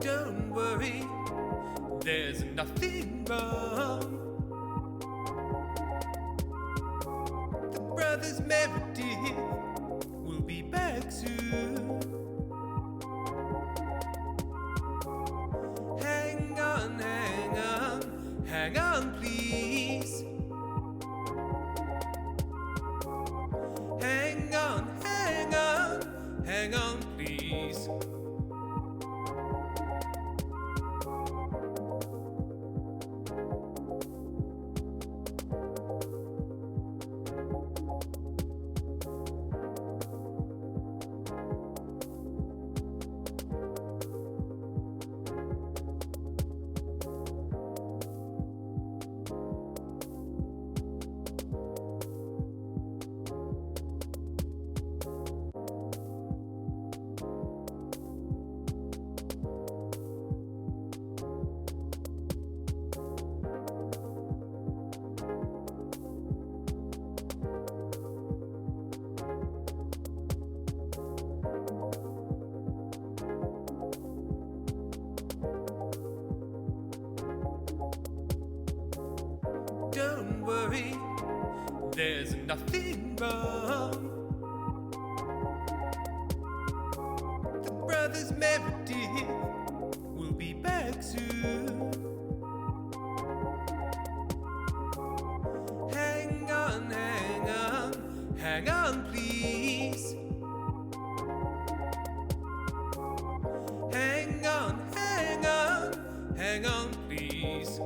Don't worry, there's nothing wrong. The brothers Meredith will be back soon. Hang on, hang on, hang on, please. Hang on, hang on, hang on, please. Don't worry, there's nothing wrong. The brothers Meredith will be back soon. Hang on, hang on, hang on, please. Hang on, hang on, hang on, please.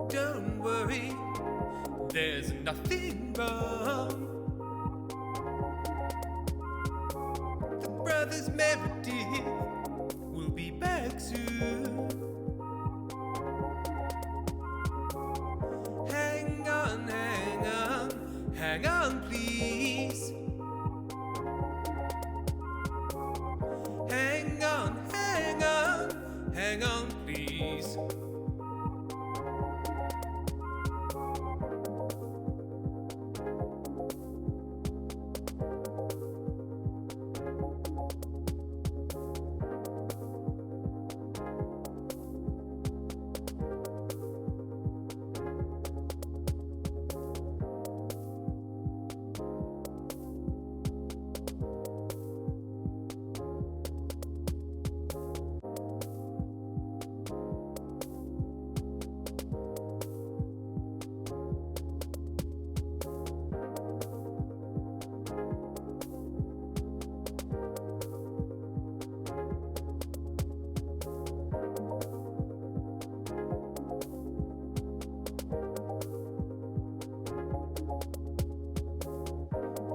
Don't worry, there's nothing wrong. The brothers Meredith will be back soon. Hang on, hang on, hang on, please. Hang on, hang on, hang on, please.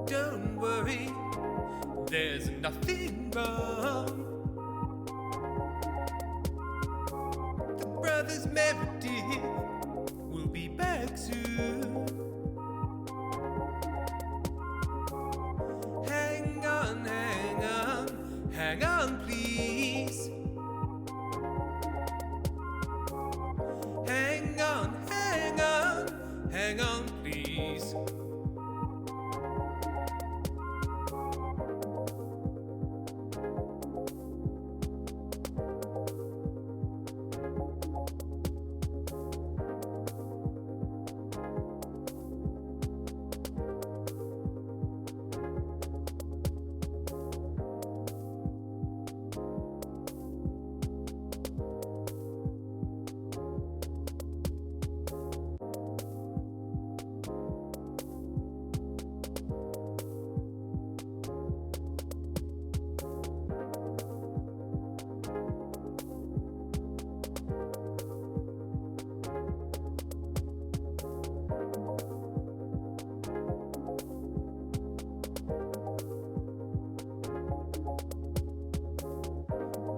Don't worry, there's nothing wrong. The brothers Meredith will be back soon. Hang on, hang on, hang on, please. Hang on, hang on, hang on, please.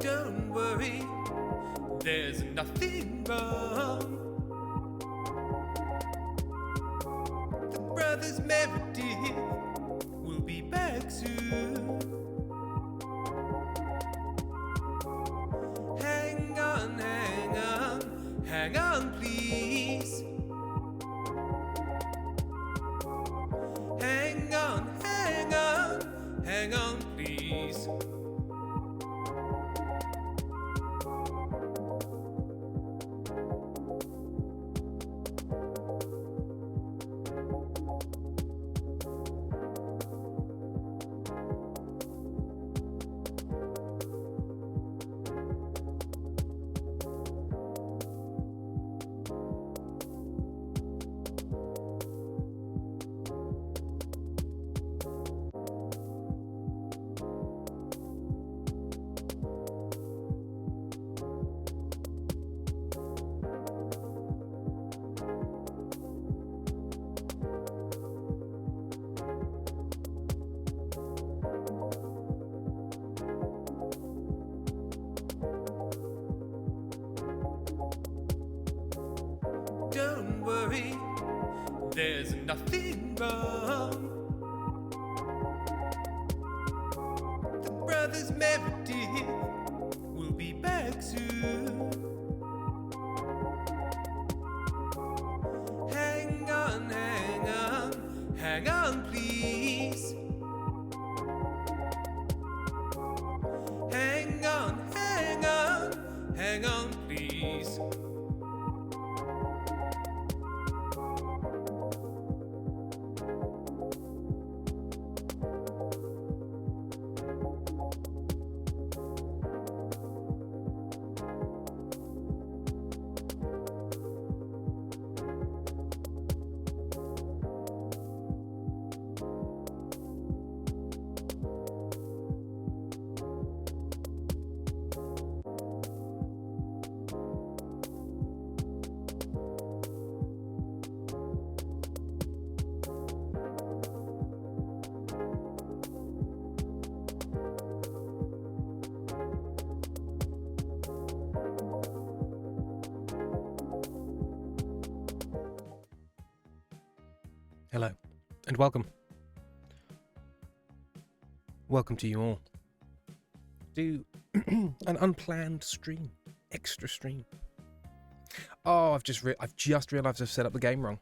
Don't worry, there's nothing wrong. The brothers Meredith will be back soon. Hang on, hang on, hang on, please. Hang on, hang on, hang on, please. Don't worry, there's nothing wrong. The brothers Meredith will be back soon. Hang on, hang on, hang on, please. Hang on, hang on, hang on, please. Hello, and welcome. Welcome to you all to an unplanned stream, extra stream. Oh, I've just realised I've set up the game wrong.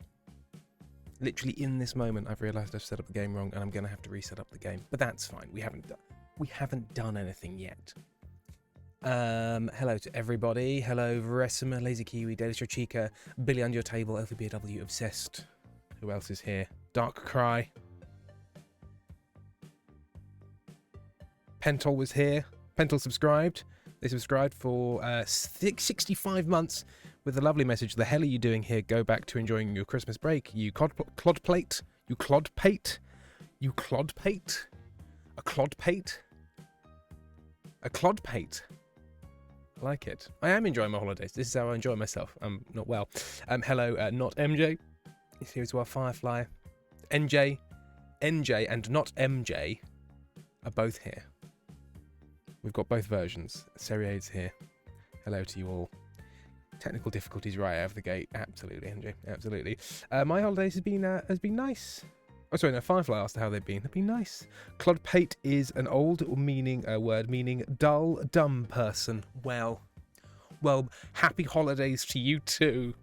Literally in this moment, I've realised I've set up the game wrong, and I'm going to have to reset up the game. But that's fine. We haven't done anything yet. Hello to everybody. Hello, Veresima, Lazy Kiwi, Delisha Chica, Billy Under Your Table, LVBW Obsessed. Who else is here? Dark Cry. Pentol was here. Pentol subscribed. They subscribed for 65 months with a lovely message. The hell are you doing here? Go back to enjoying your Christmas break. You clodpate. You clodpate. You clodpate. A clodpate. A clodpate. I like it. I am enjoying my holidays. This is how I enjoy myself. I'm not well. Hello, not MJ. He's here as well. Firefly. NJ, and not MJ are both here. We've got both versions. Seriade's here. Hello to you all. Technical difficulties right out of the gate. Absolutely, NJ. Absolutely. My holidays has been nice. Oh, sorry, no, Firefly asked how they've been. They've been nice. Clodpate is an old word meaning dull, dumb person. Well, happy holidays to you too.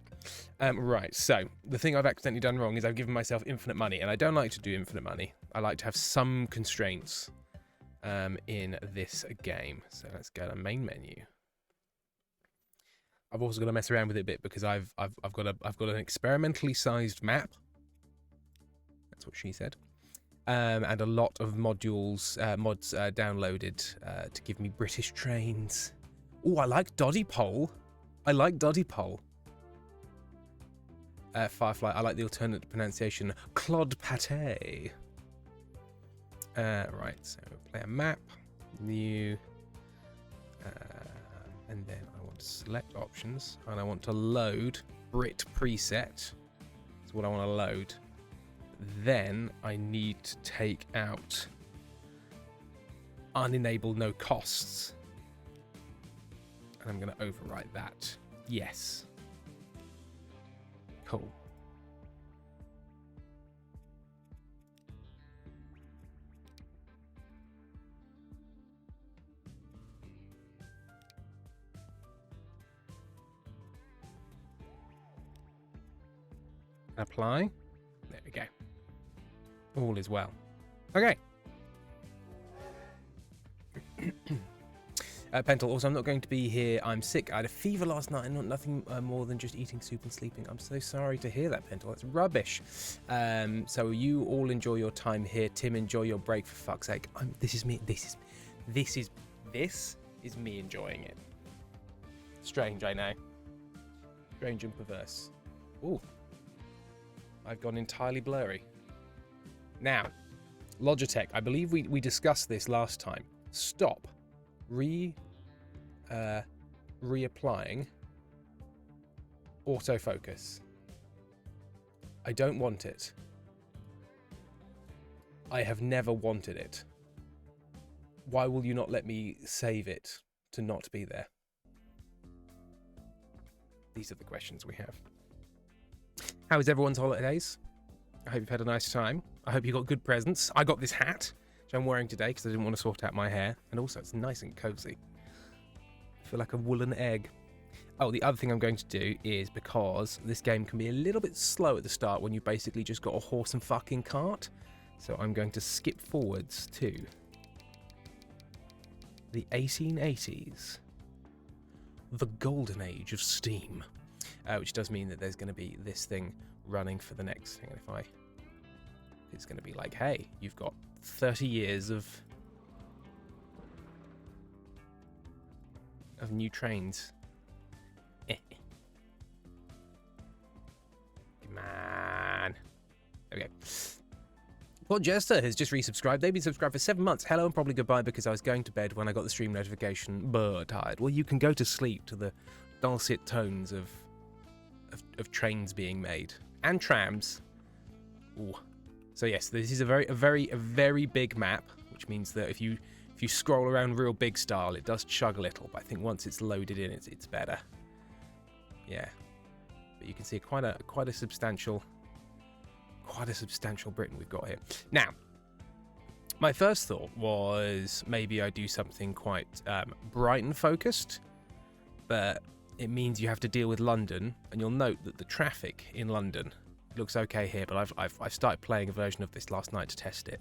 Right, so the thing I've accidentally done wrong is I've given myself infinite money, and I don't like to do infinite money. I like to have some constraints in this game. So let's go to main menu. I've also got to mess around with it a bit because I've got an experimentally sized map. That's what she said. And a lot of mods downloaded to give me British trains. Oh, I like Doddypole. Firefly, I like the alternate pronunciation, Clodpate. Right, so play a map, new, and then I want to select options, and I want to load Brit preset. That's what I want to load. Then I need to take out unenable no costs. And I'm going to overwrite that. Yes. Cool. Apply. There we go. All is well. Okay. Pentel, also, I'm not going to be here. I'm sick. I had a fever last night and nothing more than just eating soup and sleeping. I'm so sorry to hear that, Pentel. That's rubbish. So you all enjoy your time here. Tim, enjoy your break, for fuck's sake. This is me. This is me enjoying it. Strange, I know. Strange and perverse. Ooh. I've gone entirely blurry. Now, Logitech. I believe we discussed this last time. Stop. Reapplying autofocus. I don't want it. I have never wanted it. Why will you not let me save it to not be there? These are the questions we have. How is everyone's holidays? I hope you've had a nice time. I hope you got good presents. I got this hat, which I'm wearing today because I didn't want to sort out my hair. And also, it's nice and cozy. I feel like a woolen egg. Oh, the other thing I'm going to do is, because this game can be a little bit slow at the start when you basically just got a horse and fucking cart. So I'm going to skip forwards to the 1880s. The golden age of Steam. Which does mean that there's going to be this thing running for the next thing. And it's going to be like, hey, you've got 30 years of new trains. Come on. There we go. Well, Jester has just resubscribed. They've been subscribed for 7 months. Hello and probably goodbye, because I was going to bed when I got the stream notification. Tired. Well, you can go to sleep to the dulcet tones of trains being made and trams. Ooh. So yes, this is a very big map, which means that if you scroll around real big style, it does chug a little. But I think once it's loaded in, it's better. Yeah, but you can see quite a substantial Britain we've got here. Now, my first thought was maybe I do something quite Brighton focused, but it means you have to deal with London, and you'll note that the traffic in London looks okay here, but I've started playing a version of this last night to test it,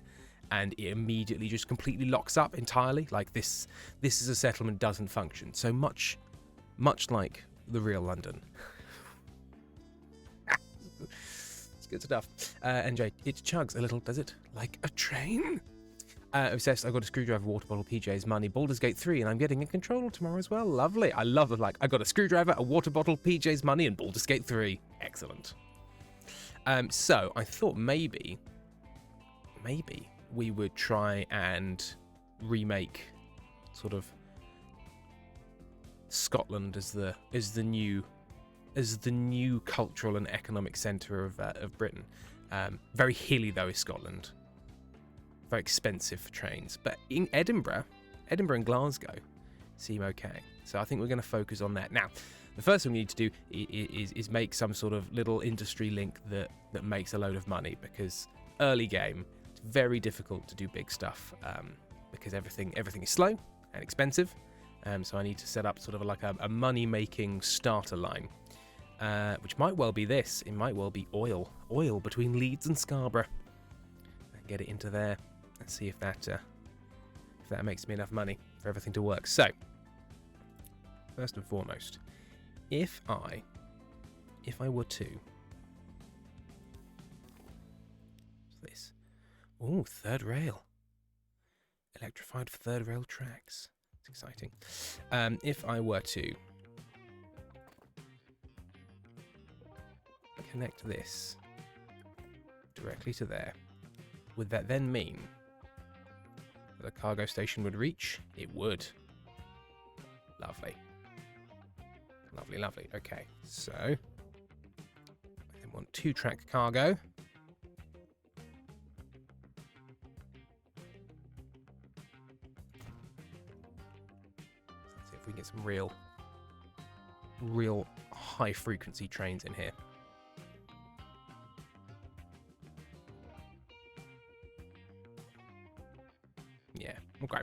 and it immediately just completely locks up entirely. Like this is a settlement doesn't function. So much like the real London. It's good stuff. NJ, it chugs a little, does it? Like a train? Obsessed, I got a screwdriver, water bottle, PJ's money, Baldur's Gate 3, and I'm getting a controller tomorrow as well. Lovely. I love the I got a screwdriver, a water bottle, PJ's money, and Baldur's Gate 3. Excellent. So I thought maybe we would try and remake sort of Scotland as the new cultural and economic centre of Britain. Very hilly though is Scotland. Very expensive for trains, but in Edinburgh and Glasgow seem okay. So I think we're going to focus on that. Now, the first thing we need to do is make some sort of little industry link that makes a load of money, because early game it's very difficult to do big stuff because everything is slow and expensive. So I need to set up sort of like a money-making starter line, which might well be this. It might well be oil between Leeds and Scarborough, and get it into there and see if that makes me enough money for everything to work. So first and foremost, if I were to this, third rail, electrified third rail tracks. It's exciting. If I were to connect this directly to there, would that then mean that a cargo station would reach? It would. Lovely. Lovely. Okay, so I want 2-track cargo. Let's see if we can get some real real high frequency trains in here. Yeah, okay.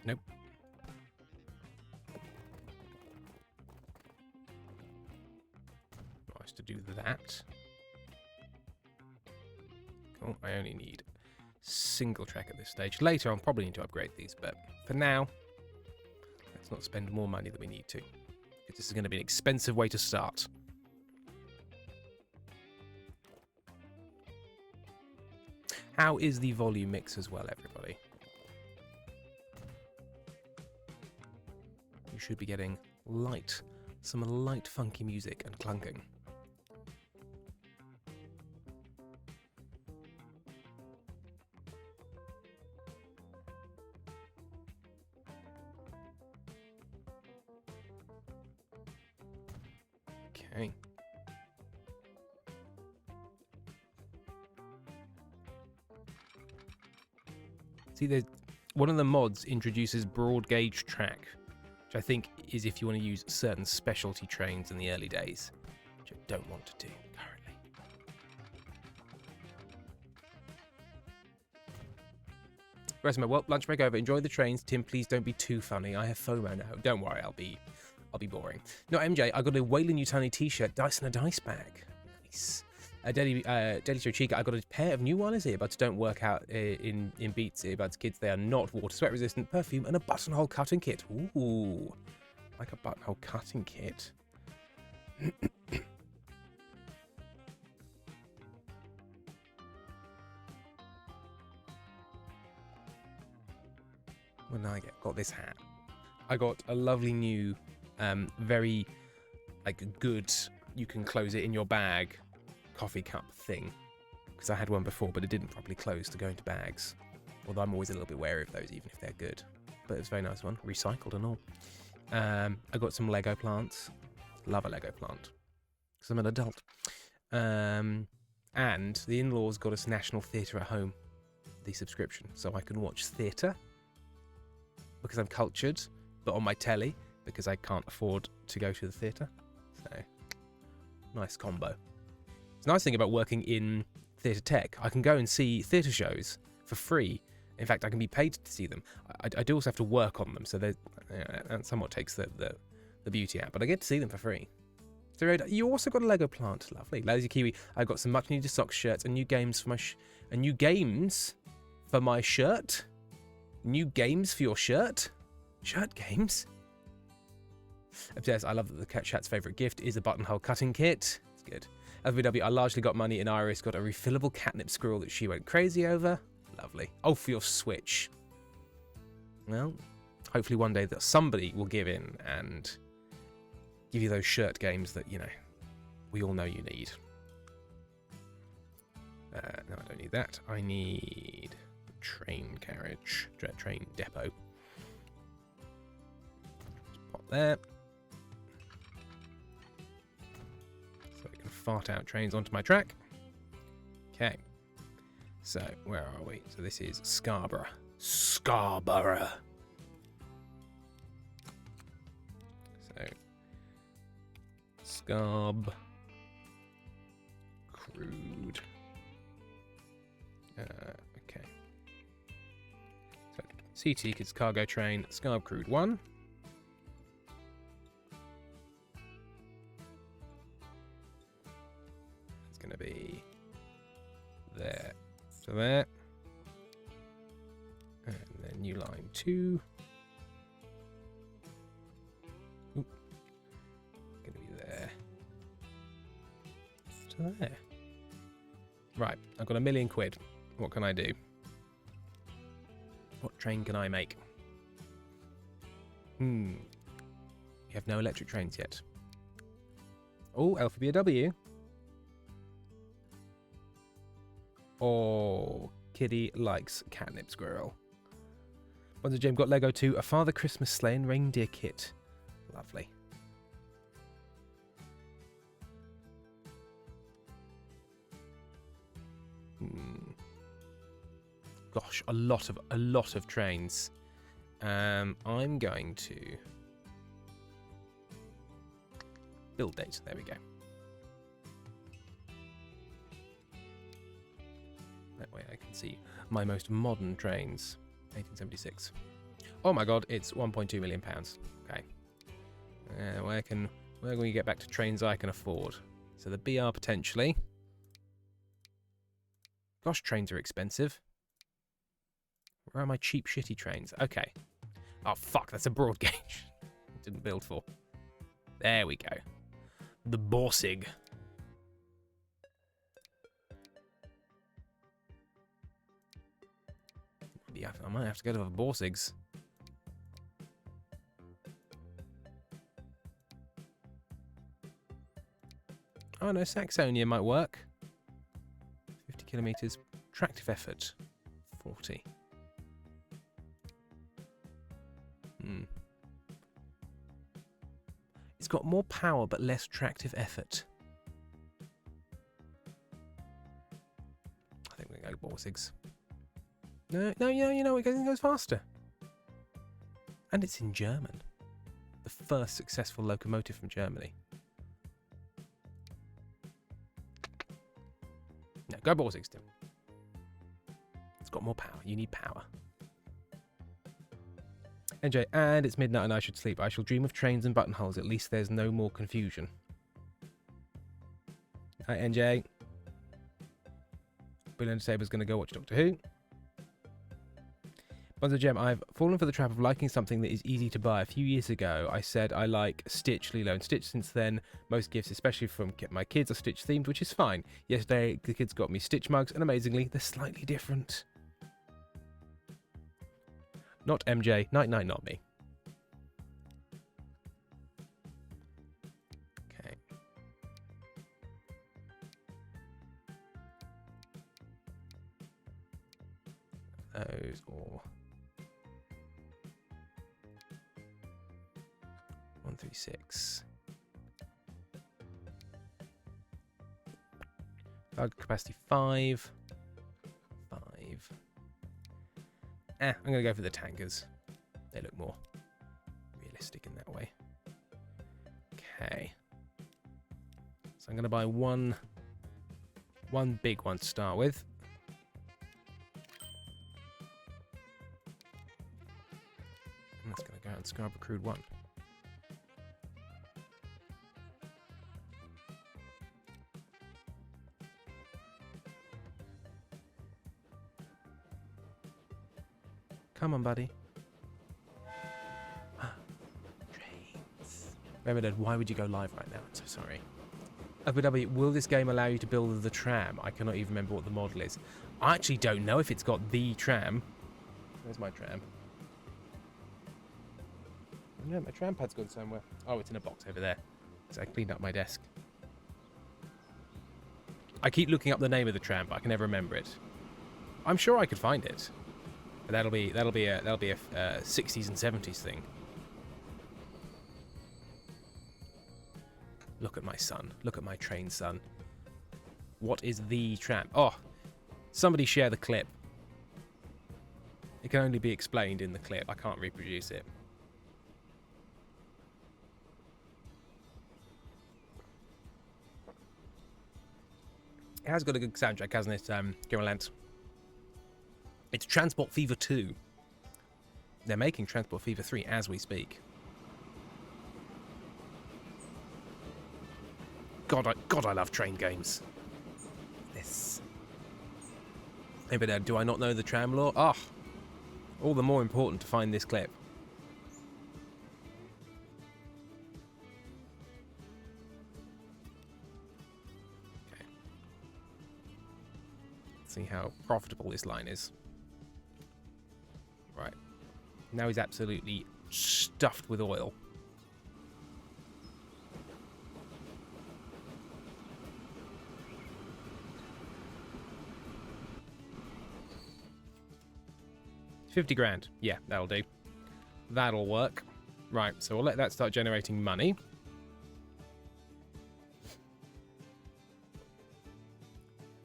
Nope. Nice to do that. Cool, I only need single track at this stage. Later I'll probably need to upgrade these, but for now, let's not spend more money than we need to, because this is going to be an expensive way to start. How is the volume mix as well, everybody? You should be getting some light funky music and clunking. Okay. See, there's one of the mods introduces broad gauge track, which I think is if you want to use certain specialty trains in the early days, which I don't want to do currently. Resmo, well, lunch break over. Enjoy the trains. Tim, please don't be too funny. I have FOMO now. Don't worry, I'll be boring. No, MJ, I got a Wayland Yutani t-shirt, dice and a dice bag. Nice. Daily Show Chica, I got a pair of new wireless earbuds. Don't work out in Beats earbuds, kids. They are not water sweat resistant. Perfume and a buttonhole cutting kit. Ooh, like a buttonhole cutting kit. What did I got this hat. I got a lovely new, very good. You can close it in your bag. Coffee cup thing, because I had one before but it didn't properly close to go into bags, although I'm always a little bit wary of those even if they're good, but it was a very nice one, recycled and all. I got some Lego plants. Love a Lego plant because I'm an adult. And the in-laws got us National Theatre at Home, the subscription, so I can watch theatre because I'm cultured, but on my telly because I can't afford to go to the theatre. So nice combo. It's a nice thing about working in theatre tech. I can go and see theatre shows for free. In fact, I can be paid to see them. I do also have to work on them, so that somewhat takes the beauty out. But I get to see them for free. So you also got a Lego plant, lovely. Lazy Kiwi. I got some much needed socks, shirts, and new games for my new games for my shirt. New games for your shirt. Shirt games. Obsessed. I love that the cat chat's favourite gift is a buttonhole cutting kit. It's good. LVW, I largely got money, and Iris got a refillable catnip squirrel that she went crazy over. Lovely. Oh, for your Switch. Well, hopefully one day that somebody will give in and give you those shirt games that, we all know you need. No, I don't need that. I need train carriage, train depot. Just pop there. Fart out trains onto my track. Okay. So, where are we? So this is Scarborough. Scarborough. So, Scarb. Crude. Okay. So, CT Kids Cargo Train, Scarb Crude 1. Going to be there to there, and then new line 2. Oop. Going to be there to there. Right, I've got £1,000,000. What can I do? What train can I make? You have no electric trains yet. Oh, Alpha BW. Oh, Kitty likes catnip squirrel. Wonder Jim got Lego 2, a Father Christmas sleigh and reindeer kit. Lovely. Gosh, a lot of trains. I'm going to build date. There we go. That way I can see my most modern trains. 1876. Oh my god, it's 1.2 million pounds. Okay. Where can we get back to trains I can afford? So the BR potentially. Gosh, trains are expensive. Where are my cheap, shitty trains? Okay. Oh, fuck, that's a broad gauge. Didn't build for. There we go. The Borsig. Yeah, I might have to go to the Borsigs. Oh no, Saxonia might work. 50 kilometres. Tractive effort. 40. It's got more power but less tractive effort. I think we're going to go Borsigs. No, you know, it goes faster. And it's in German. The first successful locomotive from Germany. No, go Borsigs, Tim. It's got more power. You need power. NJ, and it's midnight and I should sleep. I shall dream of trains and buttonholes. At least there's no more confusion. Hi, NJ. Bill Saber's going to go watch Doctor Who. Bonzo Gem, I've fallen for the trap of liking something that is easy to buy. A few years ago, I said I like Stitch, Lilo and Stitch. Since then, most gifts, especially from my kids, are Stitch themed, which is fine. Yesterday, the kids got me Stitch mugs, and amazingly, they're slightly different. Not MJ. Night, not me. Okay. Those or 136. Capacity 5. I'm going to go for the tankers. They look more realistic in that way. Okay. So I'm going to buy one big one to start with. And that's going to go out and Scarborough Crude 1. Come on, buddy. Trains. Remember, why would you go live right now? I'm so sorry. OPW, will this game allow you to build the tram? I cannot even remember what the model is. I actually don't know if it's got the tram. Where's my tram? No, my tram pad's gone somewhere. Oh, it's in a box over there. So I cleaned up my desk. I keep looking up the name of the tram, but I can never remember it. I'm sure I could find it. But that'll be a 60s and 70s thing. Look at my son. Look at my trained son. What is the tram? Oh, somebody share the clip. It can only be explained in the clip. I can't reproduce it. It has got a good soundtrack, hasn't it, Gimmerland? It's Transport Fever 2. They're making Transport Fever 3 as we speak. God, I love train games. This. Hey, but do I not know the tram law? Ah, all the more important to find this clip. Okay. Let's see how profitable this line is. Right. Now he's absolutely stuffed with oil. $50 grand. Yeah, that'll do. That'll work. Right, so we'll let that start generating money.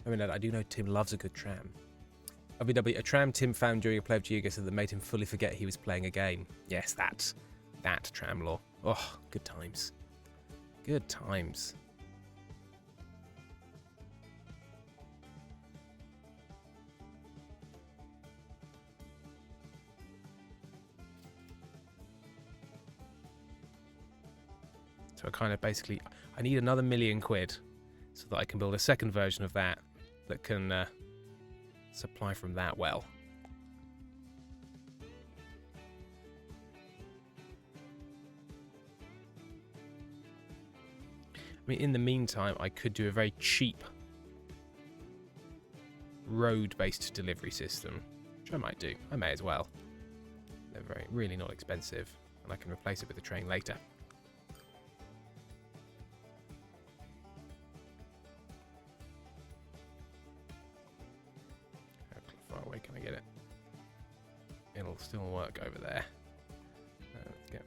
I mean, I do know Tim loves a good tram. OBW, a tram Tim found during a play of Geoguessr that made him fully forget he was playing a game. Yes, that tram law. Oh, good times. Good times. So I kind of basically, I need another £1,000,000 so that I can build a second version of that can supply from that well. I mean, in the meantime, I could do a very cheap road-based delivery system, which I might do. I may as well. They're really not expensive, and I can replace it with a train later. How far away can I get it? It'll still work over there. Let's get...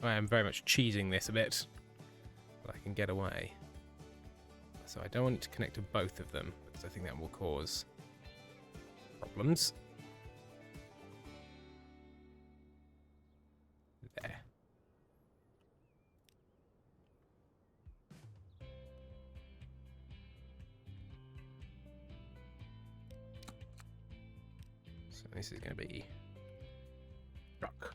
I am very much cheesing this a bit, but I can get away. So I don't want it to connect to both of them, because I think that will cause problems. There. So this is going to be truck.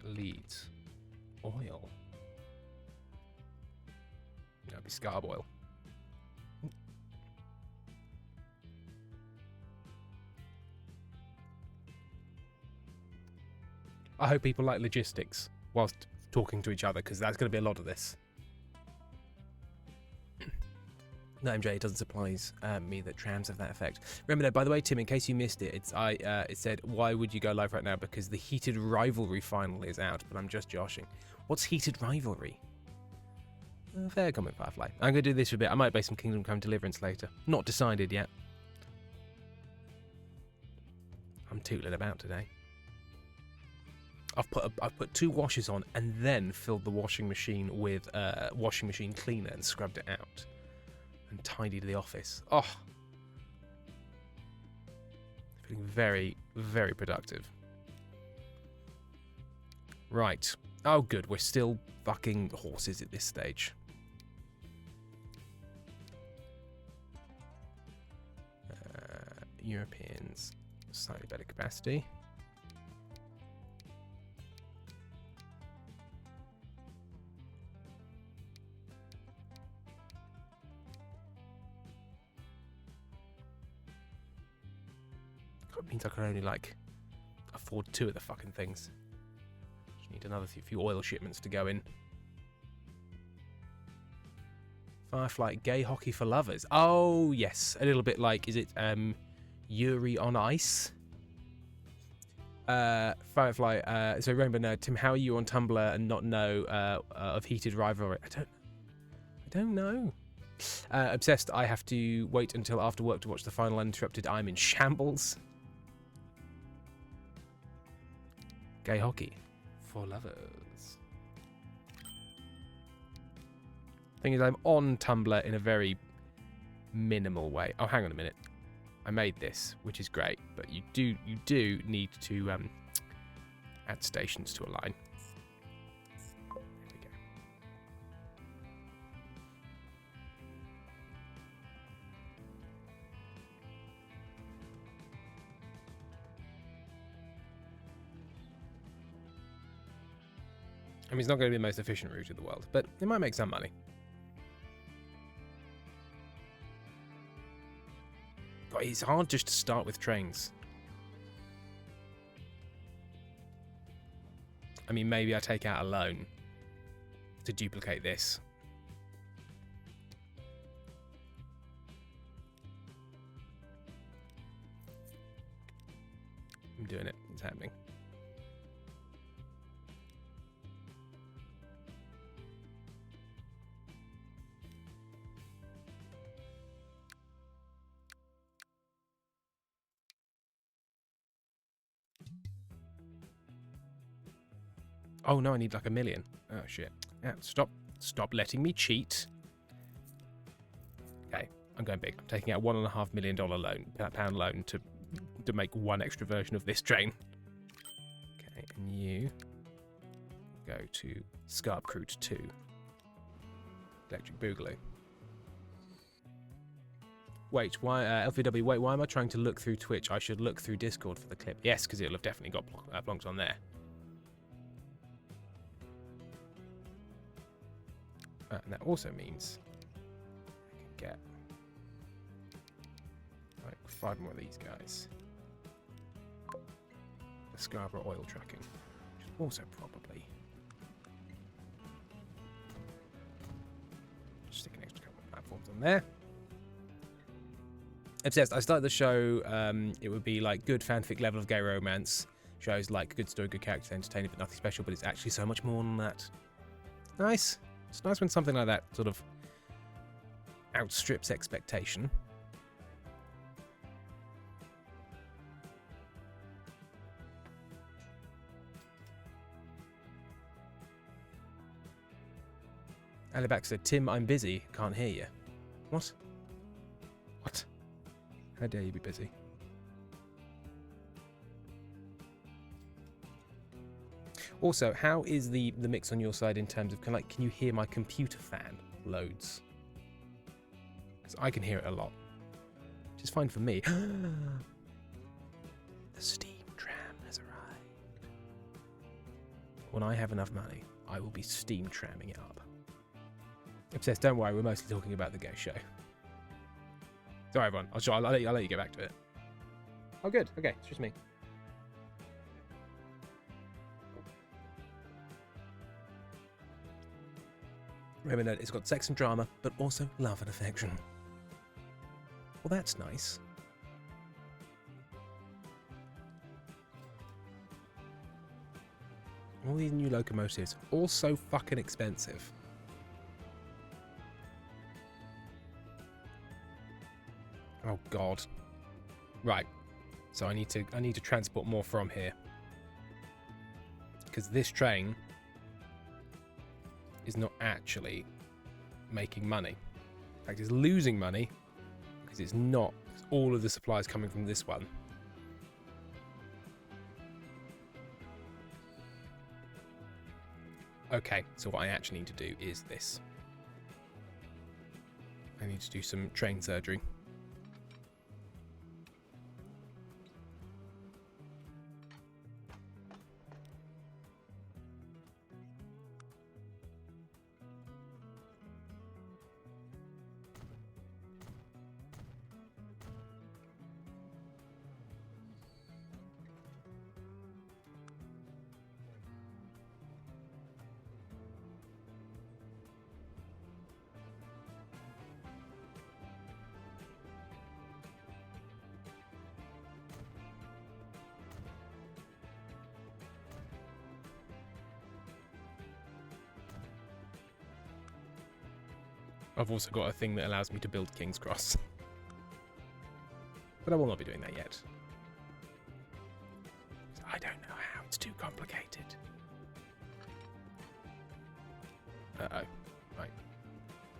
Leads. Oil. That'd be scarb oil. I hope people like logistics whilst talking to each other, because that's going to be a lot of this. No, MJ, it doesn't surprise me that trams have that effect. Remember that, by the way, Tim, in case you missed it, it said, why would you go live right now? Because the Heated Rivalry final is out, but I'm just joshing. What's Heated Rivalry? Fair comment, Firefly. I'm going to do this for a bit. I might play some Kingdom Come Deliverance later. Not decided yet. I'm tootling about today. I've put 2 washes on and then filled the washing machine with washing machine cleaner and scrubbed it out. And tidied the office. Oh, feeling very, very productive. Right. Oh, good. We're still fucking horses at this stage. Europeans, slightly better capacity. It means I can only, like, afford 2 of the fucking things. Just need another few oil shipments to go in. Firefly, gay hockey for lovers. Oh, yes. A little bit like, is it Yuri on Ice? Firefly, so Rainbow Nerd, Tim, how are you on Tumblr and not know of Heated Rivalry? I don't know. Obsessed, I have to wait until after work to watch the final uninterrupted. I'm in shambles. Gay hockey for lovers. Thing is, I'm on Tumblr in a very minimal way. Oh, hang on a minute. I made this, which is great, but you do need to add stations to align. There we go. I mean, it's not going to be the most efficient route in the world, but it might make some money. God, it's hard just to start with trains. I mean, maybe I take out a loan to duplicate this. doing it. It's happening. Oh no, I need like 1 million. Oh shit. Yeah, stop letting me cheat. Okay, I'm going big. I'm taking out $1.5 million pound loan to make one extra version of this train. Okay, and you go to Scarpcruit 2. Electric Boogaloo. Wait, why, LVW, wait, why am I trying to look through Twitch? I should look through Discord for the clip. Yes, because it'll have definitely got blonks on there. And that also means I can get like 5 more of these guys. The Scarborough oil trucking, which is also probably just stick an extra couple of platforms on there. Obsessed. I started the show. It would be like good fanfic level of gay romance shows, like good story, good characters, entertaining, but nothing special. But it's actually so much more than that. Nice. It's nice when something like that sort of outstrips expectation. Alibax said, Tim, I'm busy. Can't hear you. What? What? How dare you be busy? Also, how is the mix on your side in terms of, can you hear my computer fan loads? Because I can hear it a lot, which is fine for me. The steam tram has arrived. When I have enough money, I will be steam tramming it up. Obsessed, don't worry, we're mostly talking about the Ghost Show. Sorry, everyone. I'll let you get back to it. Oh, good. Okay, it's just me. Remember, it's got sex and drama, but also love and affection. Well, that's nice. All these new locomotives, all so fucking expensive. Oh God. Right. So I need to transport more from here. Because this train is not actually making money. In fact, it's losing money because it's not all of the supplies coming from this one. Okay, so what I actually need to do is this. I need to do some train surgery. I've also got a thing that allows me to build King's Cross. But I will not be doing that yet. I don't know how, it's too complicated. Uh-oh. Right.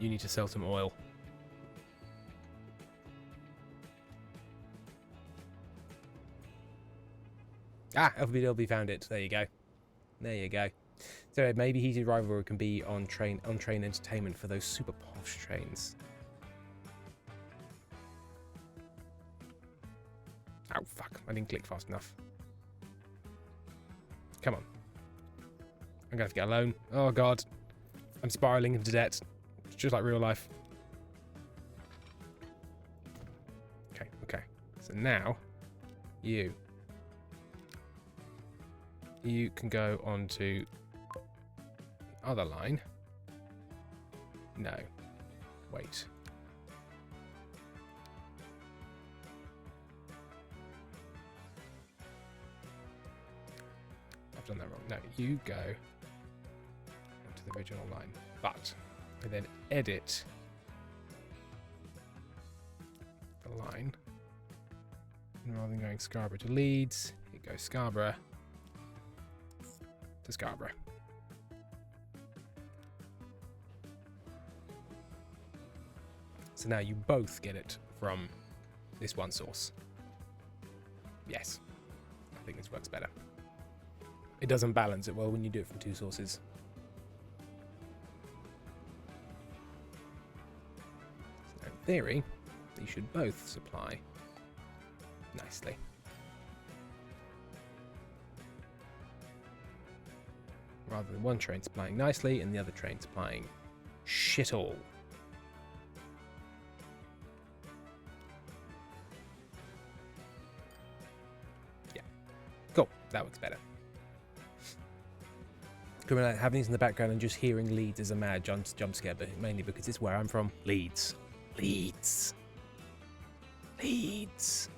You need to sell some oil. Ah, LBW found it. There you go. There you go. So maybe Heated Rivalry can be on train entertainment for those super posh trains. Oh fuck! I didn't click fast enough. Come on. I'm gonna have to get a loan. Oh god, I'm spiraling into debt. It's just like real life. Okay, okay. So now, you can go on to the other line. No. Wait. done that wrong. No, you go to the original line. But and then edit the line. And rather than going Scarborough to Leeds, it goes Scarborough to Scarborough. So now you both get it from this one source. Yes, I think this works better. It doesn't balance it well when you do it from two sources. So in theory, these should both supply nicely. Rather than one train supplying nicely and the other train supplying shit all. Cool, that works better. Having these in the background and just hearing Leeds is a mad jump scare, but mainly because it's where I'm from. Leeds. Leeds. Leeds.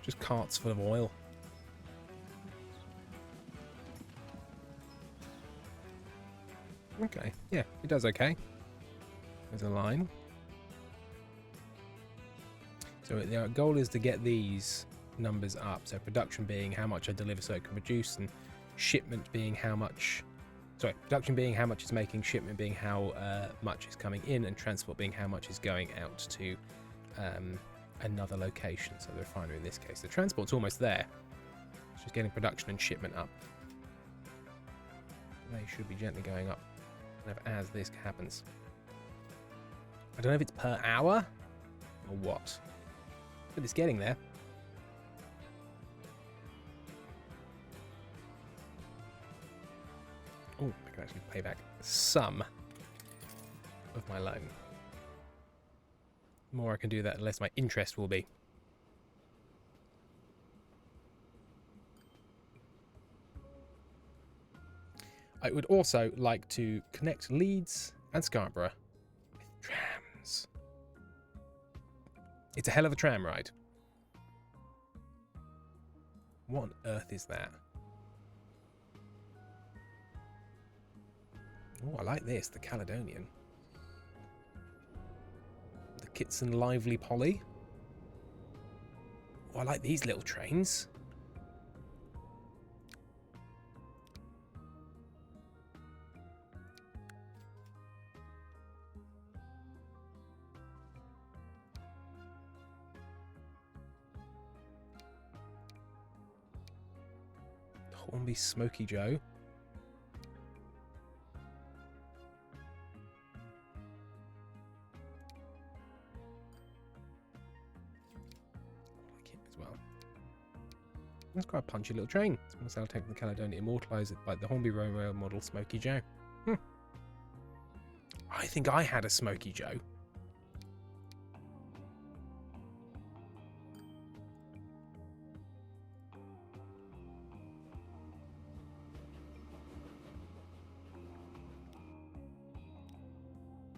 Just carts full of oil. Okay, yeah, it does okay. There's a line. So the goal is to get these numbers up. So production being how much I deliver so it can produce, and shipment being how much... Sorry, production being how much it's making, shipment being how much is coming in, and transport being how much is going out to... another location, so the refinery in this case. The transport's almost there. It's just getting production and shipment up. They should be gently going up as this happens. I don't know if it's per hour or what, but it's getting there. Oh, I can actually pay back some of my loan. The more I can do that, the less my interest will be. I would also like to connect Leeds and Scarborough with trams. It's a hell of a tram ride. What on earth is that? Oh, I like this, the Caledonian. Kitson Lively Polly. Oh, I like these little trains. Hornby Smoky Joe. That's quite a punchy little train. It's I'll take the Caledonia, immortalise it by the Hornby Rail model Smoky Joe. I think I had a Smoky Joe.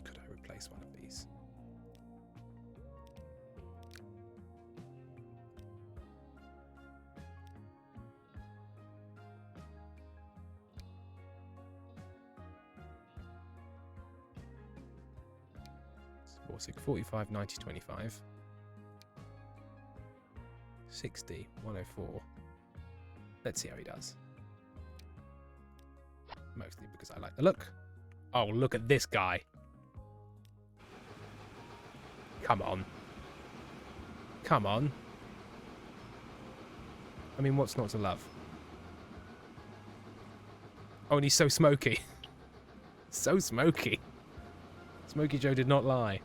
Could I replace one of these? Borsig 45, 90, 25. 60, 104. Let's see how he does. Mostly because I like the look. Oh, look at this guy. Come on. Come on. I mean, what's not to love? Oh, and he's so smoky. So smoky. Smoky Joe did not lie.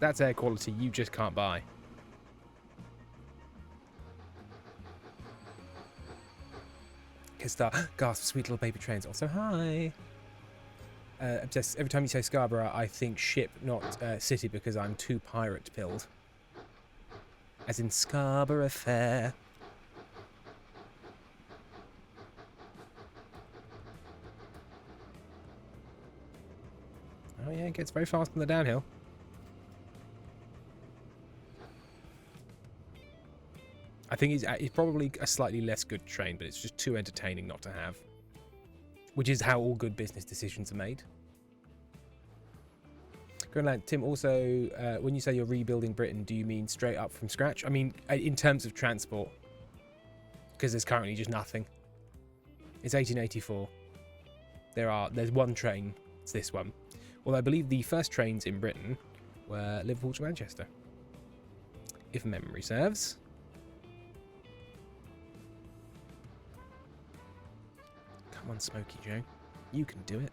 That's air quality you just can't buy. Kestar, gasp, sweet little baby trains. Also, hi. Obsessed. Every time you say Scarborough, I think ship, not city, because I'm too pirate-pilled. As in Scarborough Fair. Oh yeah, it gets very fast on the downhill. I think it's probably a slightly less good train, but it's just too entertaining not to have. Which is how all good business decisions are made. Greenland, Tim, also, when you say you're rebuilding Britain, do you mean straight up from scratch? I mean, in terms of transport. Because there's currently just nothing. It's 1884. There's one train. It's this one. Although I believe the first trains in Britain were Liverpool to Manchester. If memory serves. Come on, Smokey Joe. You can do it.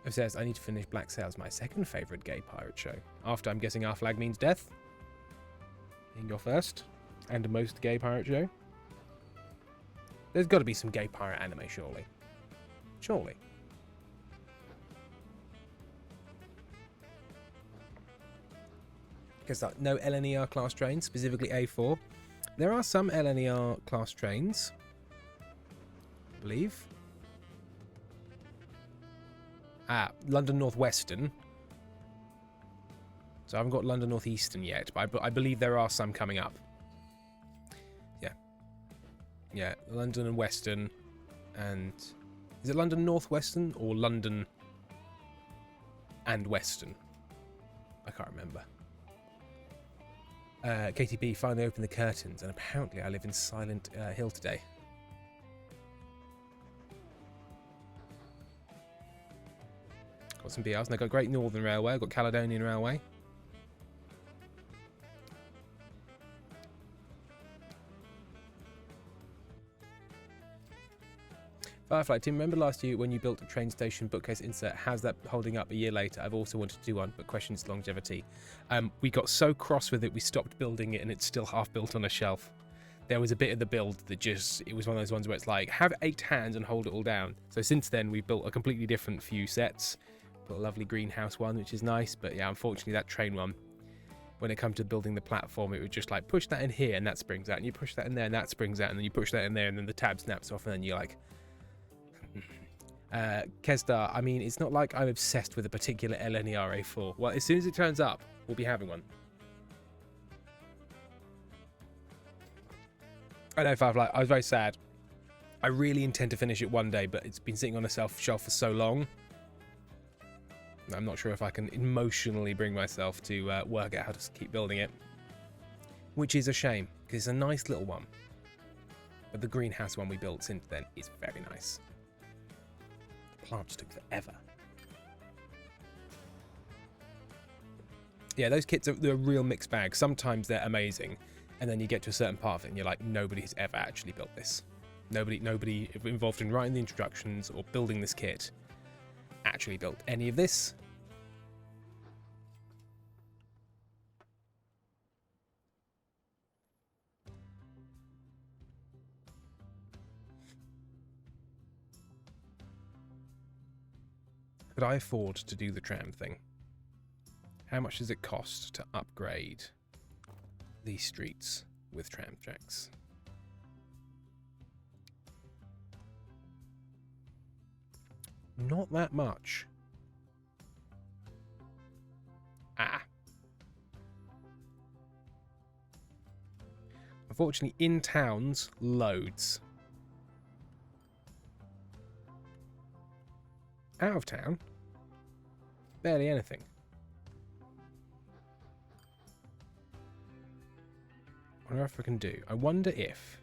It says, I need to finish Black Sails, my second favourite gay pirate show. After, I'm guessing, Our Flag Means Death. Being your first. And most gay pirate show. There's got to be some gay pirate anime, surely. Surely. Because no LNER class trains, specifically A4. There are some LNER class trains, I believe. London Northwestern. So I haven't got London Northeastern yet, but I believe there are some coming up. Yeah. Yeah, London and Western. And is it London Northwestern or London and Western? I can't remember. KTB finally opened the curtains, and apparently I live in Silent Hill today. Got some BRs, and they've got Great Northern Railway, I've got Caledonian Railway. Firefly, Tim, remember last year when you built a train station bookcase insert? How's that holding up a year later? I've also wanted to do one, but questions longevity. We got so cross with it, we stopped building it, and it's still half built on a shelf. There was a bit of the build that it was one of those ones where it's like, have 8 hands and hold it all down. So since then, we've built a completely different few sets. Put a lovely greenhouse one, which is nice, but yeah, unfortunately that train one, when it comes to building the platform, it would just like push that in here and that springs out, and you push that in there and that springs out, and then you push that in there and then the tab snaps off, and then you're like... Kestar, I mean, it's not like I'm obsessed with a particular LNER A4. Well, as soon as it turns up, we'll be having one. I know, Firefly, I was very sad. I really intend to finish it one day, but it's been sitting on a shelf for so long. I'm not sure if I can emotionally bring myself to work out how to keep building it. Which is a shame, because it's a nice little one. But the greenhouse one we built since then is very nice. The plants took forever. Yeah, those kits they're a real mixed bag. Sometimes they're amazing, and then you get to a certain part of it and you're like, nobody's ever actually built this. Nobody involved in writing the introductions or building this kit actually built any of this. Could I afford to do the tram thing? How much does it cost to upgrade these streets with tram tracks? Not that much. Unfortunately, in towns, loads. Out of town, barely anything. I wonder if I can do. I wonder if...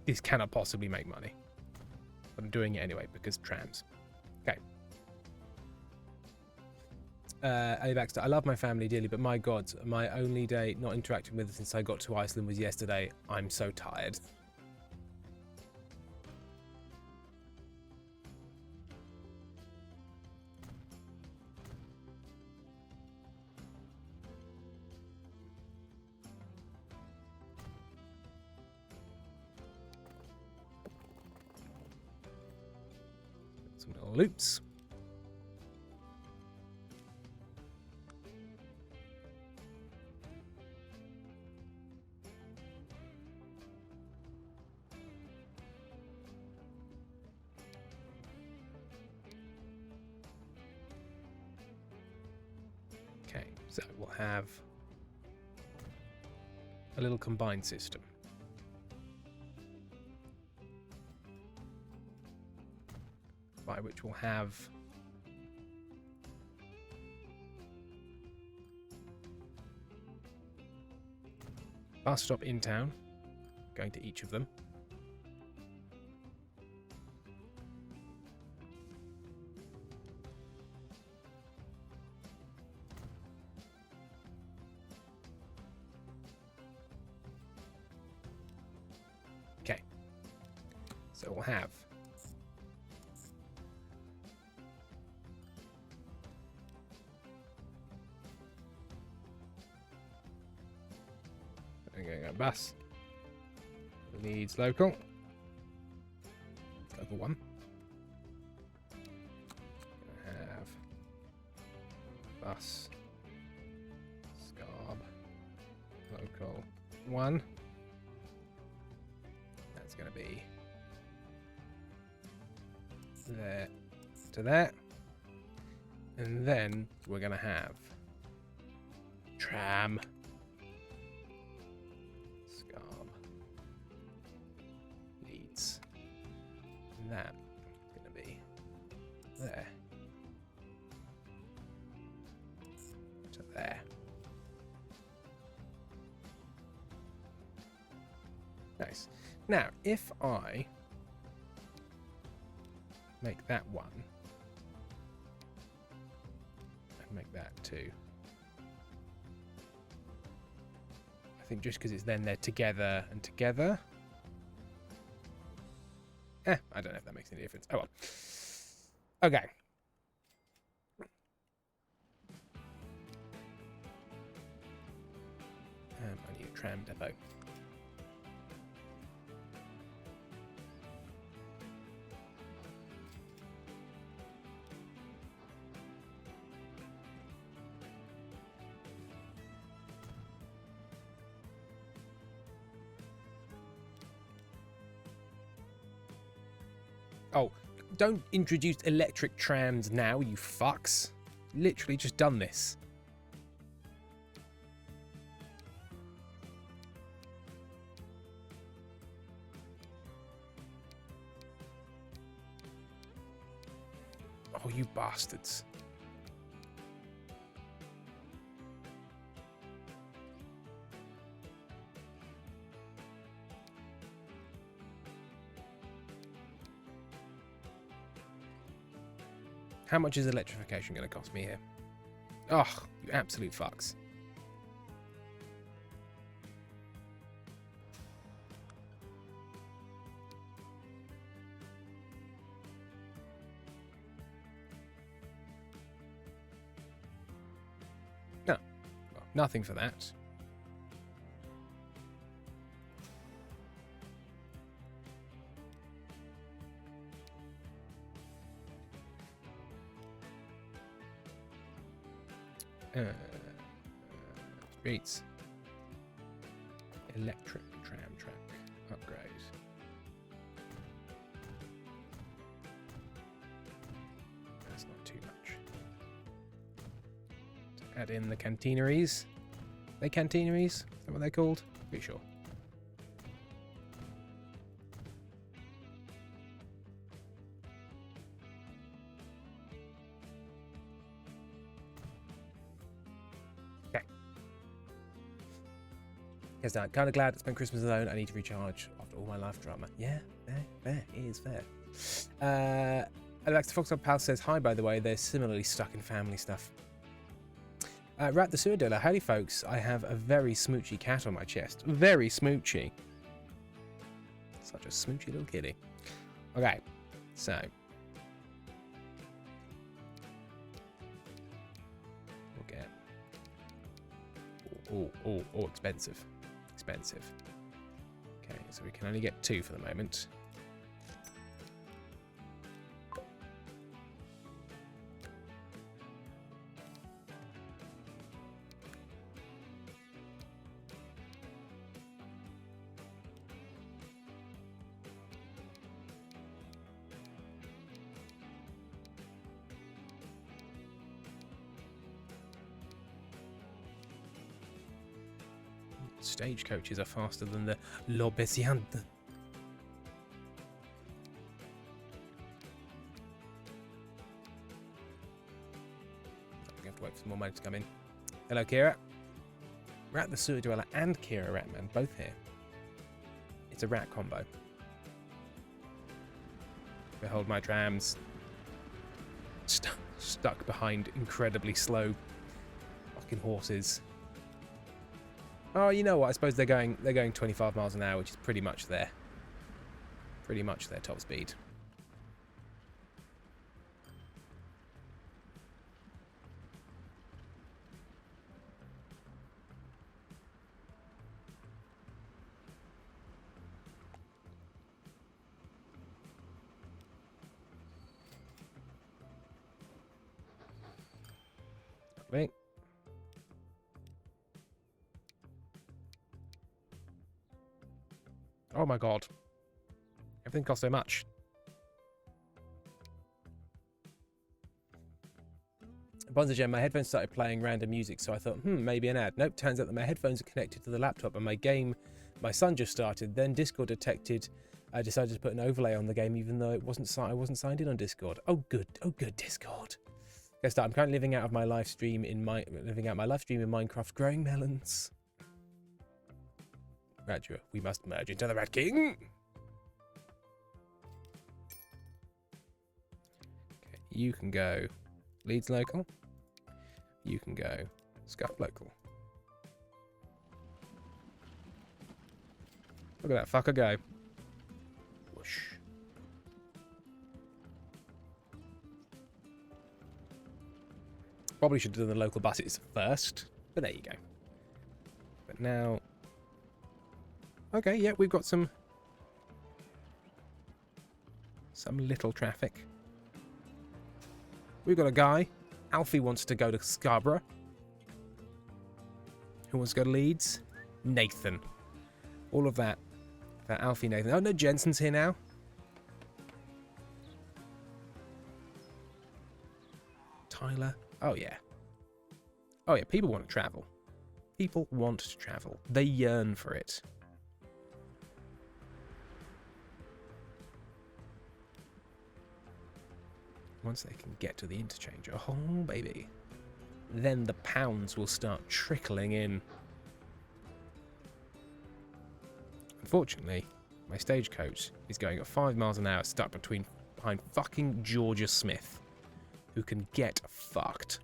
This cannot possibly make money. But I'm doing it anyway because trams. Okay. Ali Baxter, I love my family dearly, but my God, my only day not interacting with them since I got to Iceland was yesterday. I'm so tired. Some little loops. Okay, so we'll have a little combined system. By which we'll have bus stop in town, going to each of them. Okay, so we'll have bus needs local 1. Have bus Scarb local 1. That's going to be there to there, and then we're going to have tram Leeds. And that is going to be there to there. Nice. Now, if I make that 1 and make that 2, I think just because it's then they're together and together. I don't know if that makes any difference. Oh well. Okay. I need a tram depot. Oh, don't introduce electric trams now, you fucks. Literally just done this. Oh, you bastards. How much is electrification going to cost me here? Oh, you absolute fucks. No, well, nothing for that. Streets. Electric tram track upgrade. That's not too much. To add in the cantineries. Are they cantineries? Is that what they're called? Pretty sure. Because I'm kind of glad to spend Christmas alone. I need to recharge after all my life drama. Yeah, fair. It is fair. Alexa Foxtrot Pal says, hi, by the way. They're similarly stuck in family stuff. Rat the Sewer Dealer. Howdy, folks. I have a very smoochy cat on my chest. Very smoochy. Such a smoochy little kitty. Okay, so. We'll get. Oh, expensive. Expensive. Okay, so we can only get 2 for the moment. Stagecoaches are faster than the L'Obéissant. We have to wait for some more money to come in. Hello, Kira. Rat the Sewer Dweller and Kira Ratman, both here. It's a rat combo. Behold my trams. Stuck behind incredibly slow fucking horses. Oh, you know what? I suppose they're going 25 miles an hour, which is pretty much their top speed. Wait. Oh my god. Everything costs so much. Bonzagem, my headphones started playing random music, so I thought, maybe an ad. Nope, turns out that my headphones are connected to the laptop, and my son just started. Then Discord detected. I decided to put an overlay on the game, even though I wasn't signed in on Discord. Oh good Discord. Guess that I'm currently living out my live stream in Minecraft, growing melons. Radua, we must merge into the Rat King. Okay, you can go Leeds local. You can go Scuff local. Look at that fucker go. Whoosh. Probably should have done the local buses first, but there you go. But now... Okay, yeah, we've got some little traffic. We've got a guy. Alfie wants to go to Scarborough. Who wants to go to Leeds? Nathan. All of that. That Alfie Nathan. Oh, no, Jensen's here now. Tyler. Oh, yeah. Oh, yeah, people want to travel. People want to travel. They yearn for it. Once they can get to the interchange, oh baby, then the pounds will start trickling in. Unfortunately, my stagecoach is going at 5 miles an hour, stuck behind fucking Georgia Smith, who can get fucked.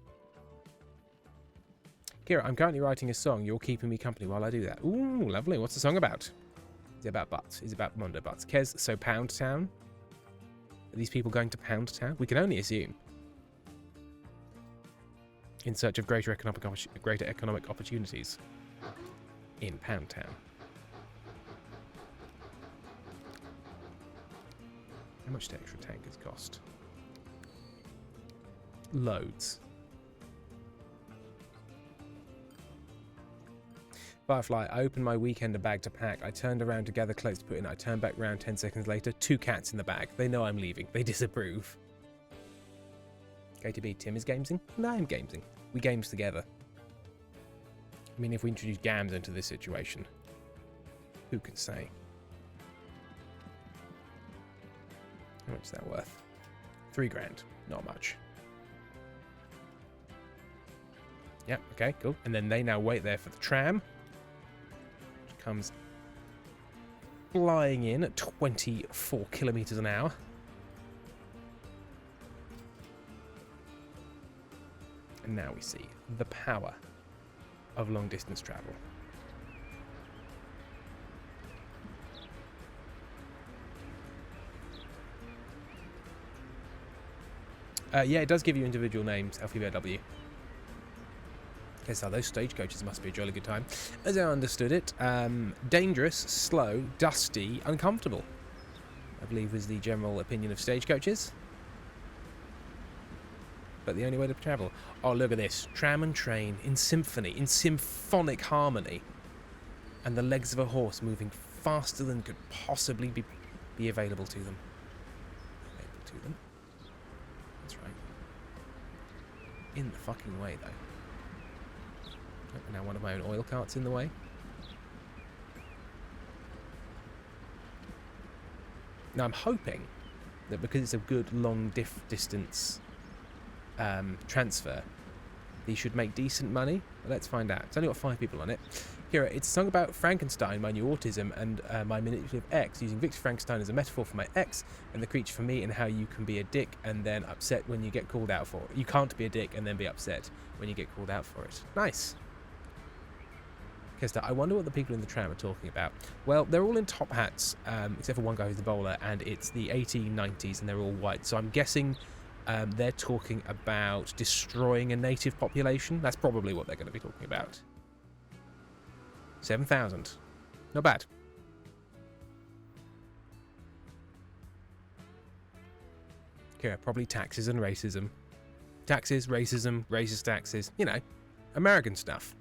Kira, I'm currently writing a song. You're keeping me company while I do that. Ooh, lovely. What's the song about? Is it about butts? Is it about Mondo butts? Kez, so Pound Town? Are these people going to Pound Town? We can only assume. In search of greater economic opportunities in Pound Town. How much do extra tankers cost? Loads. Firefly, I opened my weekender bag to pack. I turned around to gather clothes to put in. I turned back round 10 seconds later. 2 cats in the bag. They know I'm leaving. They disapprove. KTB, Tim is gamesing? No, I'm gamesing. We games together. I mean, if we introduce Gams into this situation, who can say? How much is that worth? 3 grand. Not much. Yep, okay, cool. And then they now wait there for the tram. comes flying in at 24 kilometers an hour. And now we see the power of long distance travel. Yeah, it does give you individual names, LPBW. Okay, so those stagecoaches must be a jolly good time. As I understood it, dangerous, slow, dusty, uncomfortable, I believe was the general opinion of stagecoaches. But the only way to travel. Oh, look at this. Tram and train in symphony, in symphonic harmony. And the legs of a horse moving faster than could possibly be available to them. Available to them. That's right. In the fucking way, though. Oh, now one of my own oil carts in the way. Now I'm hoping that because it's a good long distance transfer, these should make decent money. But let's find out. It's only got 5 people on it. Here, it's sung about Frankenstein, my new autism, and my manipulative ex, using Victor Frankenstein as a metaphor for my ex, and the creature for me, and how you can be a dick and then upset when you get called out for it. You can't be a dick and then be upset when you get called out for it. Nice. I wonder what the people in the tram are talking about. Well, they're all in top hats, except for one guy who's the bowler, and it's the 1890s, and they're all white. So I'm guessing they're talking about destroying a native population. That's probably what they're going to be talking about. 7,000. Not bad. Okay, probably taxes and racism. Taxes, racism, racist taxes. You know, American stuff.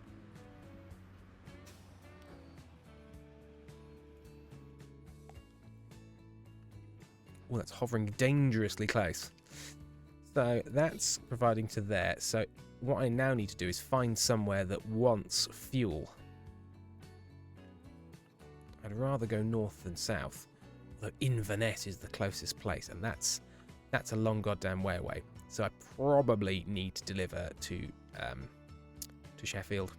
Oh, that's hovering dangerously close. So that's providing to there. So what I now need to do is find somewhere that wants fuel. I'd rather go north than south. Although Inverness is the closest place, and that's a long goddamn way away. So I probably need to deliver to Sheffield.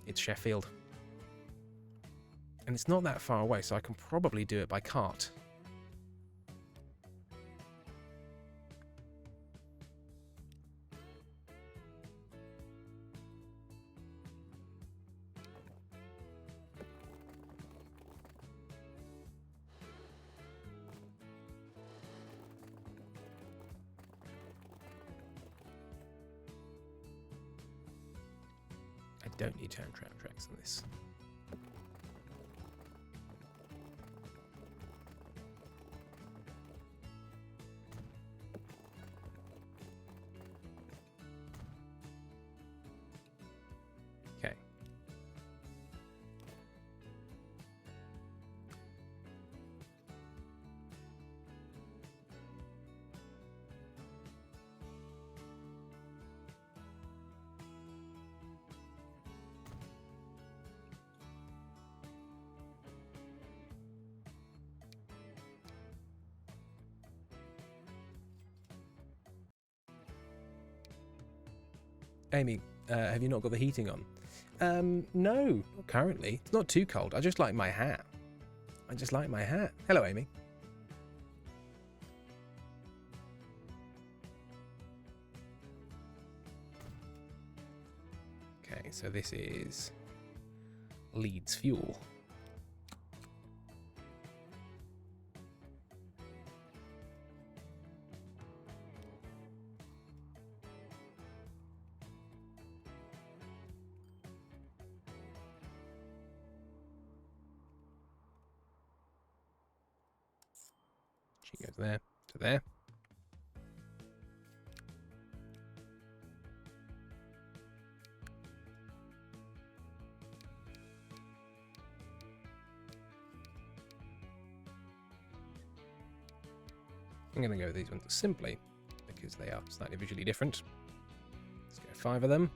It's Sheffield. And it's not that far away, so I can probably do it by cart. I don't need tram tracks on this. Okay. Amy, have you not got the heating on? No, not currently. It's not too cold. I just like my hat. I just like my hat. Hello, Amy. Okay, so this is Leeds Fuel. She goes there to there. I'm going to go with these ones simply because they are slightly visually different. Let's go 5 of them.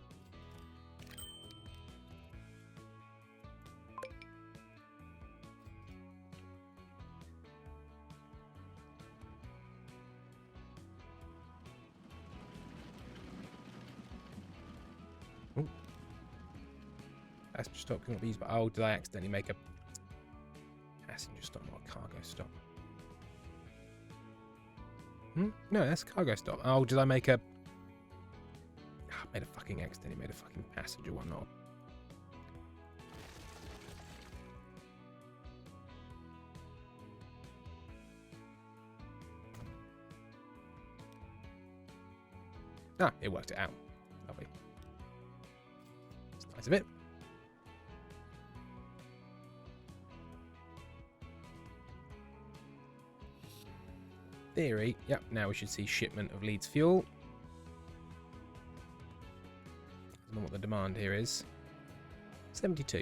That's stock cannot be used, but oh, did I accidentally make a stop. No, that's cargo stop. Oh, did I make a... I made a fucking accident. Made a fucking passenger one, not. Ah, it worked it out. Lovely. That's nice of it. Theory. Yep, now we should see shipment of Leeds fuel. I don't know what the demand here is. 72.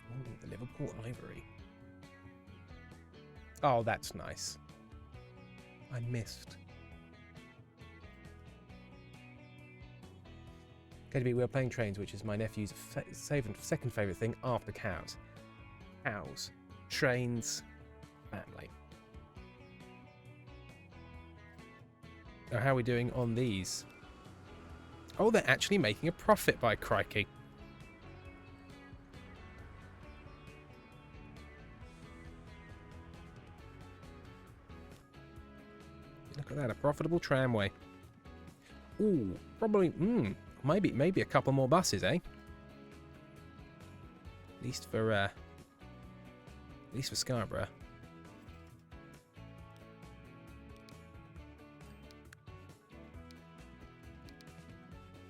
Ooh, the Liverpool Ivory. Oh, that's nice. I missed. KDB, we're playing trains, which is my nephew's second favourite thing after cows. Cows, trains, family. Oh, how are we doing on these? Oh, they're actually making a profit, by crikey. Look at that, a profitable tramway. Ooh, probably, maybe a couple more buses, eh? At least for Scarborough.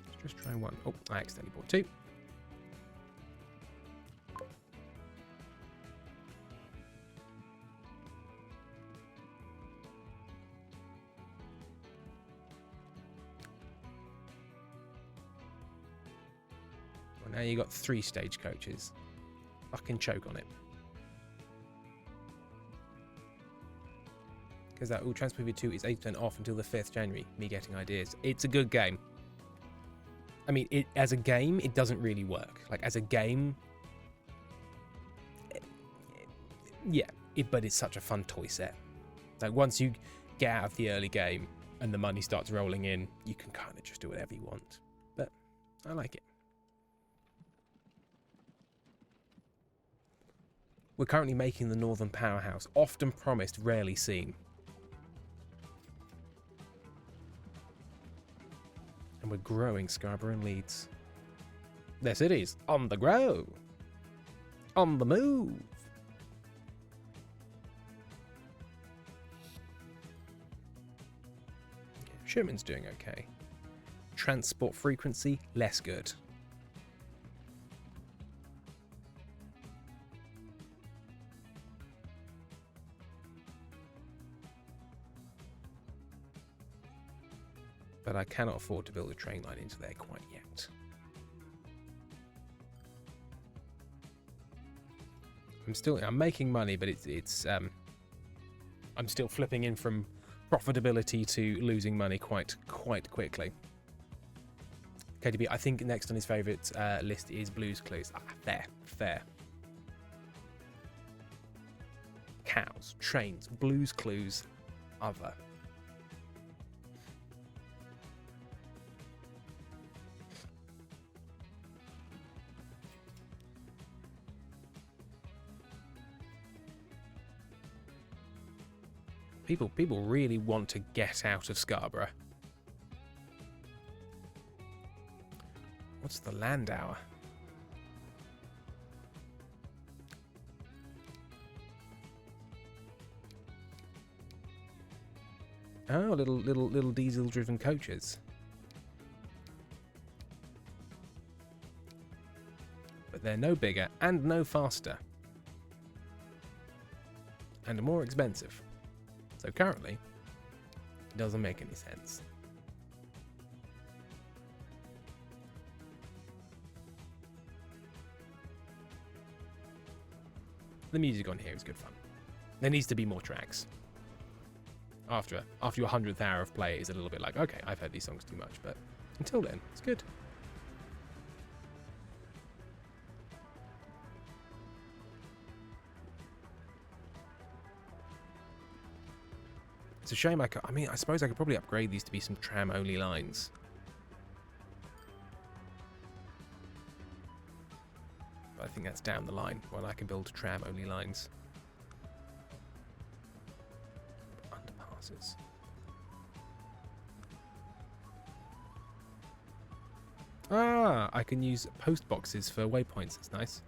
Let's just try one. Oh, I accidentally bought two. Now you got 3 stagecoaches. Fucking choke on it. Because that Transport Movie 2 is 8% off until the 5th January. Me getting ideas. It's a good game. I mean, as a game, it doesn't really work. Like, as a game... but it's such a fun toy set. Like, once you get out of the early game and the money starts rolling in, you can kind of just do whatever you want. But I like it. We're currently making the Northern Powerhouse, often promised, rarely seen. And we're growing Scarborough and Leeds. Their cities, on the grow. On the move. Sherman's doing okay. Transport frequency, less good. But I cannot afford to build a train line into there quite yet. I'm making money, but I'm still flipping in from profitability to losing money quite quickly. KDB, I think next on his favourite list is Blue's Clues. Fair. Cows, trains, Blue's Clues, other. People really want to get out of Scarborough. What's the Landauer? Oh, little diesel-driven coaches. But they're no bigger and no faster. And more expensive. So currently, it doesn't make any sense. The music on here is good fun. There needs to be more tracks. After your 100th hour of play, it's a little bit like, okay, I've heard these songs too much, but until then, it's good. It's a shame I mean, I suppose I could probably upgrade these to be some tram-only lines. But I think that's down the line when I can build tram-only lines. Underpasses. Ah, I can use post boxes for waypoints. That's nice.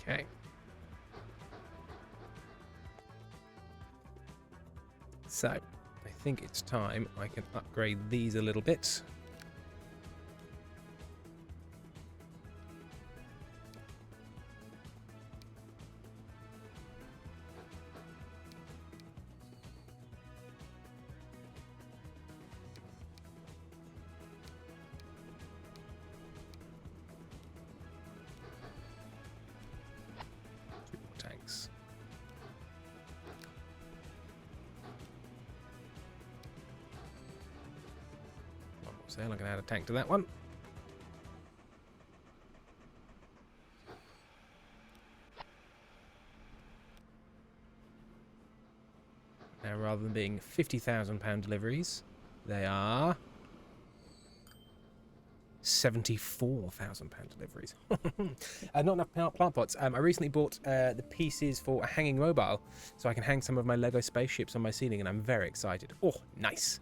Okay. So, I think it's time I can upgrade these a little bit. Tanks. One more sale. I can add a tank to that one. Now, rather than being £50,000 deliveries, they are £74,000 deliveries. Not enough plant pots. I recently bought the pieces for a hanging mobile, so I can hang some of my Lego spaceships on my ceiling, and I'm very excited. Oh, nice.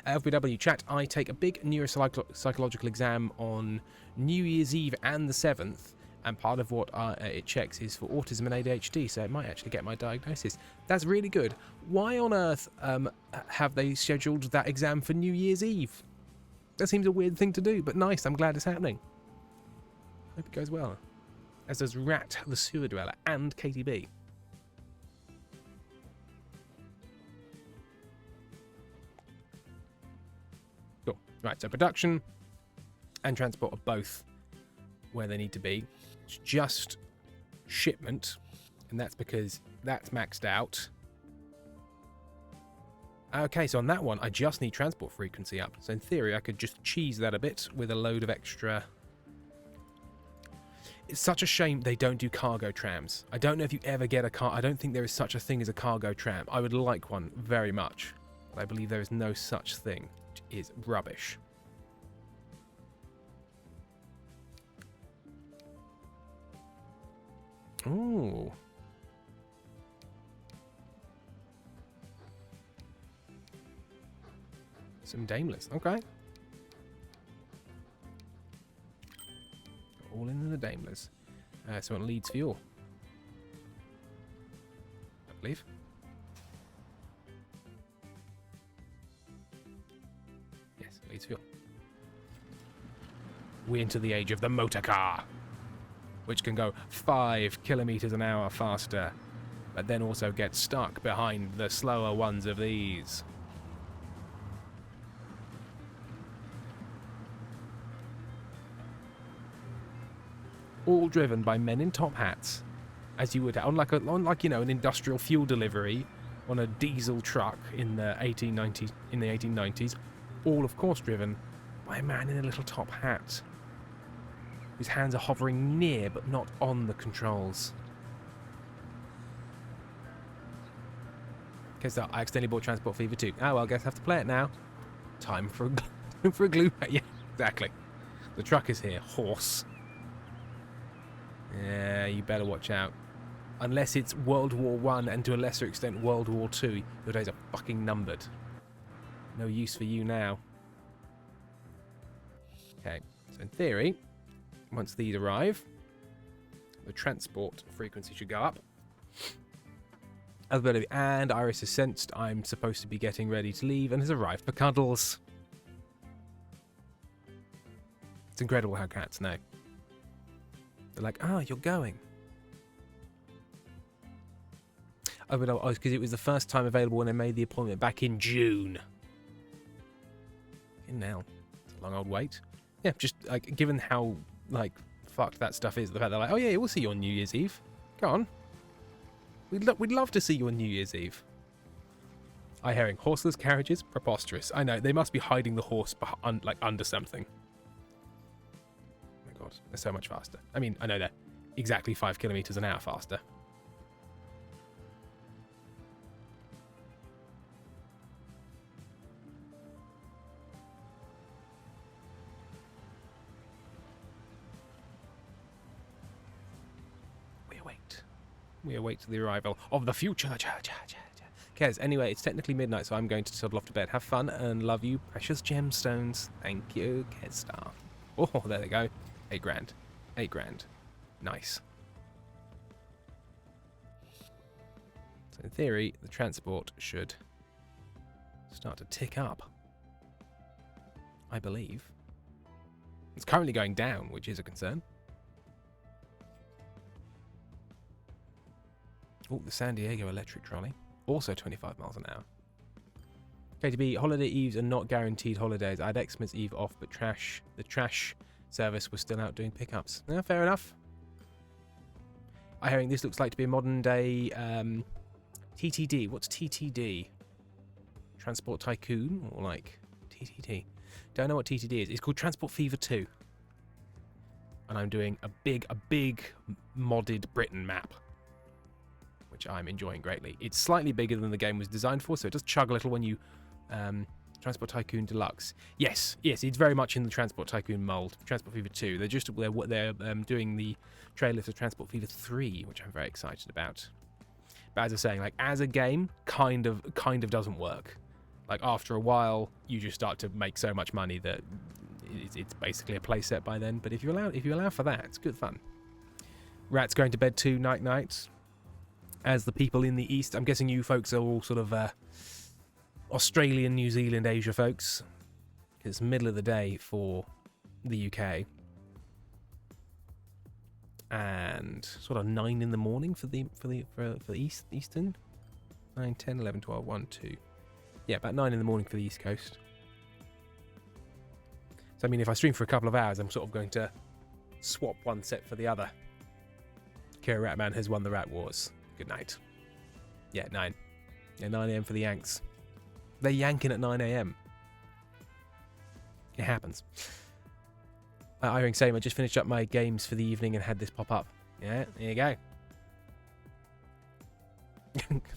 FBW chat, I take a big neuropsychological exam on New Year's Eve and the 7th, and part of what it checks is for autism and ADHD, so it might actually get my diagnosis. That's really good. Why on earth have they scheduled that exam for New Year's Eve? That seems a weird thing to do, but nice. I'm glad it's happening. Hope it goes well. As does Rat, the Sewer Dweller, and KTB. Cool. Right, so production and transport are both where they need to be. It's just shipment, and that's because that's maxed out. Okay, so on that one, I just need transport frequency up. So in theory, I could just cheese that a bit with a load of extra. It's such a shame they don't do cargo trams. I don't know if you ever get a car. I don't think there is such a thing as a cargo tram. I would like one very much, but I believe there is no such thing, which is rubbish. Ooh. Some Daimlers, okay. All in the Daimlers. So on Leeds fuel, I believe. Yes, Leeds fuel. We enter the age of the motor car, which can go 5 kilometers an hour faster, but then also get stuck behind the slower ones of these. All driven by men in top hats, as you would, unlike you know, an industrial fuel delivery on a diesel truck in the 1890s. All, of course, driven by a man in a little top hat, whose hands are hovering near but not on the controls. Okay, so I accidentally bought Transport Fever 2. Oh, well, I guess I have to play it now. Time for a glue. Yeah, exactly. The truck is here. Horse. Yeah, you better watch out. Unless it's World War I and to a lesser extent World War II, your days are fucking numbered. No use for you now. Okay, so in theory, once these arrive, the transport frequency should go up. And Iris has sensed I'm supposed to be getting ready to leave and has arrived for cuddles. It's incredible how cats know. They're like, ah, you're going. Oh, but because it was the first time available when I made the appointment back in June. In now. It's a long old wait. Yeah, just like given how like fucked that stuff is, the fact they're like, oh yeah, we'll see you on New Year's Eve. Go on. We'd love to see you on New Year's Eve. I hearing horseless carriages, preposterous. I know they must be hiding the horse like under something. Oh my god, they're so much faster. I mean, I know they're exactly 5 kilometers an hour faster. We await the arrival of the future. Kez, anyway, it's technically midnight, so I'm going to toddle off to bed. Have fun and love you, precious gemstones. Thank you, Kezstar. Oh, there they go. 8 grand. 8 grand. Nice. So in theory, the transport should start to tick up. I believe. It's currently going down, which is a concern. Oh, the San Diego electric trolley. Also 25 miles an hour. KTB, holiday eves are not guaranteed holidays. I had Xmas Eve off, but the trash service was still out doing pickups. Yeah, fair enough. I hearing this looks like to be a modern day TTD. What's TTD? Transport Tycoon or like TTD? Don't know what TTD is. It's called Transport Fever 2. And I'm doing a big modded Britain map, which I'm enjoying greatly. It's slightly bigger than the game was designed for, so it does chug a little when you Transport Tycoon Deluxe. Yes, it's very much in the Transport Tycoon mold. Transport Fever 2. They're doing the trailer for Transport Fever 3, which I'm very excited about. But as I was saying, like as a game, kind of doesn't work. Like after a while, you just start to make so much money that it's basically a playset by then. But if you allow for that, it's good fun. Rat's going to bed too. Night. As the people in the East, I'm guessing you folks are all sort of Australian, New Zealand, Asia folks. It's middle of the day for the UK. And sort of 9 in the morning for the Eastern. 9, 10, 11, 12, 1, 2. Yeah, about 9 in the morning for the East Coast. So I mean, if I stream for a couple of hours, I'm sort of going to swap one set for the other. Kira Ratman has won the Rat Wars. Good night. Yeah, 9. Yeah, 9 a.m. for the Yanks. They're yanking at 9 a.m. It happens. Iring Same, I just finished up my games for the evening and had this pop up. Yeah, there you go.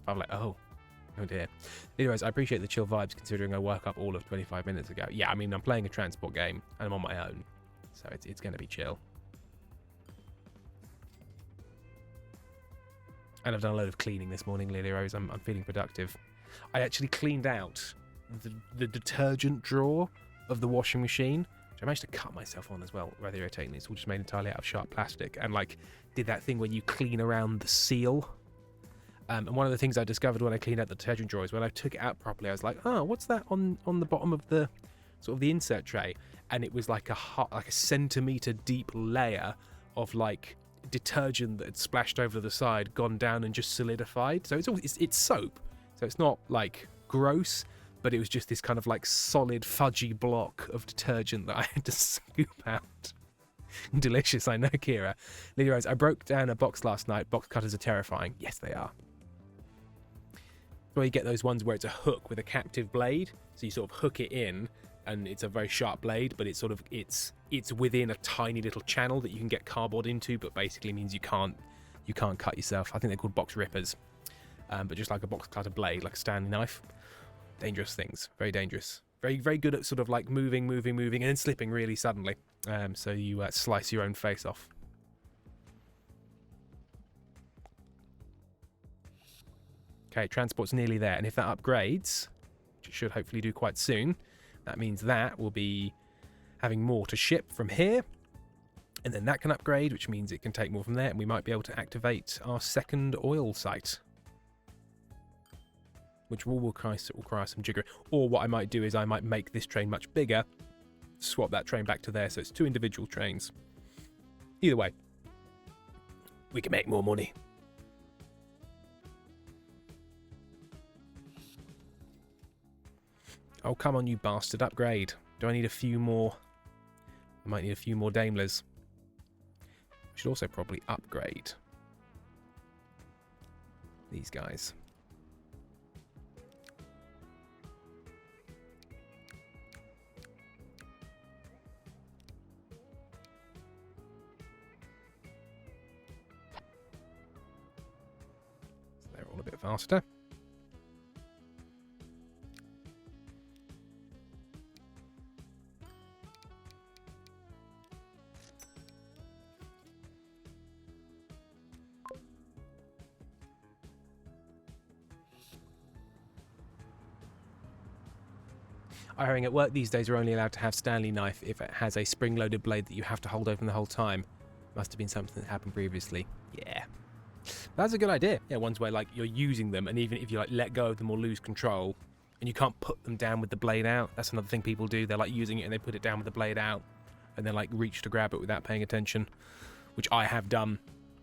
I'm like, oh dear. Anyways, I appreciate the chill vibes considering I woke up all of 25 minutes ago. Yeah, I mean, I'm playing a transport game and I'm on my own. So it's going to be chill. And I've done a load of cleaning this morning, Lily Rose. I'm feeling productive. I actually cleaned out the detergent drawer of the washing machine, which I managed to cut myself on as well, rather irritatingly. It's all just made entirely out of sharp plastic. And like, did that thing when you clean around the seal. And one of the things I discovered when I cleaned out the detergent drawer is when I took it out properly, I was like, oh, what's that on the bottom of the sort of the insert tray? And it was like a centimetre deep layer of like detergent that had splashed over the side, gone down and just solidified. So it's soap, so it's not like gross, but it was just this kind of like solid fudgy block of detergent that I had to scoop out. Delicious, I know, Kira. Lily Rose, I broke down a box last night. Box cutters are terrifying. Yes, they are. Where you get those ones where it's a hook with a captive blade, so you sort of hook it in and it's a very sharp blade, but it's sort of it's within a tiny little channel that you can get cardboard into, but basically means you can't cut yourself. I think they're called box rippers, but just like a box cutter blade, like a Stanley knife. Dangerous things, very dangerous. Very, very good at sort of like moving, and then slipping really suddenly. So you slice your own face off. Okay, transport's nearly there, and if that upgrades, which it should hopefully do quite soon, that means that will be having more to ship from here, and then that can upgrade, which means it can take more from there, and we might be able to activate our second oil site, which will require some jigger. Or what I might do is I might make this train much bigger, swap that train back to there, so it's 2 individual trains. Either way, we can make more money. Oh, come on, you bastard. Upgrade. Do I need a few more I might need a few more Daimlers. We should also probably upgrade these guys. So they're all a bit faster. Hiring at work these days are only allowed to have Stanley knife if it has a spring-loaded blade that you have to hold open the whole time. Must have been something that happened previously. Yeah. That's a good idea. Yeah, ones where like you're using them, and even if you like let go of them or lose control, and you can't put them down with the blade out. That's another thing people do. They're like using it and they put it down with the blade out, and then like reach to grab it without paying attention, which I have done.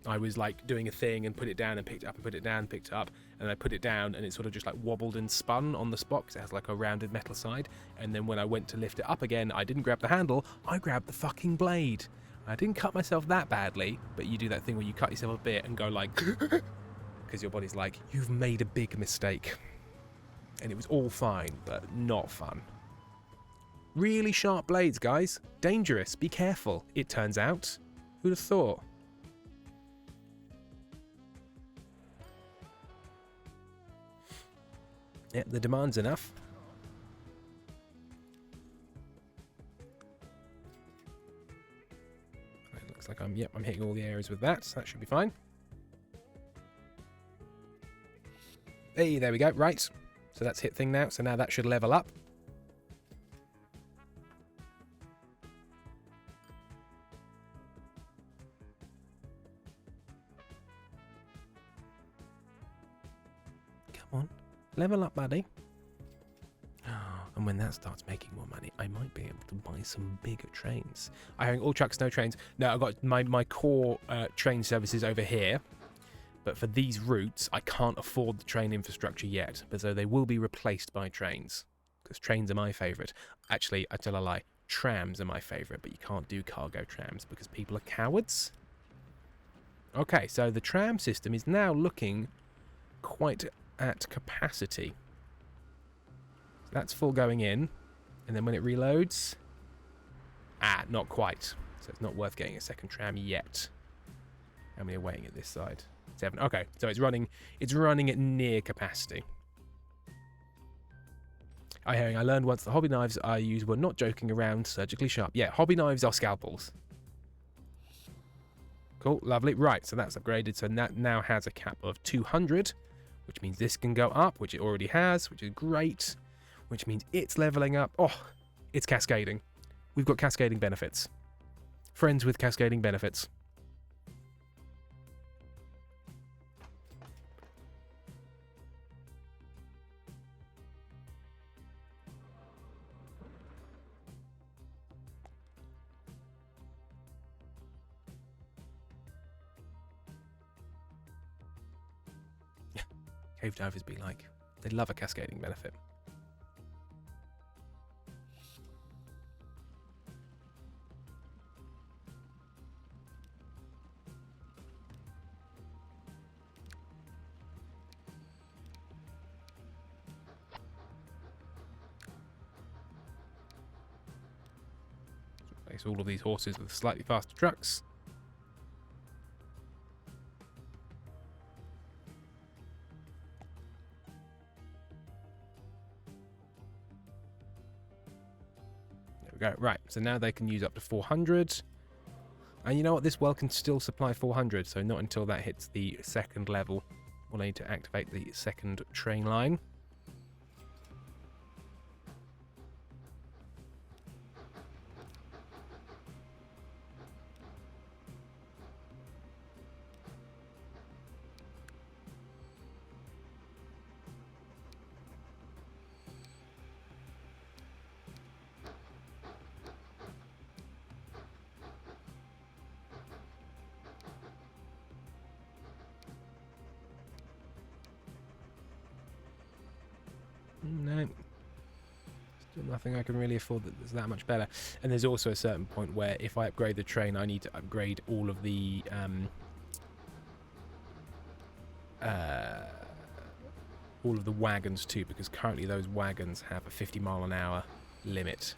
I was like doing a thing and put it down and picked it up and put it down, picked it up, and I put it down and it sort of just like wobbled and spun on the spot because it has like a rounded metal side. And then when I went to lift it up again, I didn't grab the handle, I grabbed the fucking blade. I didn't cut myself that badly, but you do that thing where you cut yourself a bit and go like, because your body's like, you've made a big mistake. And it was all fine, but not fun. Really sharp blades, guys. Dangerous. Be careful, it turns out. Who'd have thought? Yep, the demand's enough. It looks like I'm hitting all the areas with that, so that should be fine. Hey, there we go. Right. So that's hit thing now. So now that should level up. Come on. Level up, buddy. And when that starts making more money, I might be able to buy some bigger trains. I have all trucks, no trains. No, I've got my core train services over here. But for these routes, I can't afford the train infrastructure yet. But so they will be replaced by trains. Because trains are my favourite. Actually, I tell a lie. Trams are my favourite, but you can't do cargo trams because people are cowards. Okay, so the tram system is now looking quite at capacity. So that's full going in. And then when it reloads... not quite. So it's not worth getting a second tram yet. How many are waiting at this side? 7. Okay, so it's running at near capacity. I learned once the hobby knives I used were not joking around, surgically sharp. Yeah, hobby knives are scalpels. Cool, lovely. Right, so that's upgraded. So that now has a cap of 200, which means this can go up, which it already has, which is great, which means it's leveling up. Oh, it's cascading. We've got cascading benefits. Friends with cascading benefits. Cave divers be like. They love a cascading benefit. Replace all of these horses with slightly faster trucks. Go. Right, so now they can use up to 400. And you know what? This well can still supply 400, so not until that hits the second level will I need to activate the second train line. No. Still nothing I can really afford that's that much better. And there's also a certain point where if I upgrade the train, I need to upgrade all of the wagons too, because currently those wagons have a 50-mile-an-hour limit.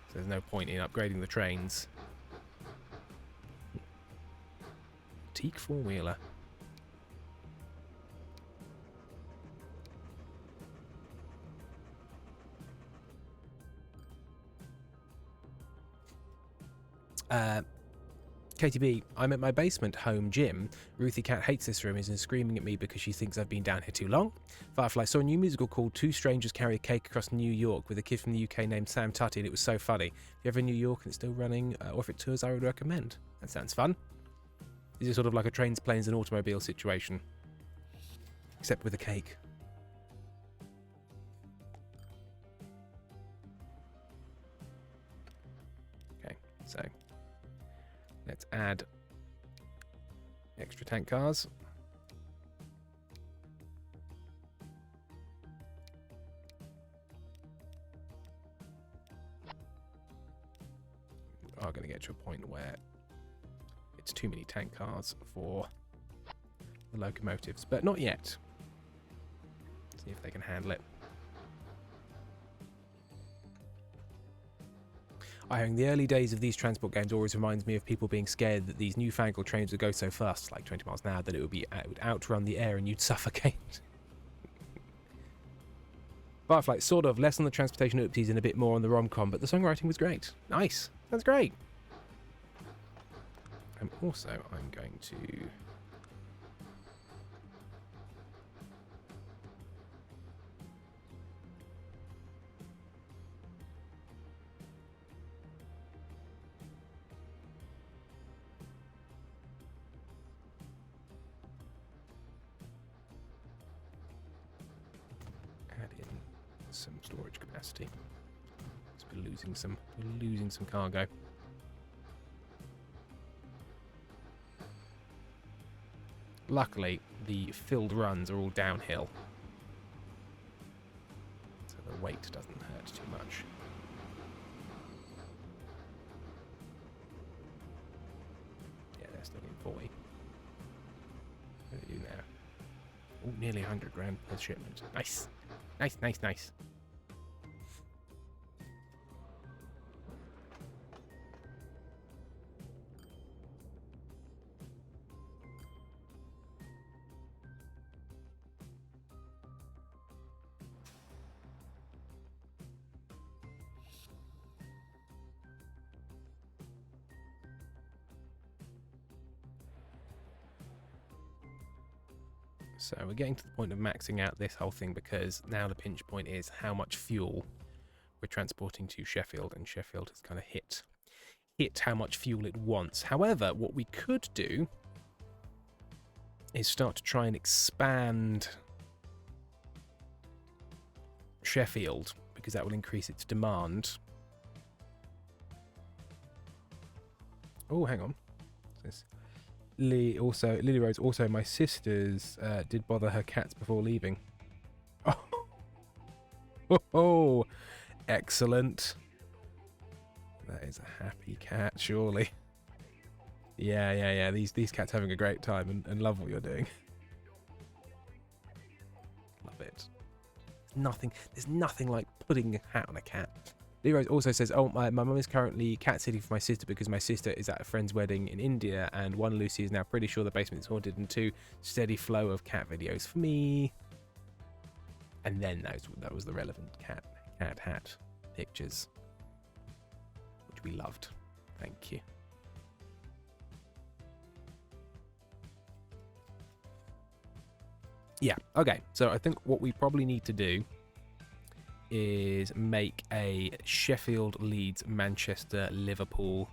So there's no point in upgrading the trains. Teak four-wheeler. KTB, I'm at my basement home gym. Ruthie Cat hates this room and is screaming at me because she thinks I've been down here too long. Firefly saw a new musical called Two Strangers Carry a Cake Across New York with a kid from the UK named Sam Tutty, and it was so funny. If you're ever in New York and it's still running, or if it tours, I would recommend. That sounds fun. Is it sort of like a trains, planes and automobile situation? Except with a cake. Okay, so let's add extra tank cars. We are going to get to a point where it's too many tank cars for the locomotives, but not yet. See if they can handle it. In the early days of these transport games always reminds me of people being scared that these newfangled trains would go so fast, like 20 miles an hour, that it would outrun the air and you'd suffocate. Firefly, sort of, less on the transportation oopsies and a bit more on the rom-com, but the songwriting was great. Nice. That's great. I'm going to... add in some storage capacity. We're losing some cargo. Luckily, the filled runs are all downhill, so the weight doesn't hurt too much. Yeah, they're still getting 40. What do they do now? Oh, nearly 100 grand per shipment. Nice. Nice, nice, nice. So we're getting to the point of maxing out this whole thing, because now the pinch point is how much fuel we're transporting to Sheffield, and Sheffield has kind of hit how much fuel it wants. However, what we could do is start to try and expand Sheffield, because that will increase its demand. Oh, hang on. What's this? Lily Rose, also my sisters did bother her cats before leaving. Oh, excellent. That is a happy cat, surely. Yeah. These cats having a great time and love what you're doing. Love it. There's nothing like putting a hat on a cat. Leroy also says, oh, my mum is currently cat sitting for my sister because my sister is at a friend's wedding in India, and one, Lucy is now pretty sure the basement is haunted, and two, steady flow of cat videos for me. And then that was the relevant cat hat pictures, which we loved. Thank you. Yeah, okay. So I think what we probably need to do is make a Sheffield, Leeds, Manchester, Liverpool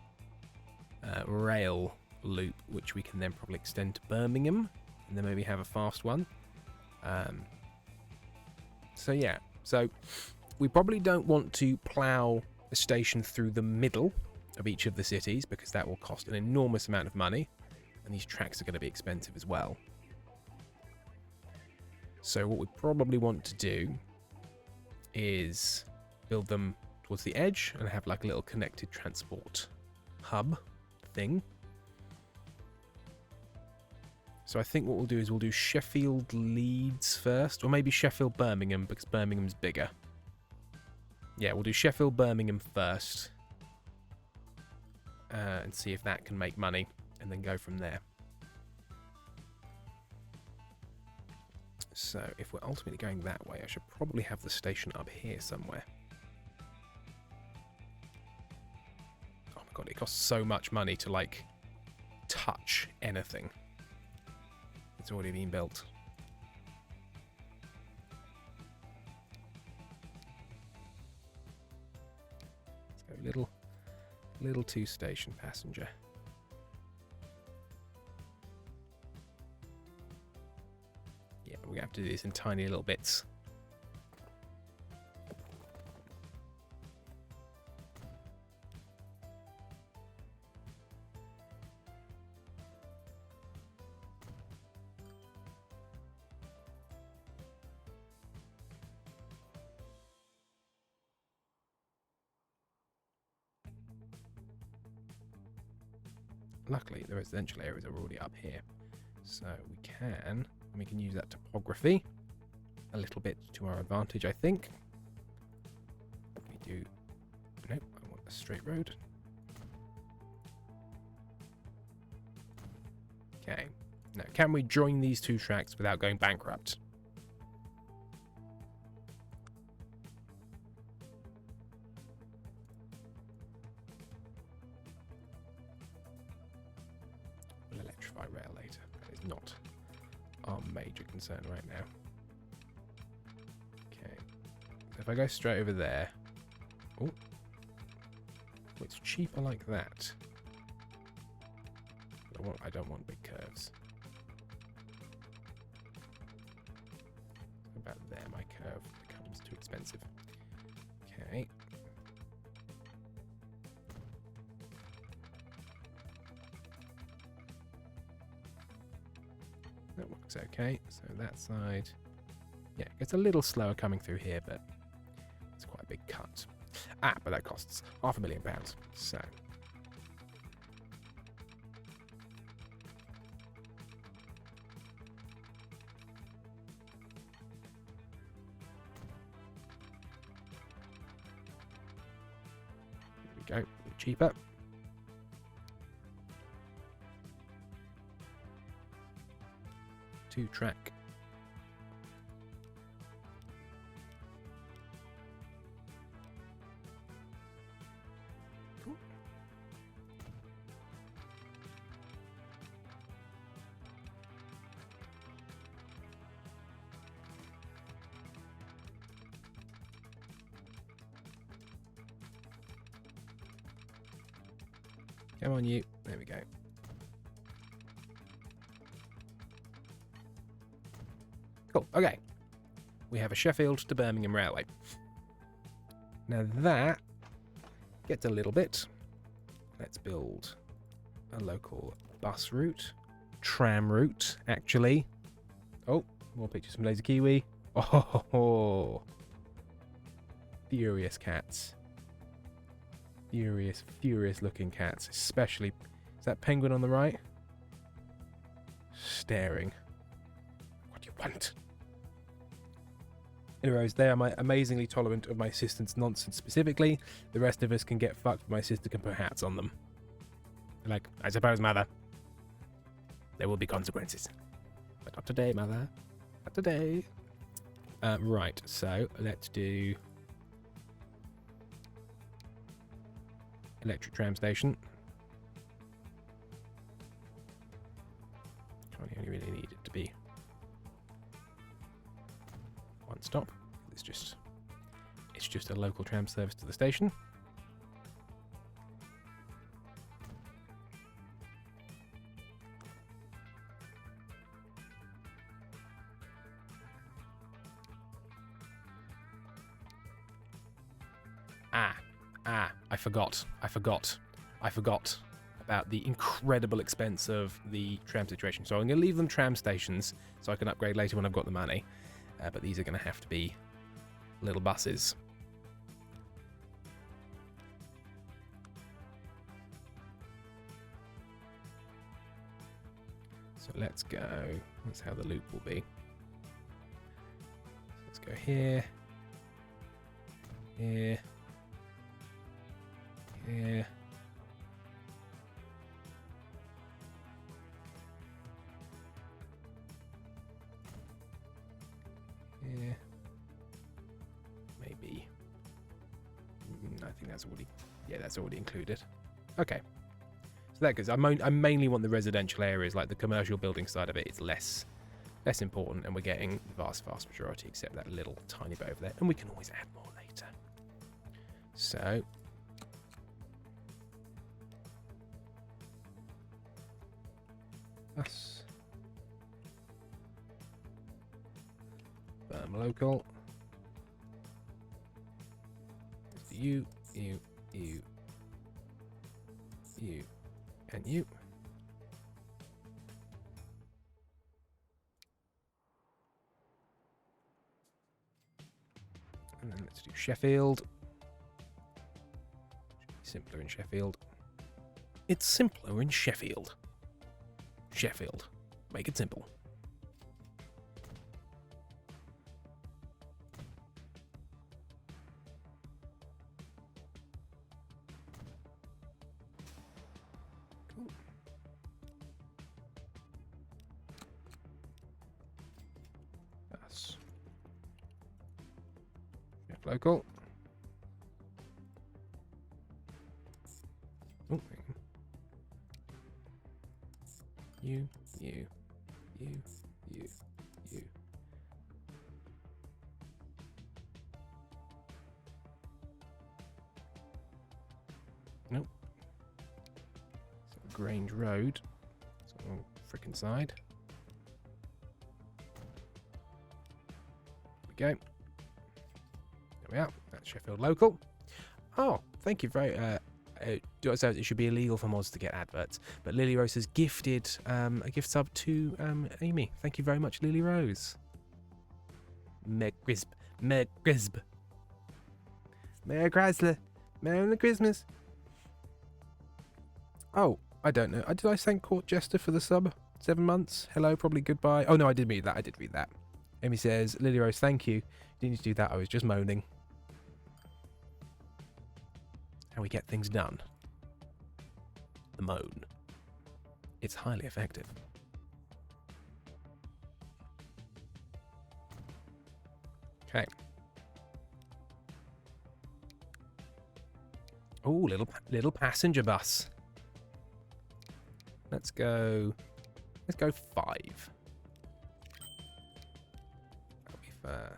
rail loop, which we can then probably extend to Birmingham, and then maybe have a fast one. So we probably don't want to plough a station through the middle of each of the cities, because that will cost an enormous amount of money, and these tracks are going to be expensive as well. So what we probably want to do is build them towards the edge and have like a little connected transport hub thing. So I think what we'll do is we'll do Sheffield Leeds first, or maybe Sheffield Birmingham, because Birmingham's bigger. Yeah, we'll do Sheffield Birmingham first and see if that can make money, and then go from there. So if we're ultimately going that way, I should probably have the station up here somewhere. Oh my god, it costs so much money to like touch anything. It's already been built. Let's go little 2-station passenger. Yeah, we're gonna have to do this in tiny little bits. Luckily, the residential areas are already up here, so we can use that topography a little bit to our advantage, I think. We do. Nope, I want a straight road. Okay. Now, can we join these two tracks without going bankrupt? We'll electrify rail later. That is not our major concern right now. Okay. So if I go straight over there. Oh. It's cheaper like that. I don't want big curves. About there, my curve becomes too expensive. Okay. That works okay. So that side, yeah, it's a little slower coming through here, but it's quite a big cut. Ah, but that costs £500,000. So. There we go, cheaper. Two-track. Cool. Come on, you. There we go. Cool. Okay. We have a Sheffield to Birmingham railway. Now that gets a little bit. Let's build a local bus route. Tram route, actually. Oh, more pictures from Laser Kiwi. Oh, furious cats. Furious looking cats. Especially, is that penguin on the right? Staring. What do you want? Anyways, they are amazingly tolerant of my assistant's nonsense specifically. The rest of us can get fucked, but my sister can put hats on them. Like, I suppose, mother. There will be consequences. But not today, mother. Not today. Right, so let's do electric tram station. I only really need it to be one stop. It's just a local tram service to the station. I forgot about the incredible expense of the tram situation. So I'm going to leave them tram stations so I can upgrade later when I've got the money. But these are going to have to be little buses. So let's go. That's how the loop will be. Let's go here. Here. Here. Here. Maybe. I think that's already... Yeah, that's already included. Okay. So that goes. I mainly want the residential areas, like the commercial building side of it. It's less important, and we're getting the vast majority, except that little tiny bit over there. And we can always add more later. So... Us. Local. You, and you. And then let's do Sheffield. Simpler in Sheffield. It's simpler in Sheffield. Sheffield. Make it simple. Cool. That's local. Oh, you. Nope. So Grange Road. It's on the frickin' side. There we go. There we are. That's Sheffield Local. Oh, thank you very so it should be illegal for mods to get adverts, but Lily Rose has gifted a gift sub to Amy. Thank you very much, Lily Rose. Merry Christmas. Merry Chrysler. Merry Christmas. Oh, I don't know. Did I thank Court Jester for the sub? 7 months. Hello, probably goodbye. Oh no, I did read that. Amy says, Lily Rose, thank you. You didn't need to do that. I was just moaning. How we get things done. The moan. It's highly effective. Okay. Oh, little passenger bus. Let's go 5. That'll be for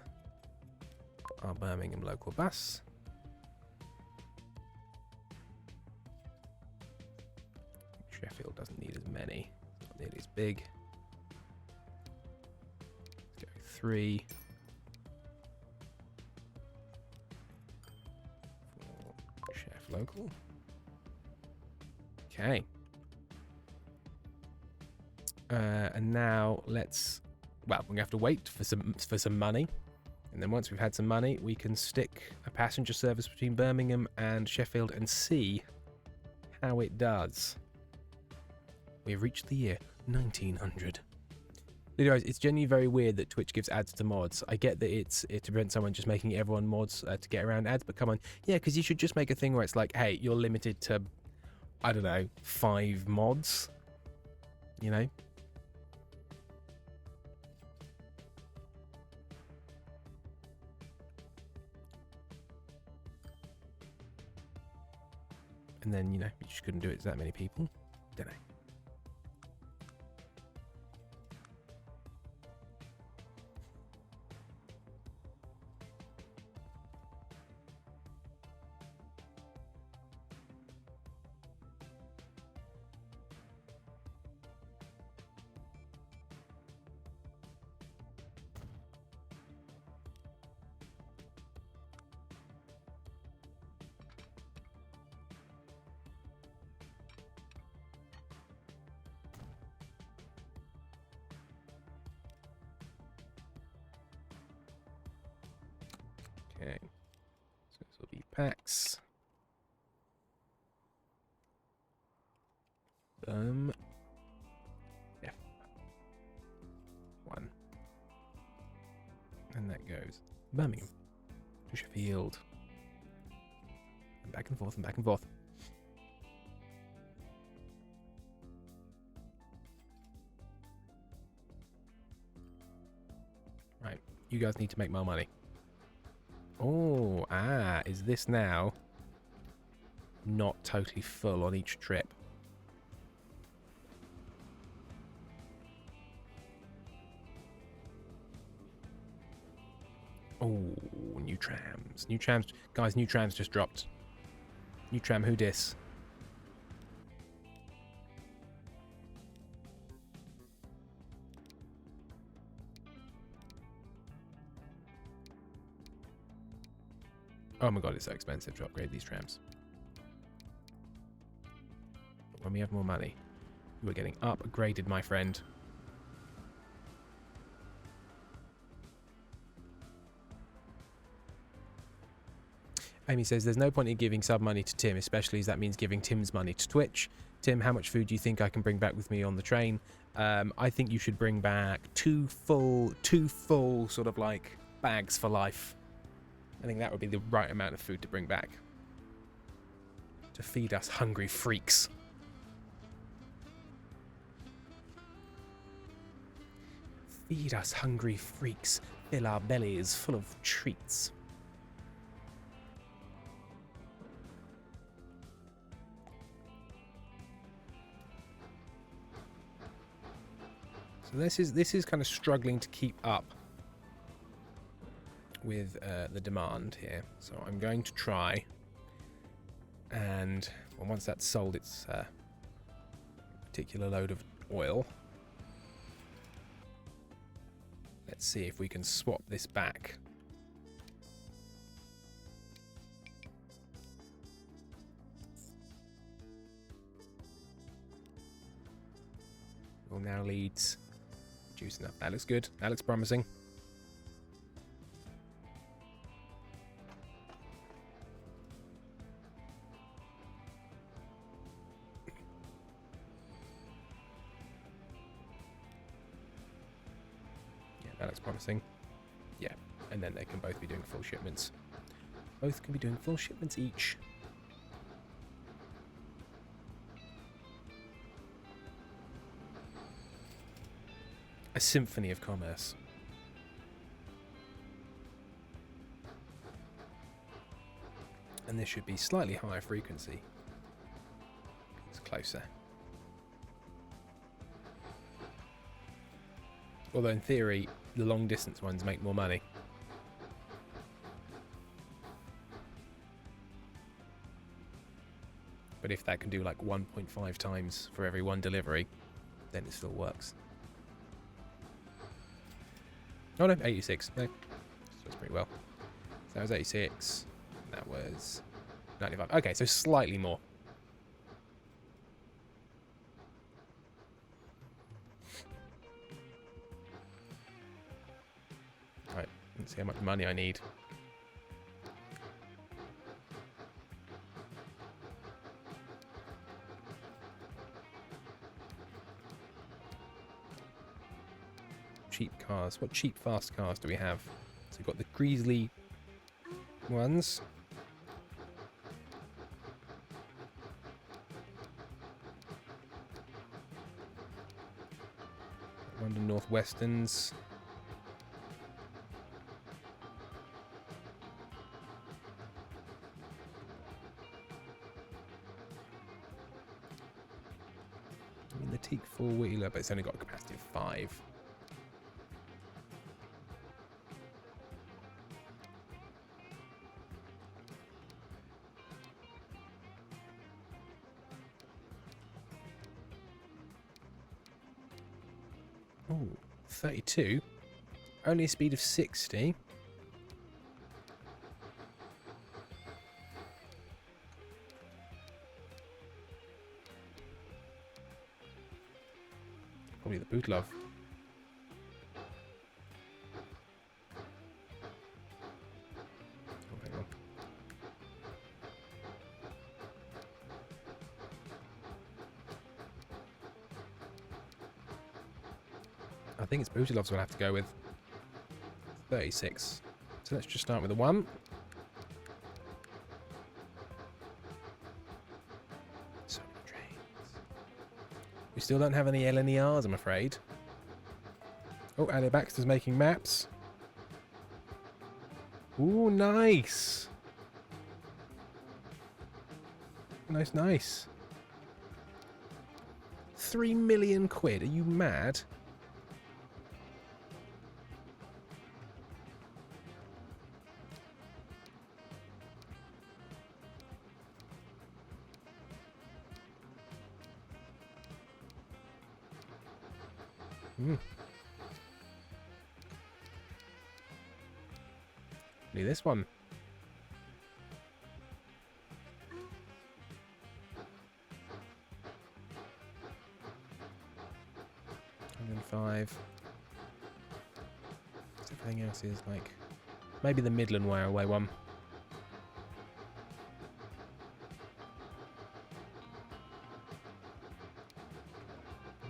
our Birmingham local bus. Sheffield doesn't need as many. It's not nearly as big. Let's go 3. For Chef Local. Okay. And now let's... Well, we're going to have to wait for some money. And then once we've had some money, we can stick a passenger service between Birmingham and Sheffield and see how it does. We've reached the year 1900. It's genuinely very weird that Twitch gives ads to mods. I get that it's to prevent someone just making everyone mods to get around ads, but come on. Yeah, because you should just make a thing where it's like, hey, you're limited to, I don't know, 5 mods. You know? And then, you know, you just couldn't do it to that many people. Don't know. Okay, so this will be packs. Yeah. And that goes Birmingham to Sheffield. And back and forth and back and forth. Right, you guys need to make more money. Oh, is this now not totally full on each trip? Oh, new trams. New trams. Guys, new trams just dropped. New tram, who dis? Oh my god, it's so expensive to upgrade these trams. But when we have more money, we're getting upgraded, my friend. Amy says, there's no point in giving sub money to Tim, especially as that means giving Tim's money to Twitch. Tim, how much food do you think I can bring back with me on the train? I think you should bring back two full sort of like bags for life. I think that would be the right amount of food to bring back. To feed us hungry freaks. Feed us hungry freaks. Fill our bellies full of treats. So this is kind of struggling to keep up with the demand here. So I'm going to try, and well, once that's sold its particular load of oil, let's see if we can swap this back. Will now leads juice enough. That looks good. That looks promising. Yeah, that looks promising. Yeah, and then they can both be doing full shipments. Both can be doing full shipments each. A symphony of commerce. And this should be slightly higher frequency. It's closer. Although in theory, the long distance ones make more money. But if that can do like 1.5 times for every one delivery, then it still works. Oh no, 86. No, that's pretty well. So that was 86. That was 95. Okay, so slightly more. Right, let's see how much money I need. Cheap cars. What cheap fast cars do we have? So we've got the Greasley ones. London Northwesterns. I mean, the Teak four-wheeler, but it's only got a capacity of 5. Oh, 32. Only a speed of 60. Probably the boot love. Oh, hang on. I think it's Booty Loves we'll have to go with. 36. So let's just start with a 1. So many trains. We still don't have any LNERs, I'm afraid. Oh, Ali Baxter's making maps. Ooh, nice. Nice, nice. 3 million quid. Are you mad? Need this one. $105. Everything else is like maybe the Midland Railway one.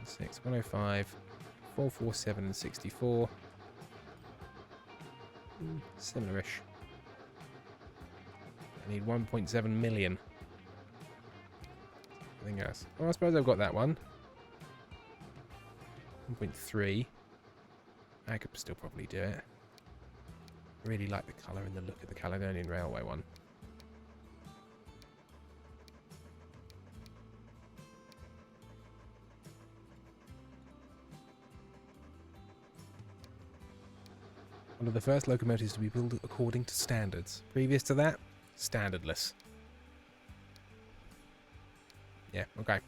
Six, 105, 447 and 64. Similar-ish. I need 1.7 million. Anything else? Oh, I suppose I've got that one. 1.3. I could still probably do it. I really like the colour and the look of the Caledonian Railway one. One of the first locomotives to be built according to standards. Previous to that, standardless. Yeah, okay.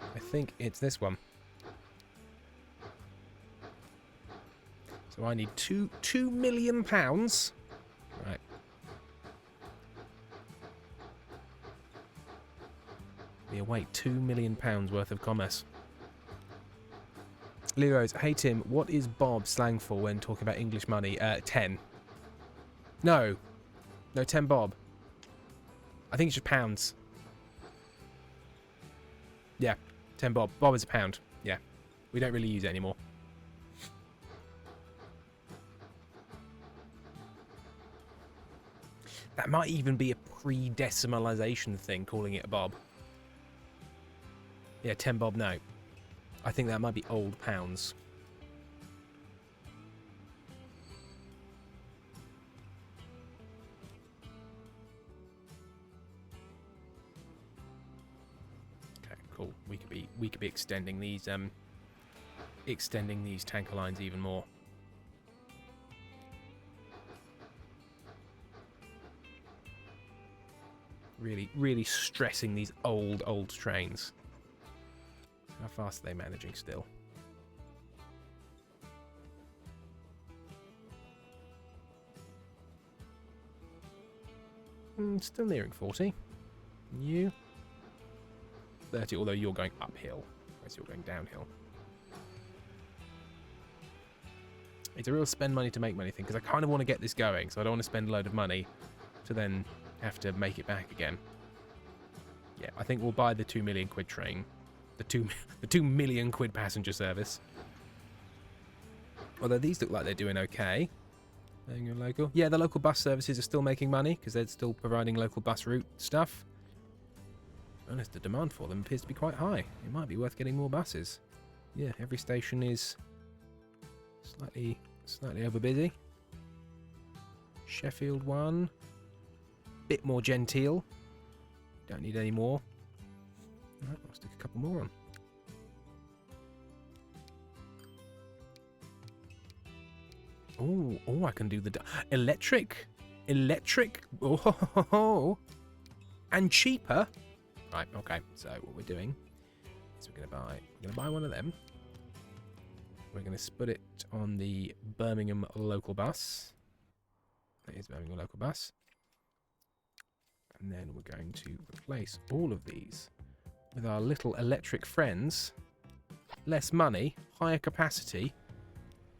I think it's this one. So I need £2 million. Right. We await £2 million worth of commerce. Leroy's, hey Tim, what is Bob slang for when talking about English money? 10. No, 10 Bob. I think it's just pounds. Yeah, 10 Bob. Bob is a pound. Yeah, we don't really use it anymore. That might even be a pre-decimalisation thing, calling it a Bob. Yeah, 10 Bob, no. I think that might be old pounds. Okay, cool. We could be extending these tanker lines even more. Really stressing these old trains. How fast are they managing still? Still nearing 40. You? 30, although you're going uphill, whereas you're going downhill. It's a real spend money to make money thing, because I kind of want to get this going, so I don't want to spend a load of money to then have to make it back again. Yeah, I think we'll buy the 2 million quid train. The 2 million quid passenger service. Although these look like they're doing okay. Local. Yeah, the local bus services are still making money because they're still providing local bus route stuff. To be honest, the demand for them appears to be quite high. It might be worth getting more buses. Yeah, every station is slightly over busy. Sheffield one. Bit more genteel. Don't need any more. Alright, I'll stick a couple more on. Oh, I can do the electric, oh, and cheaper. Right, okay. So what we're doing is we're gonna buy one of them. We're gonna put it on the Birmingham local bus. That is Birmingham local bus. And then we're going to replace all of these with our little electric friends. Less money, higher capacity.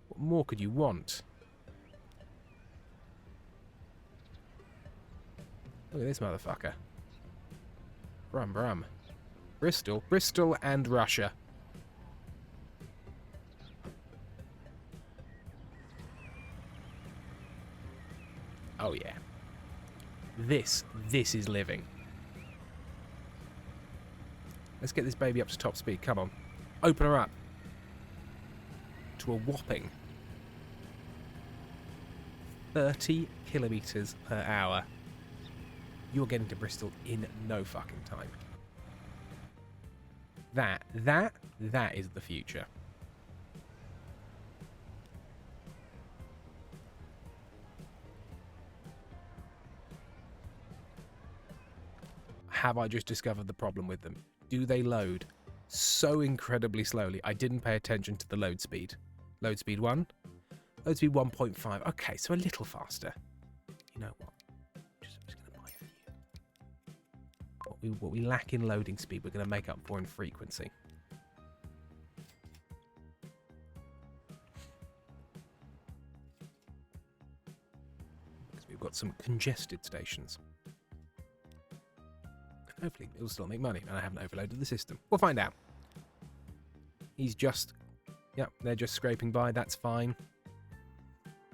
What more could you want? Look at this motherfucker. Brum brum. Bristol and Russia. Oh, yeah. This is living. Let's get this baby up to top speed. Come on. Open her up. To a whopping 30 kilometres per hour. You're getting to Bristol in no fucking time. That is the future. Have I just discovered the problem with them? Do they load so incredibly slowly? I didn't pay attention to the load speed. Load speed 1. Load speed 1.5. Okay, so a little faster. You know what? I'm just going to buy a few. What we lack in loading speed, we're going to make up for in frequency. Because we've got some congested stations. Hopefully it'll still make money, and I haven't overloaded the system. We'll find out. He's just... Yep, they're just scraping by. That's fine.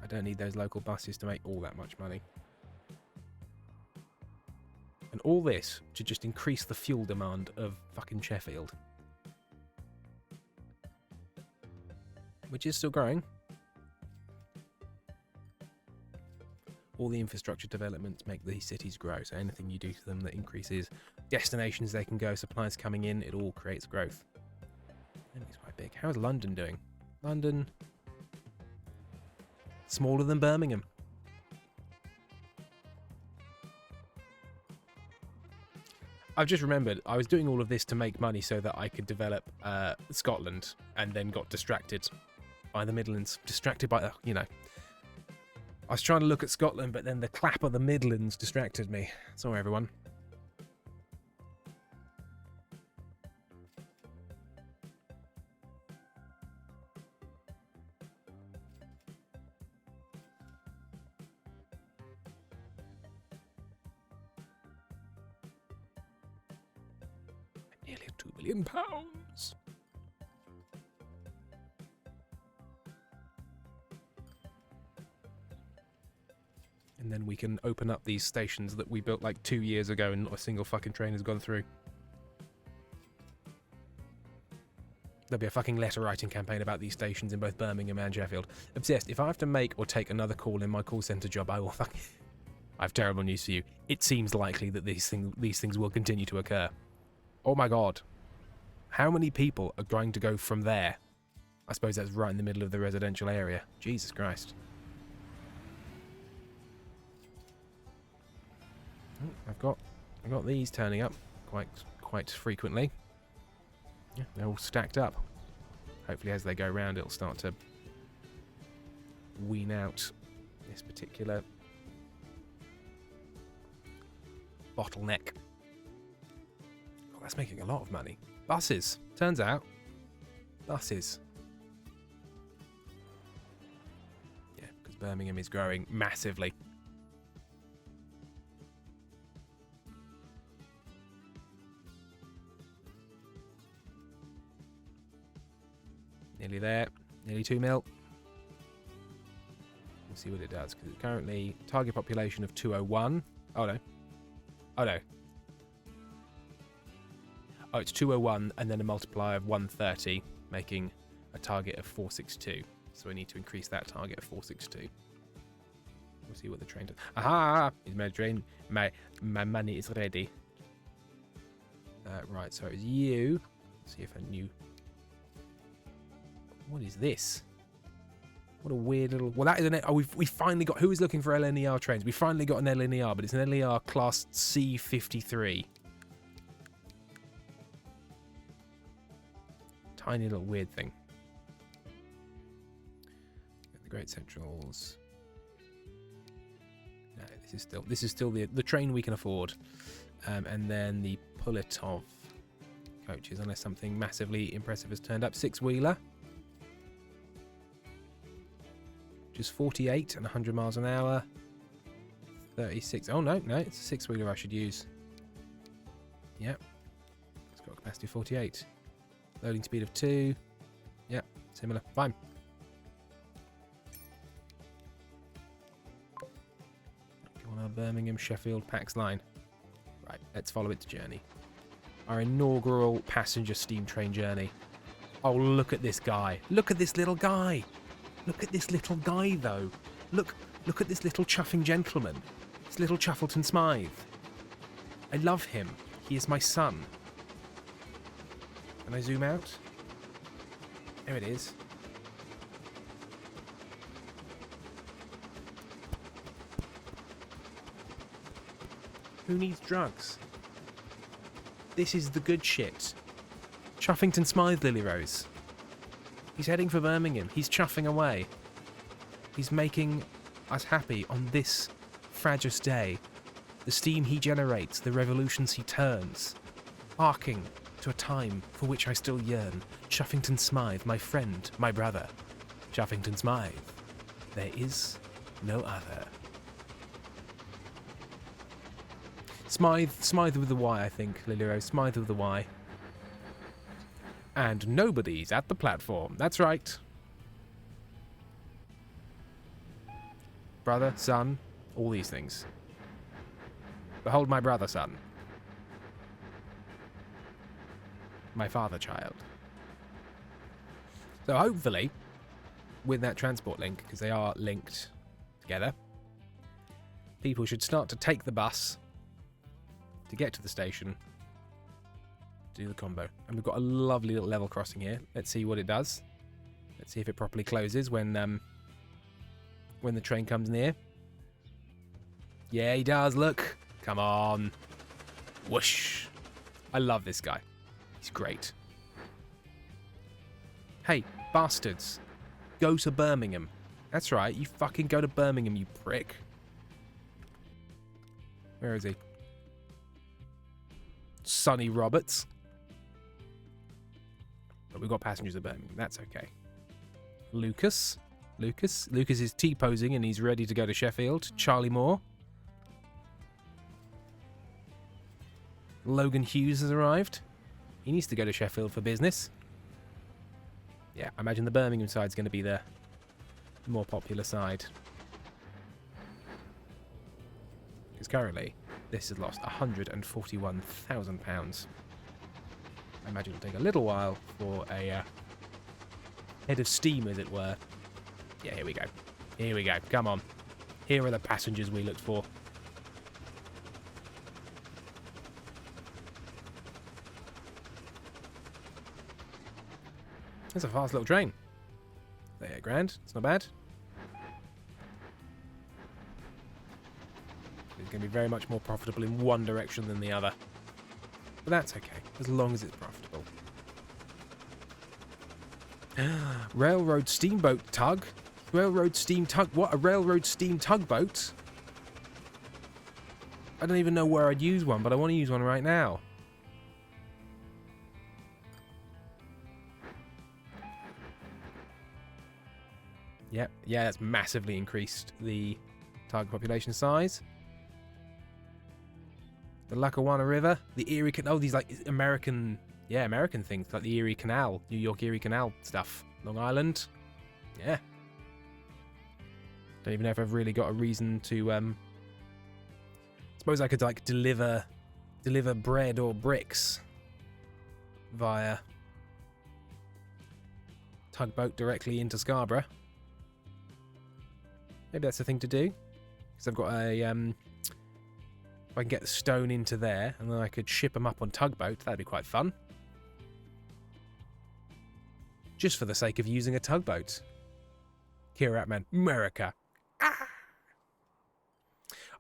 I don't need those local buses to make all that much money. And all this to just increase the fuel demand of fucking Sheffield. Which is still growing. All the infrastructure developments make these cities grow, so anything you do to them that increases destinations they can go, supplies coming in, it all creates growth. It's quite big. How's London doing? London... smaller than Birmingham. I've just remembered, I was doing all of this to make money so that I could develop Scotland, and then got distracted by the Midlands. Distracted by, you know... I was trying to look at Scotland, but then the clap of the Midlands distracted me. Sorry, everyone. Nearly £2 billion. And then we can open up these stations that we built like 2 years ago and not a single fucking train has gone through. There'll be a fucking letter writing campaign about these stations in both Birmingham and Sheffield. Obsessed. If I have to make or take another call in my call centre job, I will fucking... I have terrible news for you. It seems likely that these things will continue to occur. Oh my god. How many people are going to go from there? I suppose that's right in the middle of the residential area. Jesus Christ. I've got these turning up quite frequently. Yeah, they're all stacked up. Hopefully as they go round it'll start to wean out this particular bottleneck. Oh, that's making a lot of money. Buses. Turns out, buses. Yeah, because Birmingham is growing massively. Nearly there. Nearly 2 mil. We'll see what it does, because it's currently target population of 201. Oh no. Oh no. Oh, it's 201 and then a multiplier of 130, making a target of 462. So we need to increase that target of 462. We'll see what the train does. Aha! Is my train? My money is ready. Right, so it's you. Let's see if I knew. What is this? What a weird little... Well, that is an... Oh, we finally got... Who is looking for LNER trains? We finally got an LNER, but it's an LNER class C53. Tiny little weird thing. The Great Centrals. No, this is still the train we can afford. And then the Pulitov coaches, unless something massively impressive has turned up. 6-wheeler. Just 48 and 100 miles an hour. 36. Oh, no, it's a 6-wheeler I should use. Yep. It's got a capacity of 48. Loading speed of 2. Yep, similar. Fine. Birmingham, Sheffield, Pax line. Right, let's follow its journey. Our inaugural passenger steam train journey. Oh, look at this guy. Look at this little guy. Look at this little guy, though. Look at this little chuffing gentleman. This little Chuffleton Smythe. I love him. He is my son. Can I zoom out? There it is. Who needs drugs? This is the good shit. Chuffington Smythe, Lily Rose. He's heading for Birmingham. He's chuffing away. He's making us happy on this fragile day. The steam he generates, the revolutions he turns. Harking to a time for which I still yearn. Chuffington Smythe, my friend, my brother. Chuffington Smythe. There is no other. Smythe with the Y, I think, Lily Rose. Smythe with the Y. And nobody's at the platform. That's right. Brother, son, all these things. Behold my brother, son. My father, child. So hopefully, with that transport link, because they are linked together, people should start to take the bus to get to the station, do the combo. And we've got a lovely little level crossing here. Let's see what it does. Let's see if it properly closes when the train comes near. Yeah, he does, look. Come on. Whoosh. I love this guy. He's great. Hey, bastards. Go to Birmingham. That's right, you fucking go to Birmingham, you prick. Where is he? Sonny Roberts. But we've got passengers at Birmingham. That's okay. Lucas is T-posing and he's ready to go to Sheffield. Charlie Moore. Logan Hughes has arrived. He needs to go to Sheffield for business. Yeah, I imagine the Birmingham side's going to be the more popular side. Because currently, this has lost £141,000. I imagine it'll take a little while for a head of steam, as it were. Yeah, here we go. Here we go. Come on. Here are the passengers we looked for. That's a fast little train. There, grand. It's not bad. It's going to be very much more profitable in one direction than the other. But that's okay, as long as it's profitable. Railroad steamboat tug. Railroad steam tug. What? A railroad steam tugboat? I don't even know where I'd use one, but I want to use one right now. Yep, yeah, that's massively increased the target population size. The Lackawanna River, the Erie Canal, these like American things, like the Erie Canal, New York Erie Canal stuff. Long Island, yeah. Don't even know if I've really got a reason to, suppose I could like deliver bread or bricks via tugboat directly into Scarborough. Maybe that's the thing to do. Because I've got a, if I can get the stone into there, and then I could ship them up on tugboat, that'd be quite fun. Just for the sake of using a tugboat. Kira Atman, America. Ah!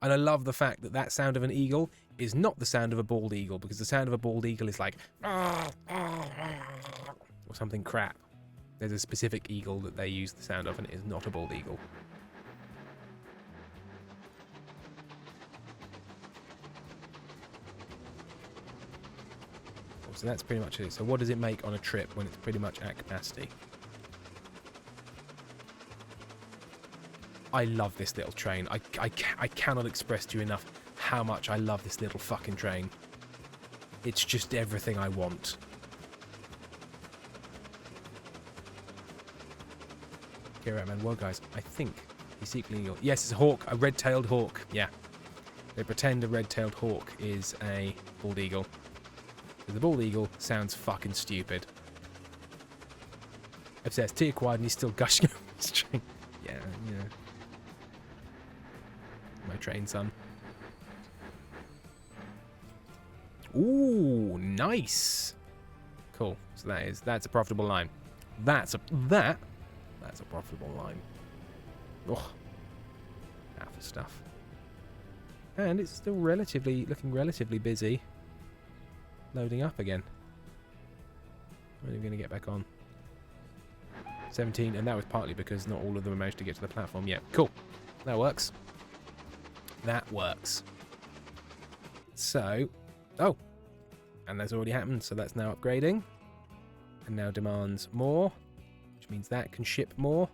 And I love the fact that that sound of an eagle is not the sound of a bald eagle, because the sound of a bald eagle is like, or something crap. There's a specific eagle that they use the sound of, and it is not a bald eagle. So that's pretty much it. So what does it make on a trip when it's pretty much at capacity? I love this little train. I cannot express to you enough how much I love this little fucking train. It's just everything I want. Okay, right, man. Well, guys, I think he's secretly... Yes, it's a hawk. A red-tailed hawk. Yeah. They pretend a red-tailed hawk is a bald eagle. The bald eagle sounds fucking stupid. Obsessed, tear quiet, and he's still gushing over his train. Yeah, yeah. My train, son. Ooh, nice. Cool. So that's a profitable line. That's a profitable line. Oh, half the stuff. And it's still looking relatively busy. Loading up again. When are we going to get back on? 17, and that was partly because not all of them managed to get to the platform yet. Cool. That works. That works. So, oh, and that's already happened, so that's now upgrading. And now demands more, which means that can ship more.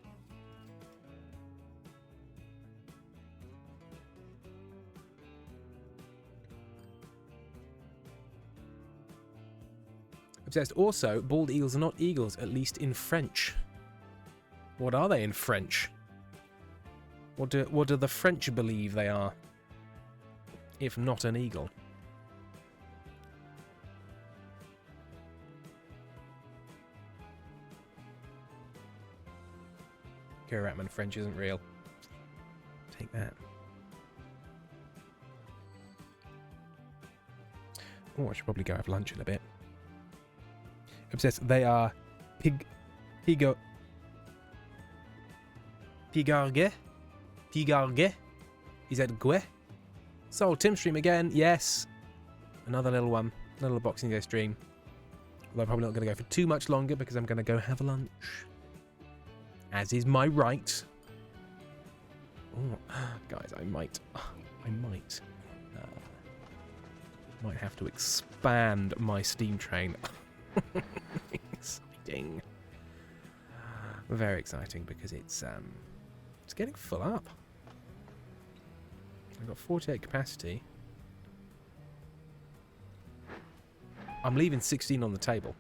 Obsessed. Also, bald eagles are not eagles, at least in French. What are they in French? What do the French believe they are, if not an eagle? Kira Ratman, French isn't real. Take that. Oh, I should probably go have lunch in a bit. Obsessed. They are pigargue. Is that gue? So Tim stream again. Yes. Another little one. Another little Boxing Day stream. Although I'm probably not going to go for too much longer because I'm going to go have lunch. As is my right. Oh, guys, I might have to expand my steam train. Exciting. Very exciting because it's getting full up. I've got 48 capacity. I'm leaving 16 on the table.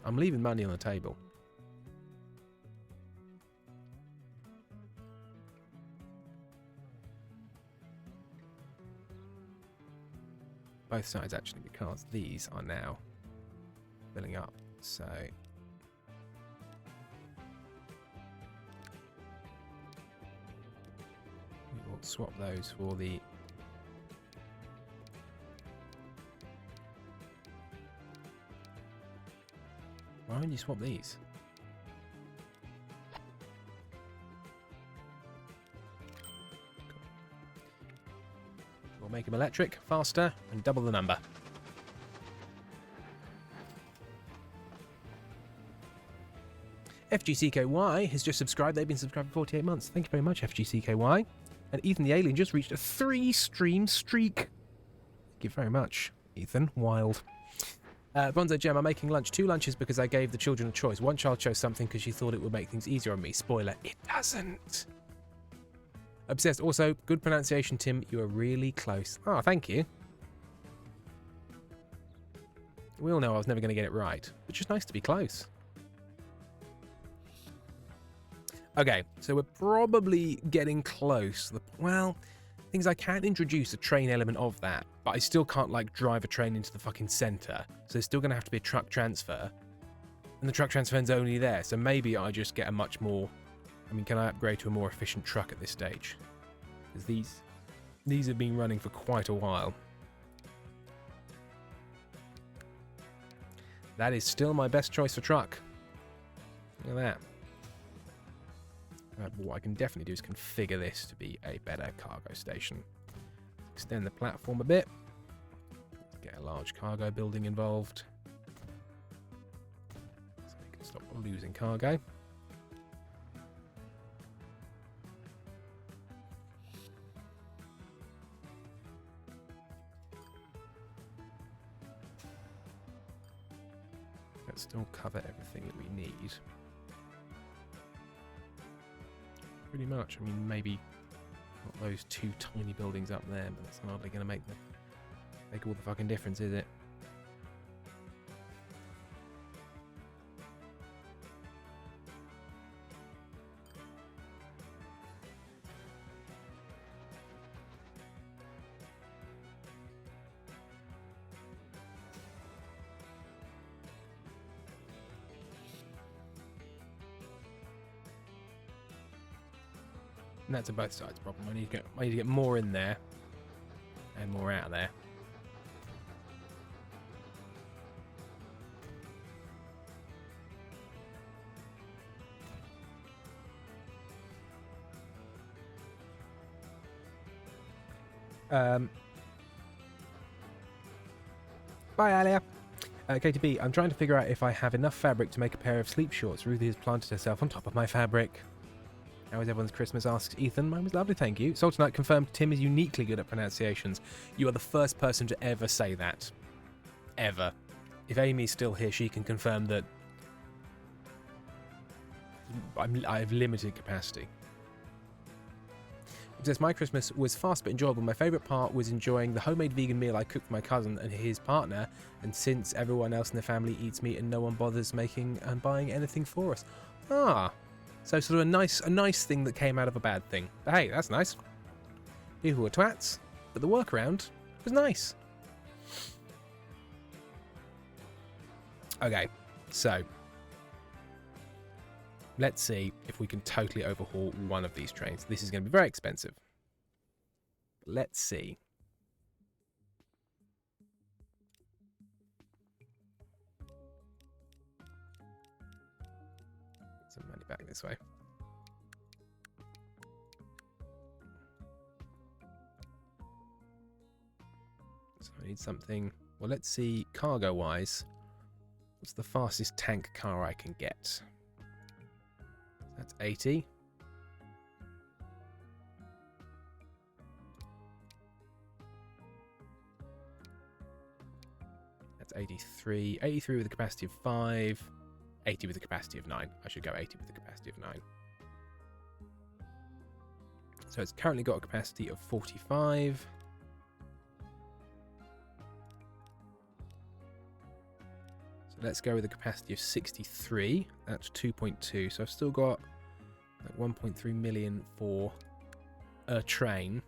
I'm leaving money on the table. Both sides actually, because these are now filling up. So we will swap those for the why don't you swap these? We'll make them electric, faster, and double the number. FGCKY has just subscribed. They've been subscribed for 48 months. Thank you very much, FGCKY. And Ethan the Alien just reached a 3-stream streak. Thank you very much, Ethan. Wild. Bronzo Gem, I'm making lunch. 2 lunches because I gave the children a choice. One child chose something because she thought it would make things easier on me. Spoiler, it doesn't. Obsessed. Also, good pronunciation, Tim. You are really close. Oh, thank you. We all know I was never going to get it right. It's just nice to be close. Okay, so we're probably getting close. Well, things I can't introduce a train element of that, but I still can't, like, drive a train into the fucking center. So there's still going to have to be a truck transfer. And the truck transfer's only there, so maybe I just get a much more... I mean, can I upgrade to a more efficient truck at this stage? Because these have been running for quite a while. That is still my best choice for truck. Look at that. What I can definitely do is configure this to be a better cargo station. Extend the platform a bit. Get a large cargo building involved. So we can stop losing cargo. Let's still cover everything that we need. Pretty much. I mean, maybe not those 2 tiny buildings up there, but that's hardly going to make all the fucking difference, is it? And that's a both sides problem. I need to get more in there and more out of there. Bye, Alia. KTB, I'm trying to figure out if I have enough fabric to make a pair of sleep shorts. Ruthie has planted herself on top of my fabric. How was everyone's Christmas? Asks Ethan. Mine was lovely, thank you. Sultanite confirmed Tim is uniquely good at pronunciations. You are the first person to ever say that. Ever. If Amy's still here, she can confirm that I have limited capacity. It says, my Christmas was fast but enjoyable. My favourite part was enjoying the homemade vegan meal I cooked for my cousin and his partner, and since everyone else in the family eats meat and no one bothers making and buying anything for us. Ah, so sort of a nice thing that came out of a bad thing. But hey, that's nice. People were twats, but the workaround was nice. Okay, so let's see if we can totally overhaul one of these trains. This is going to be very expensive. Let's see. Get some money back this way. So I need something. Well, let's see cargo-wise. What's the fastest tank car I can get? That's 80. That's 83. 83 with a capacity of 5. 80 with a capacity of 9. I should go 80 with a capacity of 9. So it's currently got a capacity of 45. So let's go with a capacity of 63. That's 2.2. So I've still got like 1.3 million for a train.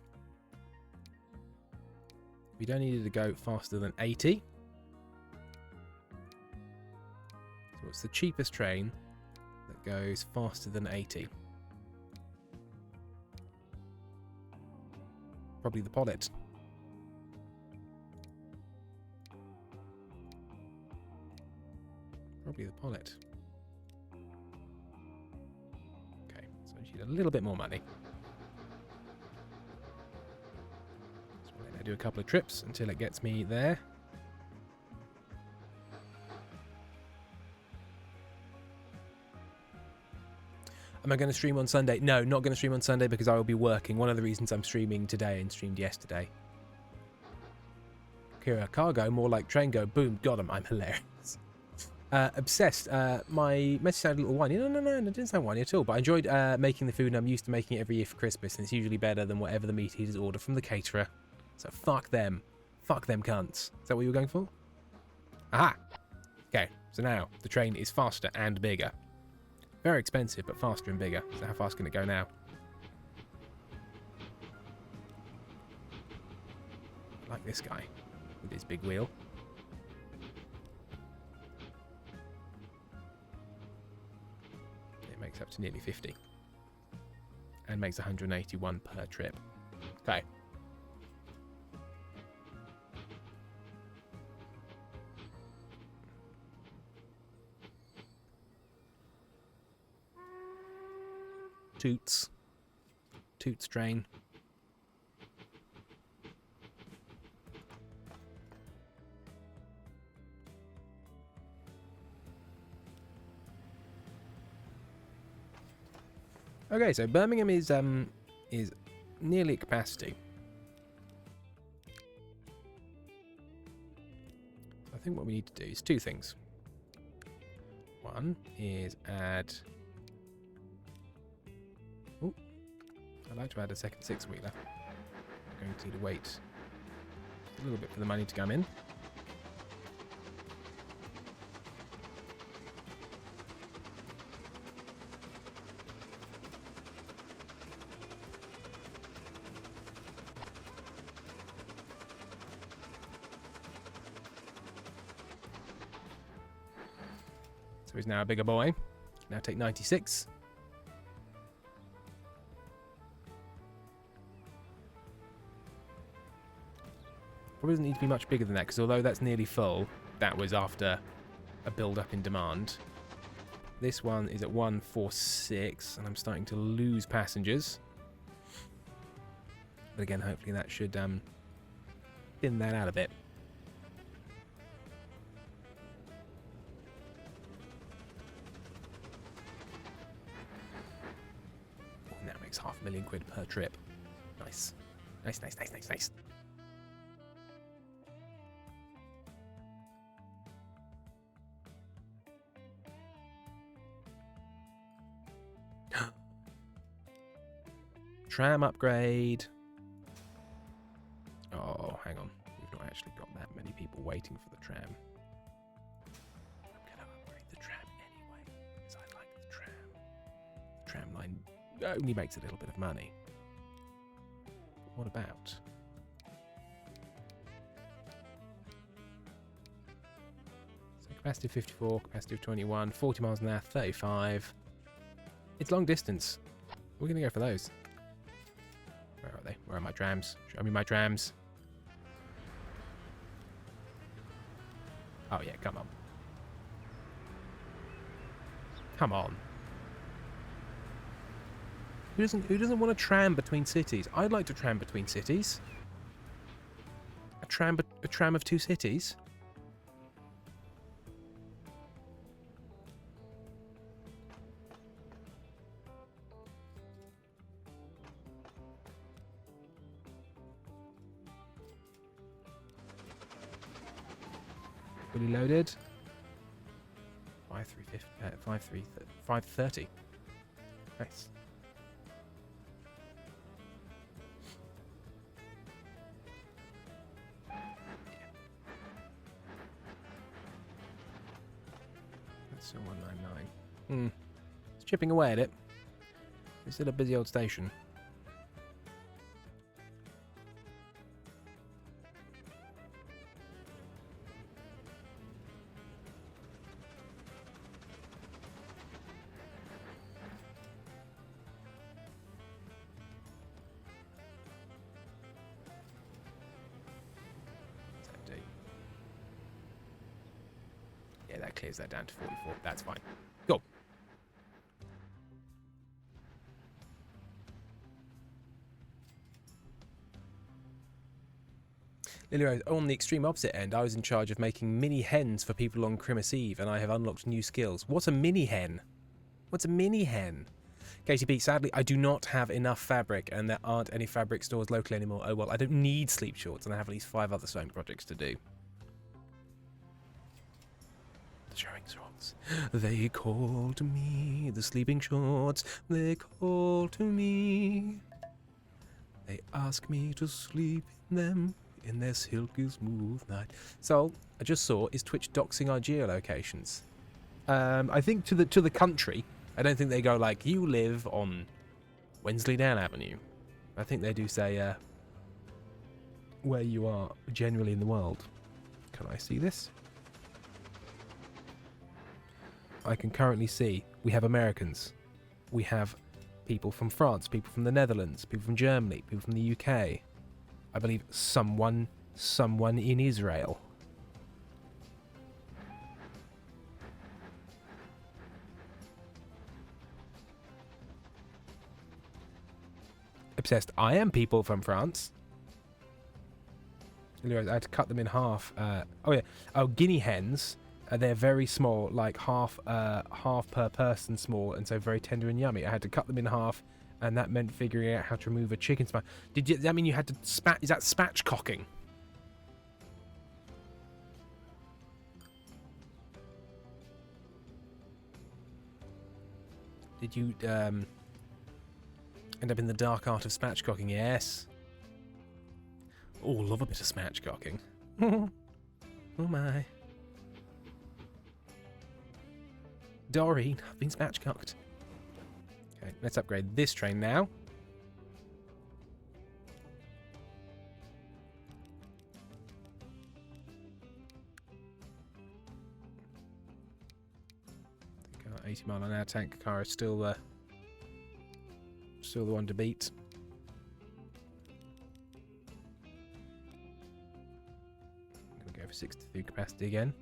We don't need it to go faster than 80. So what's the cheapest train that goes faster than 80? Probably the Pollet. Probably the Pollet. Okay, so I need a little bit more money. So I'm going to do a couple of trips until it gets me there. Am I going to stream on Sunday? No, not going to stream on Sunday because I will be working. One of the reasons I'm streaming today and streamed yesterday. Kira, cargo, more like train go. Boom, got him. I'm hilarious. Obsessed. My message sounded a little whiny. No, it didn't sound whiny at all. But I enjoyed making the food, and I'm used to making it every year for Christmas, and it's usually better than whatever the meat eaters order from the caterer. So fuck them. Fuck them cunts. Is that what you were going for? Aha! Okay, so now the train is faster and bigger. Very expensive, but faster and bigger. So how fast can it go now? I like this guy with his big wheel. It makes up to nearly 50. And makes 181 per trip. Okay. Toots train. Okay, so Birmingham is nearly at capacity. I think what we need to do is two things. One is add. Oh, I'd like to add a second six-wheeler. I'm going to need to wait a little bit for the money to come in. So he's now a bigger boy. Now take 96. Probably doesn't need to be much bigger than that, because although that's nearly full, that was after a build-up in demand. This one is at 146, and I'm starting to lose passengers. But again, hopefully that should thin that out a bit. And that makes £500,000 per trip. Nice. Nice, nice, nice, nice, nice. Tram upgrade. Oh, hang on. We've not actually got that many people waiting for the tram. I'm going to upgrade the tram anyway, because I like the tram. The tram line only makes a little bit of money. But what about? So capacity of 54, capacity of 21, 40 miles an hour, 35. It's long distance. We're going to go for those. Where are they? Where are my trams? Show me my trams. Oh yeah, come on. Come on. Who doesn't want a tram between cities? I'd like to tram between cities. A tram of two cities? Fully loaded. 530. Nice. That's still 199. It's chipping away at it. It's still a busy old station. Yeah, that clears that down to 44. That's fine. Go. Lily Rose, on the extreme opposite end, I was in charge of making mini hens for people on Christmas Eve, and I have unlocked new skills. What's a mini hen? What's a mini hen? KTB, sadly, I do not have enough fabric, and there aren't any fabric stores locally anymore. Oh well, I don't need sleep shorts, and I have at least 5 other sewing projects to do. Showing shorts. They call to me, the sleeping shorts. They call to me. They ask me to sleep in them in their silky smooth night. So I just saw is Twitch doxing our geolocations. I think to the country. I don't think they go like you live on Wensleydale Avenue. I think they do say where you are generally in the world. Can I see this? I can currently see we have Americans, we have people from France, people from the Netherlands, people from Germany, people from the UK. I believe someone in Israel. Obsessed. I am people from France. Anyways, I had to cut them in half. Oh yeah. Oh, guinea hens. They're very small, like half per person small, and so very tender and yummy. I had to cut them in half, and that meant figuring out how to remove a chicken spine. Does that mean you had to spat? Is that spatchcocking? Did you end up in the dark art of spatchcocking? Yes. Oh, love a bit of spatchcocking. Oh my. Doreen, I've been spatchcocked. Okay, let's upgrade this train now. I think our 80 mile an hour tank car is still the one to beat. 63 capacity again.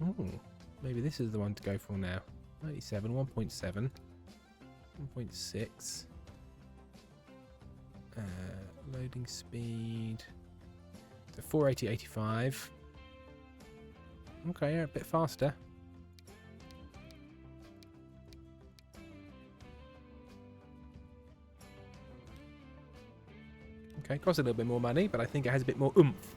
Oh, maybe this is the one to go for now. 97, 1.7, 1.6. Loading speed. So 480, 85. Okay, yeah, a bit faster. Okay, costs a little bit more money, but I think it has a bit more oomph.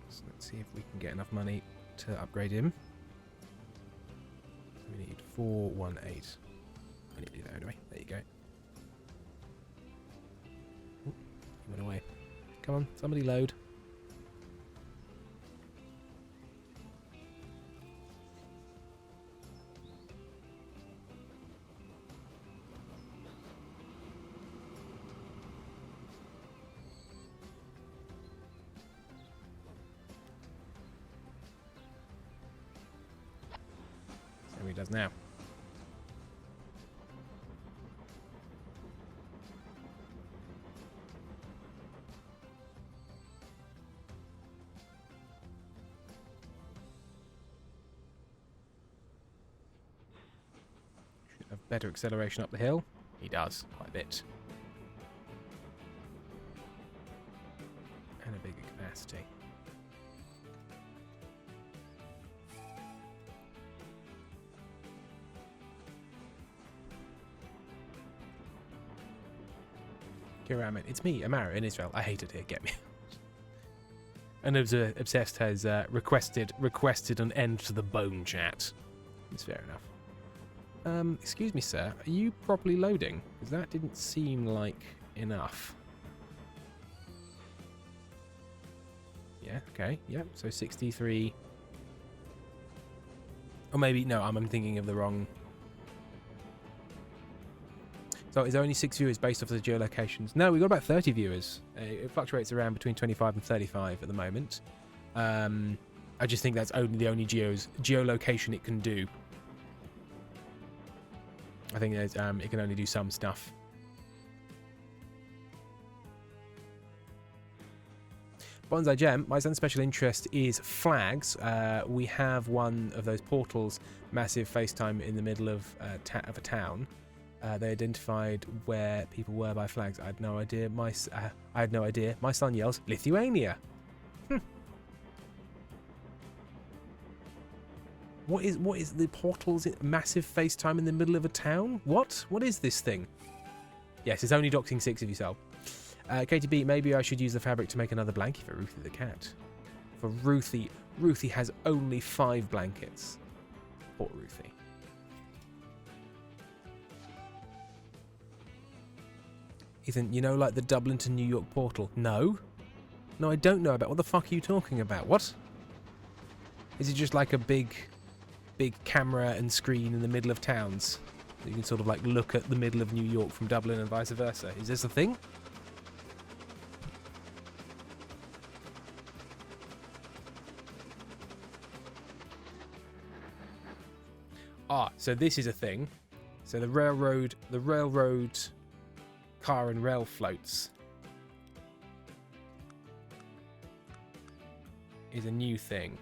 So let's see if we can get enough money to upgrade him. We need 418. I need to do that anyway. There you go. Ooh, he went away. Come on, somebody load. So he does now. Should have better acceleration up the hill. He does, quite a bit. And a bigger capacity. Kiramet, it's me, Amara, in Israel. I hate it here, get me. And Obsessed has requested an end to the bone chat. It's fair enough. Excuse me, sir. Are you properly loading? Because that didn't seem like enough. Yeah, okay, yep. So 63. Or maybe, no, I'm thinking of the wrong. So is there only 6 viewers based off the geolocations? No, we've got about 30 viewers. It fluctuates around between 25 and 35 at the moment. I just think that's the only geolocation it can do. I think there's, it can only do some stuff. Bonsai Gem, my son's special interest is flags. We have one of those portals, massive FaceTime in the middle of a town. They identified where people were by flags. I had no idea. I had no idea. My son yells, Lithuania. What is the portals? Massive FaceTime in the middle of a town? What? What is this thing? Yes, it's only doxing 6 of yourself. KTB, maybe I should use the fabric to make another blanket for Ruthie the cat. For Ruthie. Ruthie has only 5 blankets. Poor Ruthie. Ethan, you know, like the Dublin to New York portal? No. No, I don't know about. What the fuck are you talking about? What? Is it just like a big camera and screen in the middle of towns? You can sort of like look at the middle of New York from Dublin and vice versa. Is this a thing? Ah, so this is a thing. So the railroad car and rail floats is a new thing.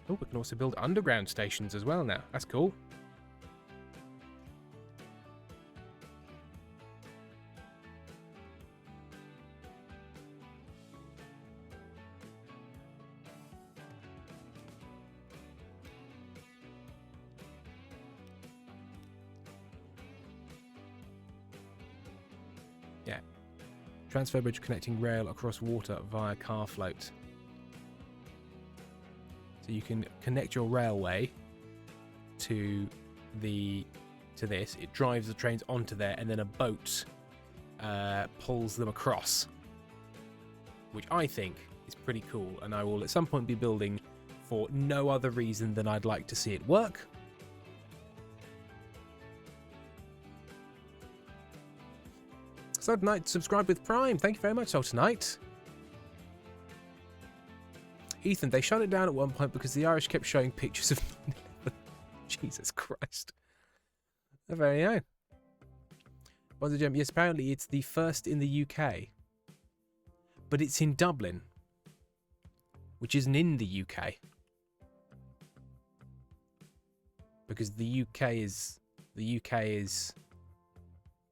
Oh, we can also build underground stations as well now. That's cool. Yeah. Transfer bridge connecting rail across water via car float. So you can connect your railway to this. It drives the trains onto there, and then a boat pulls them across, which I think is pretty cool. And I will at some point be building for no other reason than I'd like to see it work. Soul Tonight, subscribe with Prime. Thank you very much, Soul Tonight. Ethan, they shut it down at one point because the Irish kept showing pictures of 9/11. Jesus Christ. Oh, very own. Bonzo Gem, yes, apparently it's the first in the UK. But it's in Dublin, which isn't in the UK. Because the UK is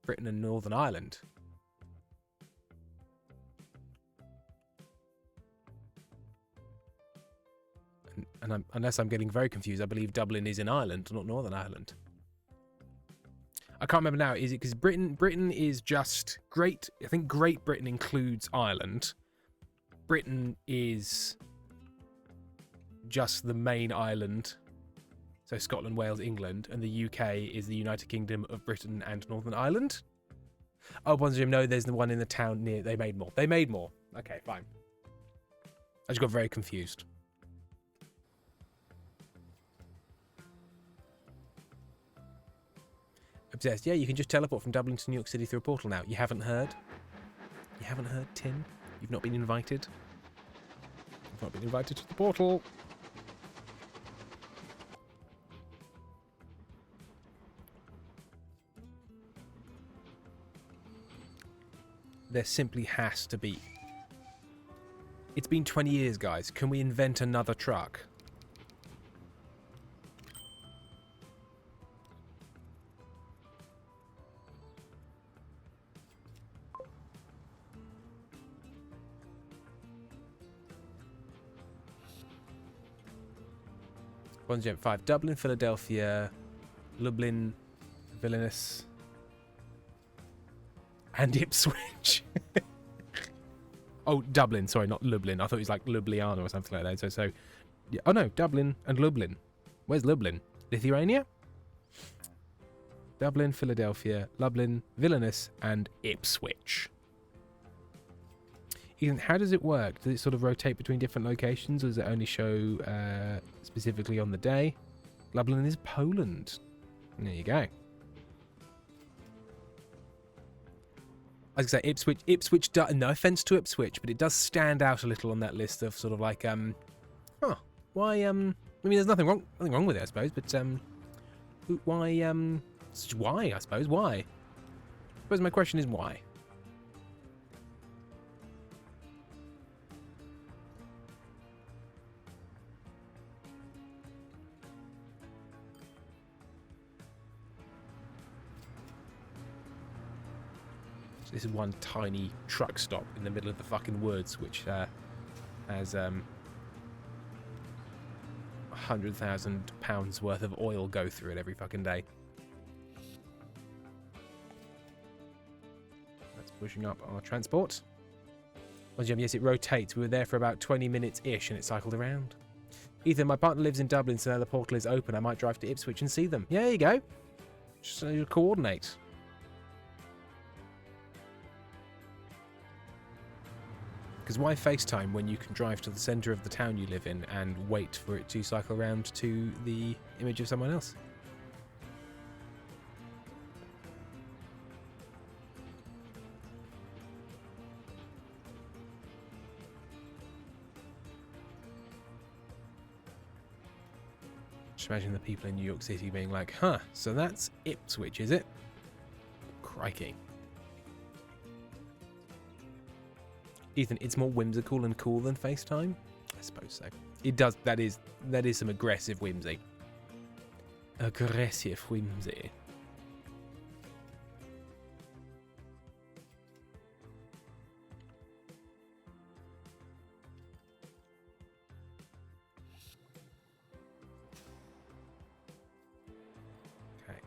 Britain and Northern Ireland. And unless I'm getting very confused, I believe Dublin is in Ireland, not Northern Ireland. I can't remember now. Is it because Britain is just Great? I think Great Britain includes Ireland. Britain is just the main island. So Scotland, Wales, England, and the UK is the United Kingdom of Britain and Northern Ireland. Oh, Bonzo Jim, no, there's the one in the town near. They made more. They made more. Okay, fine. I just got very confused. Obsessed. Yeah, you can just teleport from Dublin to New York City through a portal now. You haven't heard? You haven't heard, Tim? You've not been invited? You've not been invited to the portal. There simply has to be. It's been 20 years, guys. Can we invent another truck? Bonzo 5. Dublin, Philadelphia, Lublin, Vilnius, and Ipswich. Oh, Dublin. Sorry, not Lublin. I thought it was like Ljubljana or something like that. So yeah. Oh no, Dublin and Lublin. Where's Lublin? Lithuania? Dublin, Philadelphia, Lublin, Vilnius, and Ipswich. Ethan, how does it work? Does it sort of rotate between different locations, or does it only show specifically on the day? Lublin is Poland. There you go. I was going to say Ipswich. No offense to Ipswich, but it does stand out a little on that list of sort of like why I mean, there's nothing wrong with it, I suppose, but why I suppose why? I suppose my question is why. This is one tiny truck stop in the middle of the fucking woods, which has £100,000 worth of oil go through it every fucking day. That's pushing up our transport. Well, Jim, yes, it rotates. We were there for about 20 minutes-ish, and it cycled around. Ethan, my partner lives in Dublin, so now the portal is open. I might drive to Ipswich and see them. Yeah, there you go. Just so you coordinate. Because why FaceTime when you can drive to the centre of the town you live in and wait for it to cycle around to the image of someone else? Just imagine the people in New York City being like, huh, so that's Ipswich, is it? Crikey. Ethan, it's more whimsical and cool than FaceTime? I suppose so. It does. That is some aggressive whimsy. Aggressive whimsy. Okay.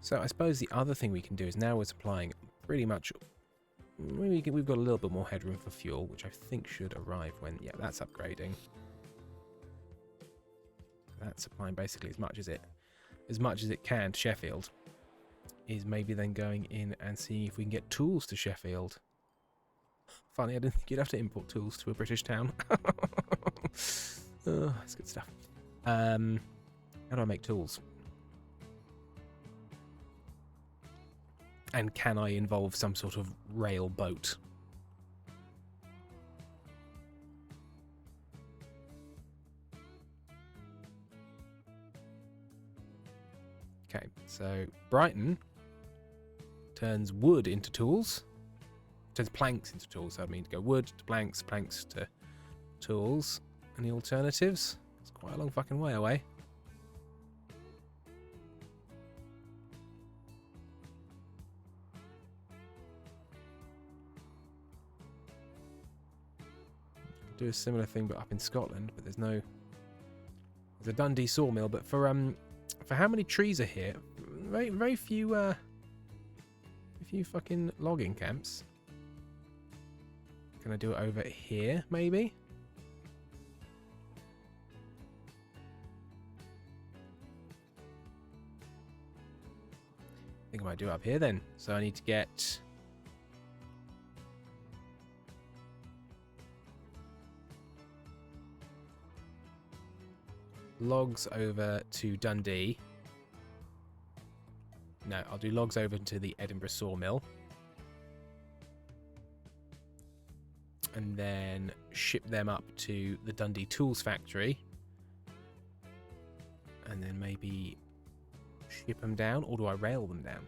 So I suppose the other thing we can do is now we're supplying pretty much. Maybe we've got a little bit more headroom for fuel, which I think should arrive when... Yeah, that's upgrading. That's supplying basically as much as it can to Sheffield. Is maybe then going in and seeing if we can get tools to Sheffield. Funny, I didn't think you'd have to import tools to a British town. Oh, that's good stuff. How do I make tools? And can I involve some sort of rail boat? Okay, so Brighton turns wood into tools. Turns planks into tools, so I mean to go wood to planks, planks to tools. Any alternatives? It's quite a long fucking way away. Do a similar thing but up in Scotland, but there's a Dundee sawmill, but for how many trees are here? Very few fucking logging camps. Can I do it over here, maybe? I think I might do it up here then. So I need to get logs over to Dundee. No, I'll do logs over to the Edinburgh sawmill. And then ship them up to the Dundee Tools factory. And then maybe ship them down, or do I rail them down?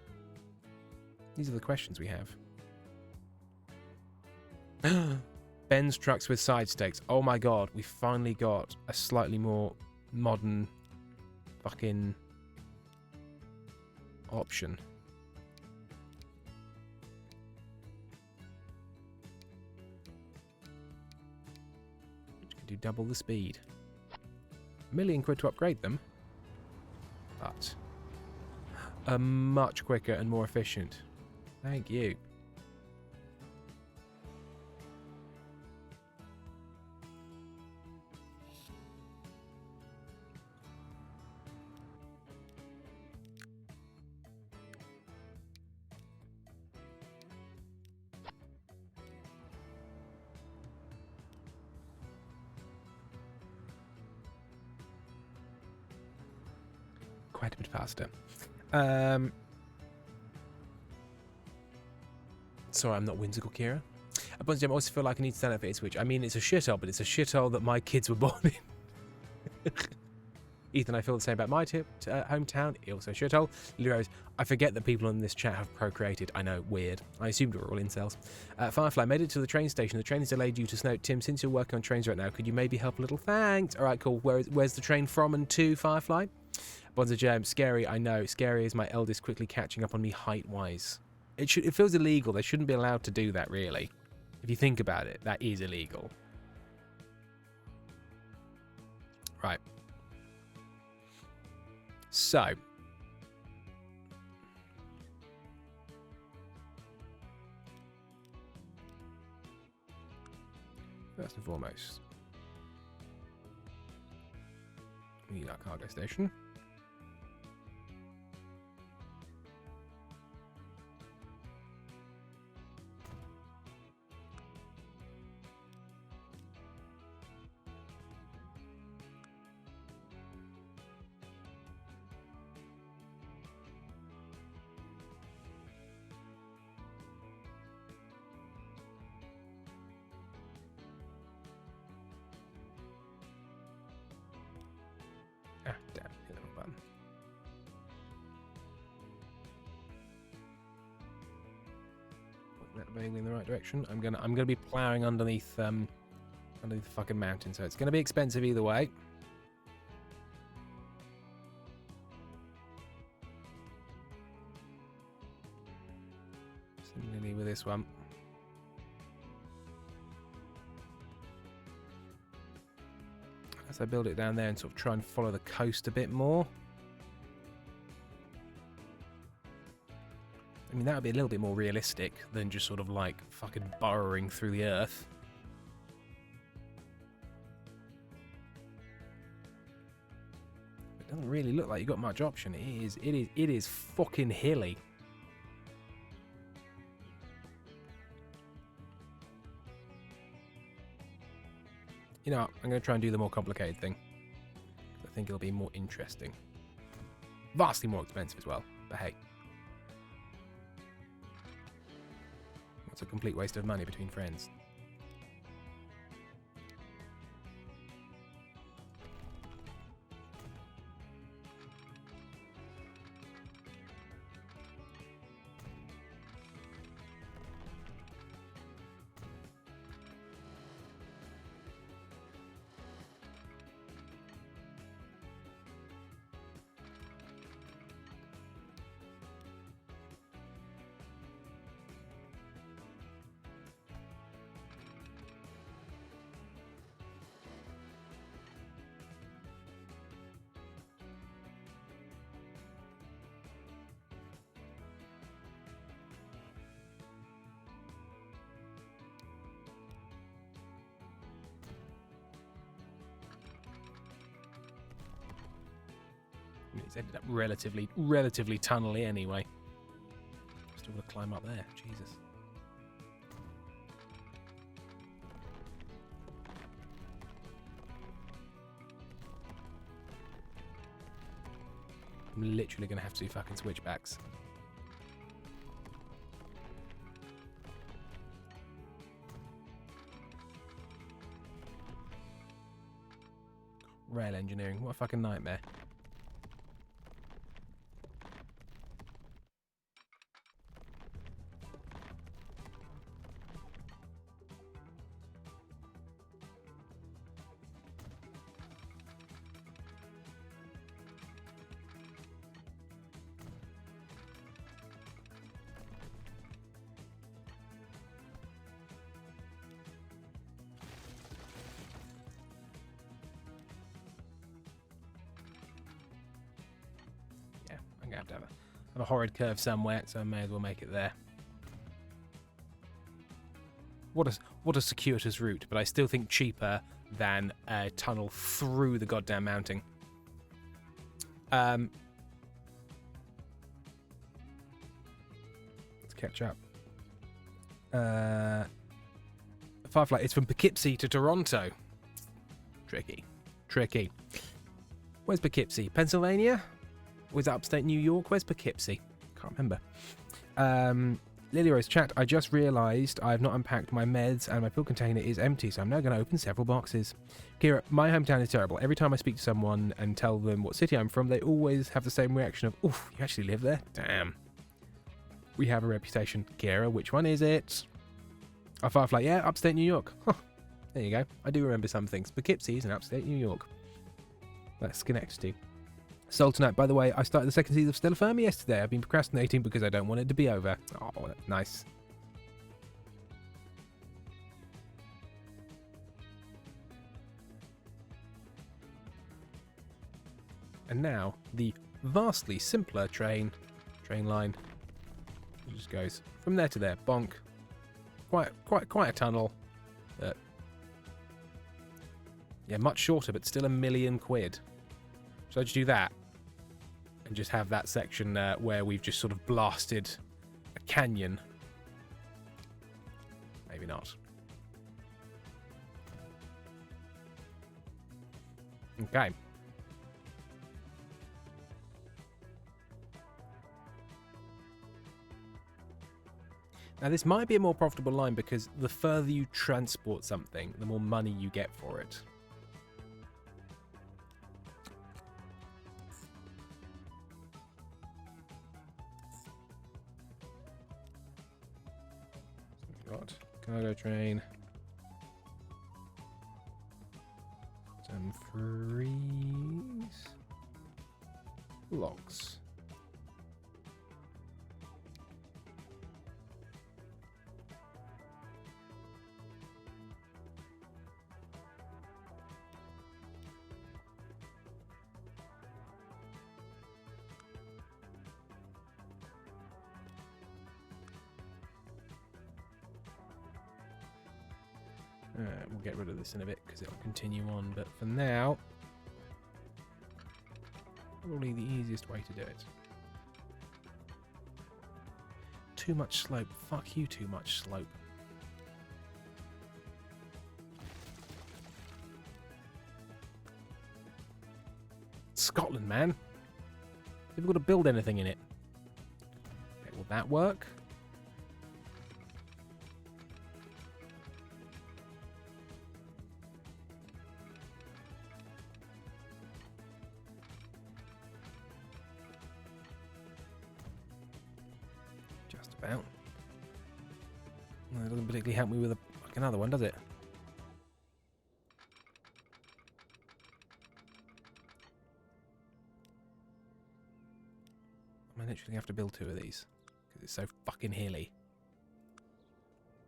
These are the questions we have. Ben's trucks with side stakes. Oh my god, we finally got a slightly more modern fucking option. Which can do double the speed. £1 million to upgrade them, but are much quicker and more efficient. Thank you. Quite a bit faster. Sorry, I'm not whimsical, Kira. I also feel like I need to stand up for Ipswich. I mean, it's a shithole, but it's a shithole that my kids were born in. Ethan, I feel the same about my hometown. Also shithole. Lily I forget that people in this chat have procreated. I know, weird. I assumed we were all incels. Firefly, made it to the train station. The train is delayed due to snow. Tim, since you're working on trains right now, could you maybe help a little? Thanks. All right, cool. Where's the train from and to, Firefly? Bonza Jam, scary, I know. Scary is my eldest quickly catching up on me height-wise. It feels illegal. They shouldn't be allowed to do that, really. If you think about it, that is illegal. Right. So. First and foremost, we need our cargo station. Ah, damn, hit the wrong button. Point that vaguely in the right direction. I'm gonna be ploughing underneath the fucking mountain, so it's gonna be expensive either way. Similarly with this one. As I build it down there and sort of try and follow the coast a bit more. I mean, that would be a little bit more realistic than just sort of like fucking burrowing through the earth. It doesn't really look like you've got much option. It is fucking hilly. You know, I'm going to try and do the more complicated thing. I think it'll be more interesting. Vastly more expensive as well, but hey. It's a complete waste of money between friends. I mean, it's ended up relatively tunnely anyway. Still got to climb up there. Jesus. I'm literally going to have to do fucking switchbacks. Rail engineering. What a fucking nightmare. I'm going to have a horrid curve somewhere, so I may as well make it there. What a circuitous route, but I still think cheaper than a tunnel through the goddamn mountain. Let's catch up. Firefly, it's from Poughkeepsie to Toronto. Tricky. Where's Poughkeepsie? Pennsylvania? Was it upstate New York? Where's Poughkeepsie? Can't remember. Lily Rose chat, I just realised I have not unpacked my meds and my pill container is empty, so I'm now going to open several boxes. Kira, my hometown is terrible. Every time I speak to someone and tell them what city I'm from, they always have the same reaction of, oof, you actually live there? Damn. We have a reputation. Kira, which one is it? Oh, Firefly, yeah, upstate New York. Huh. There you go. I do remember some things. Poughkeepsie is in upstate New York. That's Schenectady. Sultanate, by the way, I started the second season of Stella Firma yesterday. I've been procrastinating because I don't want it to be over. Oh, that's nice. And now, the vastly simpler train line. It just goes from there to there. Bonk. Quite a tunnel. Yeah, much shorter, but still £1,000,000. So I just do that. And just have that section where we've just sort of blasted a canyon. Maybe not. Okay. Now this might be a more profitable line because the further you transport something, the more money you get for it. Got cargo train. Some freeze logs. We'll get rid of this in a bit because it'll continue on, but for now, probably the easiest way to do it. Too much slope. Fuck you, too much slope. Scotland, man. You've got to build anything in it. Okay, will that work? about. Well, it doesn't particularly help me with like another one, does it? I literally have to build 2 of these because it's so fucking hilly.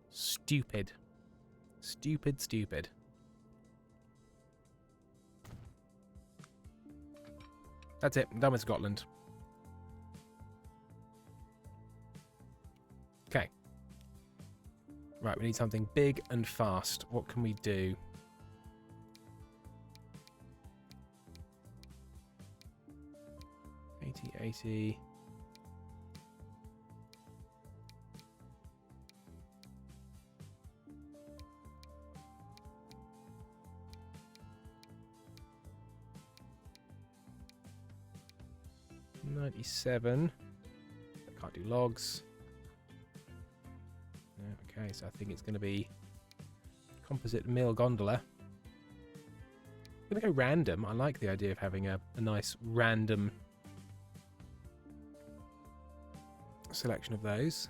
Stupid. Stupid, stupid. That's it. I'm done with Scotland. Okay. Right, we need something big and fast. What can we do? $80. $97. I can't do logs. Okay, so I think it's going to be composite mill gondola. I'm going to go random. I like the idea of having a nice random selection of those.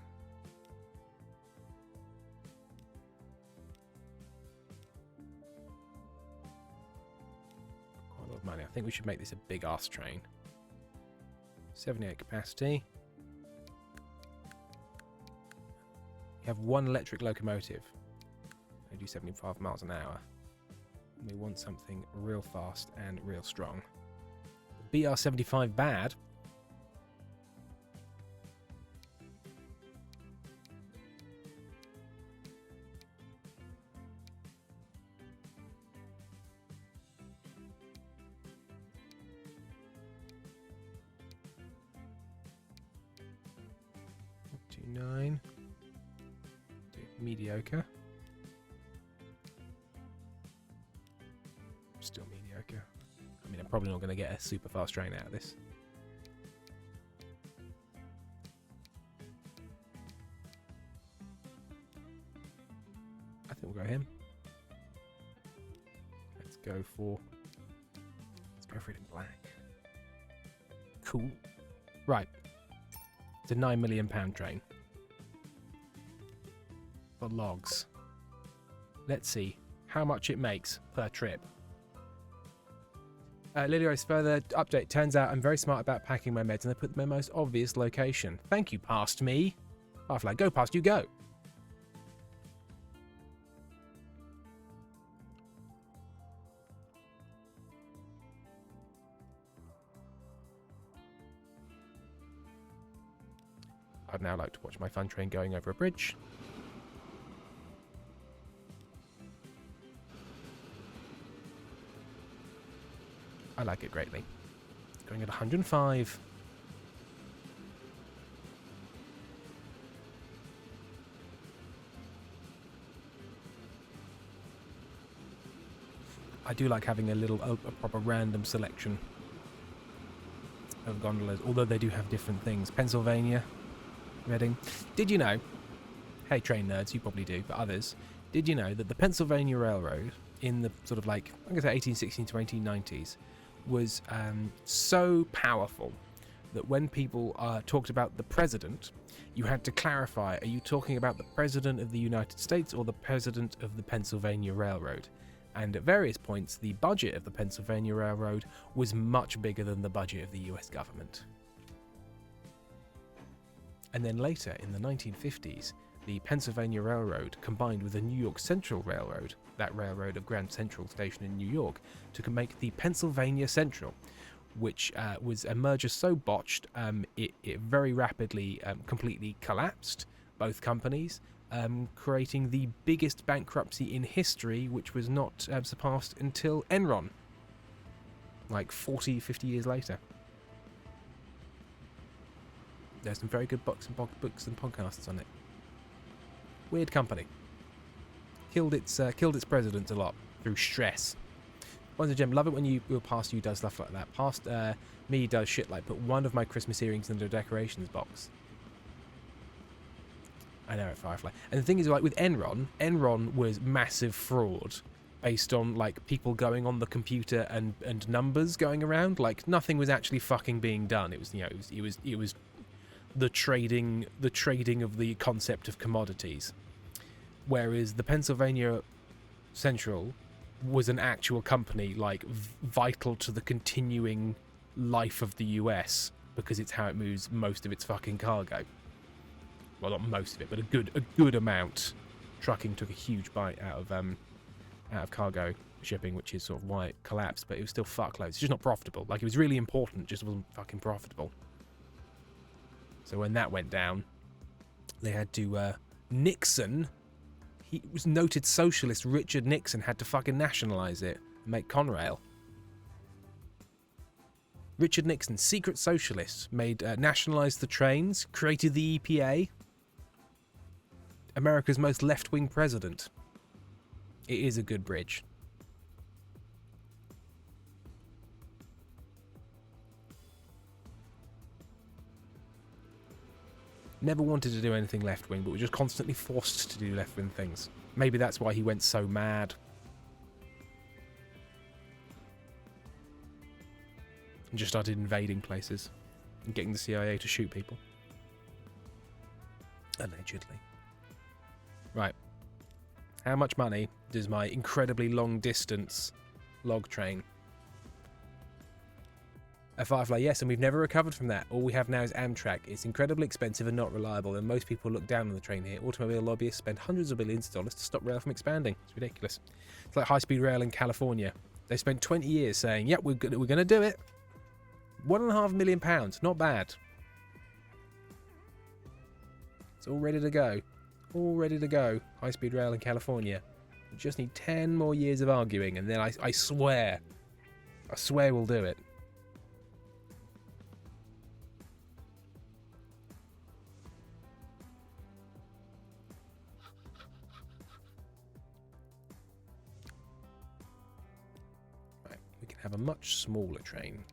Quite a lot of money. I think we should make this a big ass train. 78 capacity. We have 1 electric locomotive. They do 75 miles an hour. And we want something real fast and real strong. BR75 bad. Mediocre. Still mediocre. I mean, I'm probably not going to get a super fast train out of this. I think we'll go him. Let's go for it in black. Cool. Right. It's a £9 million train. For logs. Let's see how much it makes per trip. Lilio's further update. Turns out I'm very smart about packing my meds and I put them in my most obvious location. Thank you, past me. Firefly, go past you, go. I'd now like to watch my fun train going over a bridge. I like it greatly. Going at 105. I do like having a proper random selection of gondolas, although they do have different things. Pennsylvania, Reading. Did you know, hey train nerds, you probably do, but others, did you know that the Pennsylvania Railroad in the sort of like, I'm going to say 1816 to 1890s, was so powerful that when people talked about the president, you had to clarify, are you talking about the president of the United States or the president of the Pennsylvania Railroad? And at various points, the budget of the Pennsylvania Railroad was much bigger than the budget of the US government. And then later, in the 1950s, the Pennsylvania Railroad combined with the New York Central Railroad, that railroad of Grand Central Station in New York, to make the Pennsylvania Central, which was a merger so botched, it very rapidly completely collapsed, both companies, creating the biggest bankruptcy in history, which was not surpassed until Enron, like 40, 50 years later. There's some very good books and podcasts on it. Weird company. Killed its president a lot through stress. Once a gem, love it when your past you does stuff like that. Past me does shit like put one of my Christmas earrings in the decorations box. I know, at Firefly. And the thing is, like with Enron was massive fraud based on like people going on the computer and numbers going around. Like nothing was actually fucking being done. It was, you know, it was the trading of the concept of commodities, whereas the Pennsylvania Central was an actual company, like vital to the continuing life of the US, because it's how it moves most of its fucking cargo. Well, not most of it, but a good amount. Trucking took a huge bite out of cargo shipping, which is sort of why it collapsed, but it was still fuckloads. It's just not profitable. Like, it was really important, just wasn't fucking profitable. So when that went down, they had to, Nixon, he was noted socialist Richard Nixon had to fucking nationalize it and make Conrail. Richard Nixon, secret socialist, nationalized the trains, created the EPA. America's most left-wing president. It is a good bridge. Never wanted to do anything left-wing, but was just constantly forced to do left-wing things. Maybe that's why he went so mad. And just started invading places and getting the CIA to shoot people. Allegedly. Right. How much money does my incredibly long-distance log train? A Firefly, yes, and we've never recovered from that. All we have now is Amtrak. It's incredibly expensive and not reliable, and most people look down on the train here. Automobile lobbyists spend hundreds of billions of dollars to stop rail from expanding. It's ridiculous. It's like high-speed rail in California. They spent 20 years saying, yep, we're going to do it. £1.5 million. Not bad. It's all ready to go. All ready to go. High-speed rail in California. We just need 10 more years of arguing, and then I swear we'll do it. Right, we can have a much smaller train.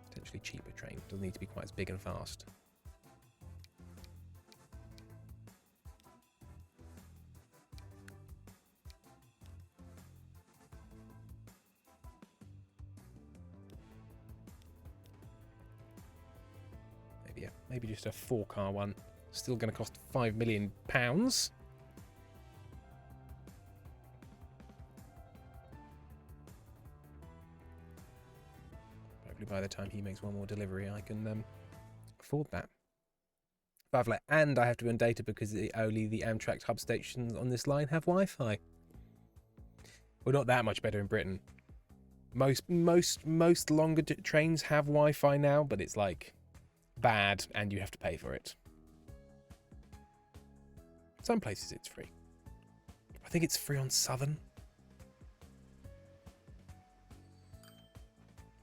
Potentially cheaper train. Doesn't need to be quite as big and fast. Maybe just a 4-car one. Still going to cost £5 million. Hopefully by the time he makes one more delivery, I can afford that. And I have to earn data because only the Amtrak hub stations on this line have Wi-Fi. Well, not that much better in Britain. Most longer trains have Wi-Fi now, but it's like bad and you have to pay for it. Some places it's free. I think it's free on Southern.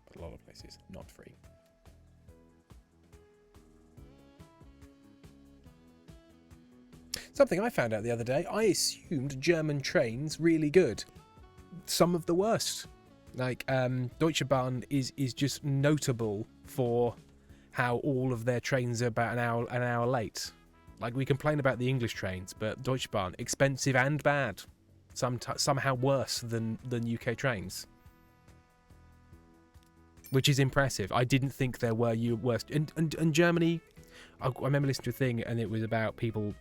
But a lot of places not free. Something I found out the other day, I assumed German trains really good. Some of the worst. Like Deutsche Bahn is just notable for how all of their trains are about an hour late. Like, we complain about the English trains, but Deutsche Bahn, expensive and bad. Somehow worse than UK trains. Which is impressive. I didn't think there were worse. And Germany, I remember listening to a thing, and it was about people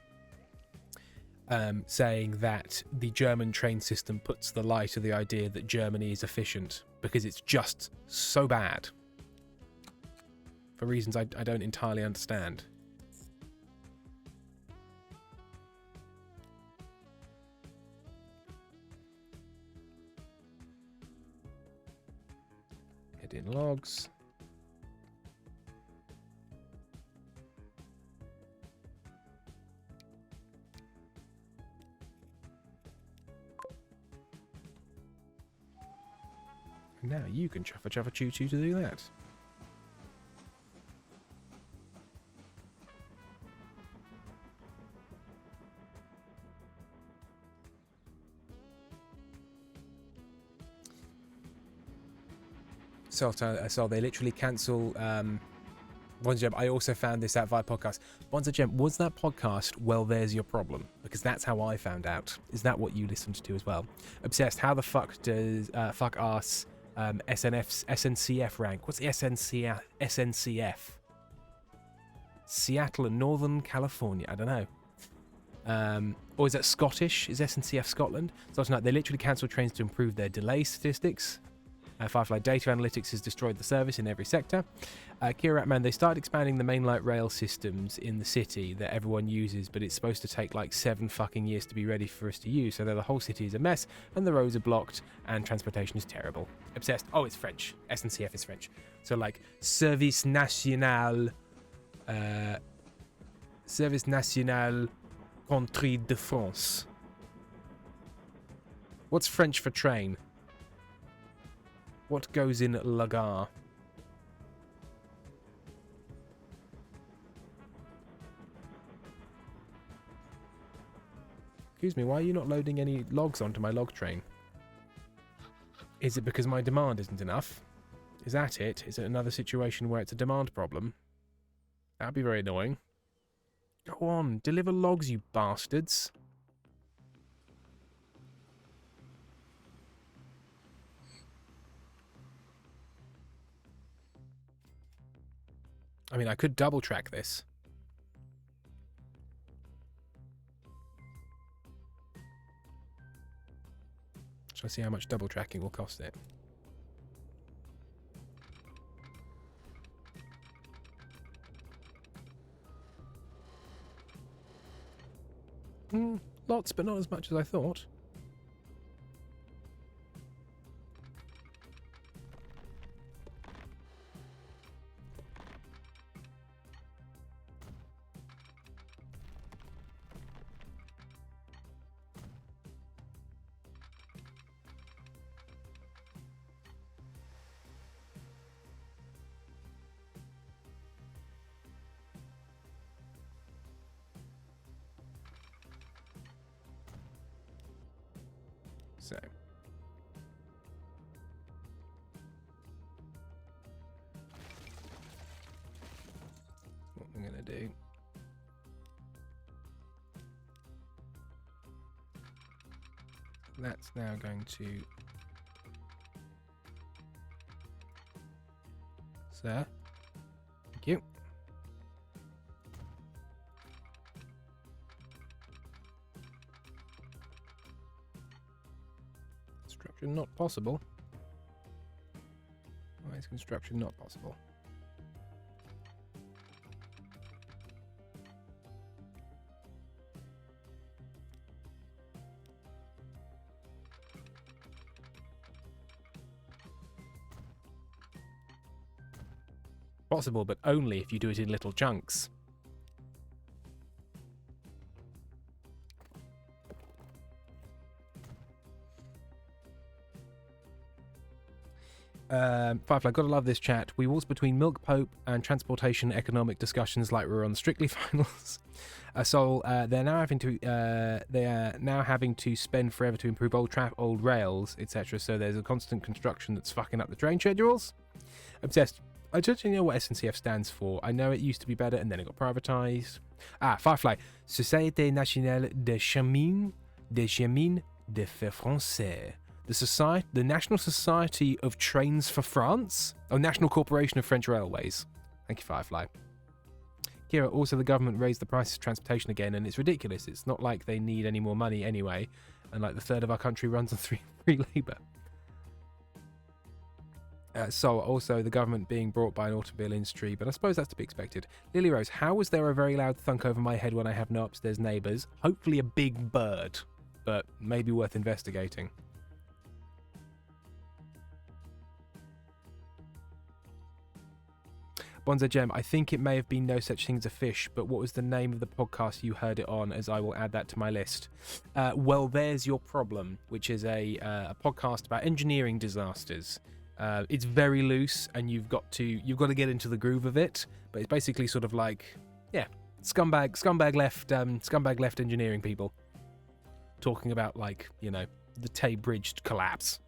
saying that the German train system puts the lie to the idea that Germany is efficient, because it's just so bad. For reasons I don't entirely understand. Head in logs. And now you can chuffa choo choo to do that. So they literally cancel Bonza Gem. I also found this out via podcast. Bonza Gem, was that podcast Well There's Your Problem? Because that's how I found out. Is that what you listened to as well? Obsessed, how the fuck does fuck ass SNCF rank. What's the SNCF? Seattle and Northern California. I don't know. Or is that Scottish? Is SNCF Scotland? So tonight they literally cancelled trains to improve their delay statistics. Firefly Data Analytics has destroyed the service in every sector. Kira Ratman, they started expanding the main light rail systems in the city that everyone uses, but it's supposed to take like 7 fucking years to be ready for us to use, so that the whole city is a mess, and the roads are blocked, and transportation is terrible. Obsessed. Oh, it's French. SNCF is French. So like, Service National... Service National Country de France. What's French for train? What goes in la gare? Excuse me, why are you not loading any logs onto my log train? Is it because my demand isn't enough? Is that it? Is it another situation where it's a demand problem? That'd be very annoying. Go on, deliver logs, you bastards. I mean, I could double track this. Shall I see how much double tracking will cost it? Lots, but not as much as I thought. So, what I'm going to do. That's now going to... Sir, thank you. Construction not possible. Why is construction not possible? Possible, but only if you do it in little chunks. Firefly, gotta love this chat. We waltz between Milk Pope and transportation economic discussions like we're on Strictly finals. They're now having to spend forever to improve old rails, etc. So there's a constant construction that's fucking up the train schedules. Obsessed. I don't really know what SNCF stands for. I know it used to be better and then it got privatized. Firefly. Société Nationale des Chemins de Fer Français. The National Society of Trains for France? Oh, National Corporation of French Railways. Thank you, Firefly. Kira, also the government raised the price of transportation again, and it's ridiculous. It's not like they need any more money anyway, and like the third of our country runs on free labour. Also the government being brought by an automobile industry, but I suppose that's to be expected. Lily Rose, how was there a very loud thunk over my head when I have no upstairs neighbours? Hopefully a big bird, but maybe worth investigating. Bonza Gem, I think it may have been No Such Thing as a Fish, but what was the name of the podcast you heard it on, as I will add that to my list? Well, There's Your Problem, which is a podcast about engineering disasters. It's very loose, and you've got to get into the groove of it, but it's basically sort of like, yeah, scumbag left engineering people talking about, like, you know, the Tay Bridge collapse.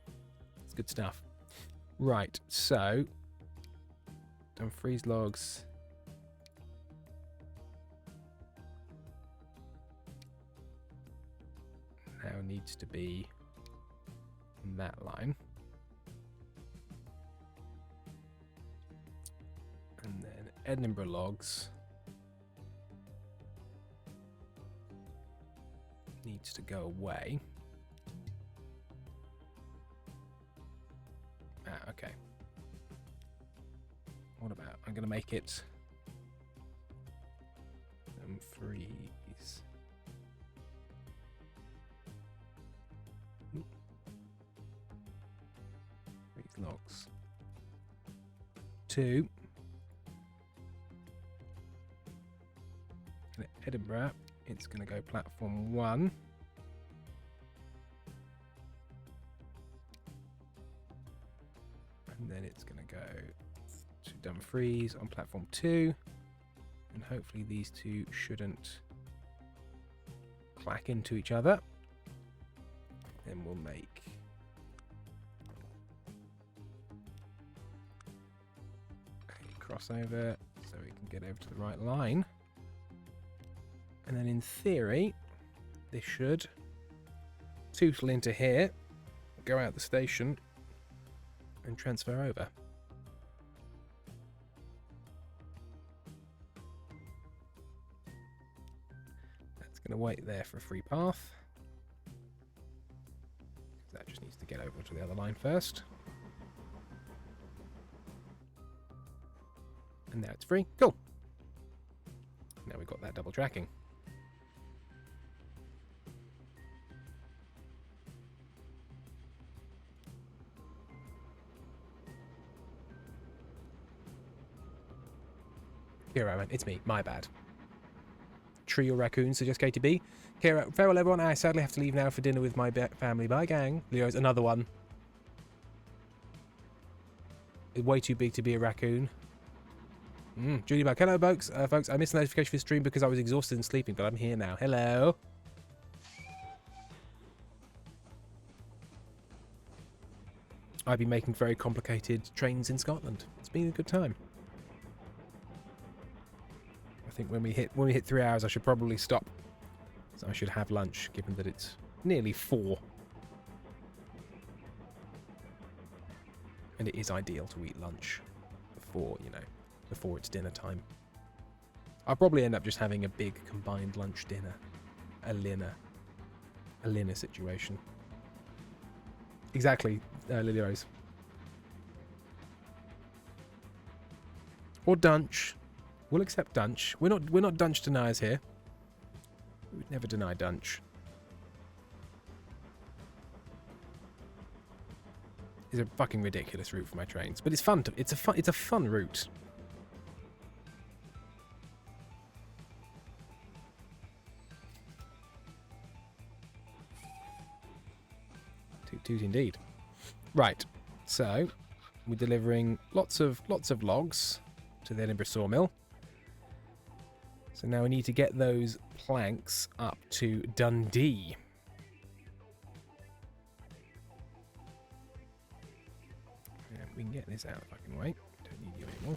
It's good stuff. Right, so... done freeze logs. Now needs to be in that line. Edinburgh logs needs to go away. Ah, okay. What about, I'm going to make it freeze. Freeze logs. 2. And at Edinburgh, it's going to go platform 1. And then it's going to go to Dumfries on platform 2. And hopefully these two shouldn't clack into each other. Then we'll make a crossover so we can get over to the right line. And then in theory, this should tootle into here, go out the station, and transfer over. That's going to wait there for a free path. That just needs to get over to the other line first. And now it's free. Cool. Now we've got that double tracking. Kira, man, it's me. My bad. Tree or raccoon, suggests KTB. Kira, farewell everyone. I sadly have to leave now for dinner with my family. Bye, gang. Leo's another one. It's way too big to be a raccoon. Judy back. Hello, folks. Folks, I missed the notification for the stream because I was exhausted and sleeping, but I'm here now. Hello. I've been making very complicated trains in Scotland. It's been a good time. I think when we hit 3 hours, I should probably stop. So I should have lunch, given that it's nearly 4. And it is ideal to eat lunch before, you know, before it's dinner time. I'll probably end up just having a big combined lunch dinner. A Lina situation. Exactly, Lily Rose. Or Dunch. We'll accept Dunch. We're not Dunch deniers here. We would never deny Dunch. It's a fucking ridiculous route for my trains, but it's fun. It's a fun route. Toot indeed. Right, so we're delivering lots of logs to the Edinburgh sawmill. So now we need to get those planks up to Dundee. And we can get this out of the fucking way. Don't need you anymore.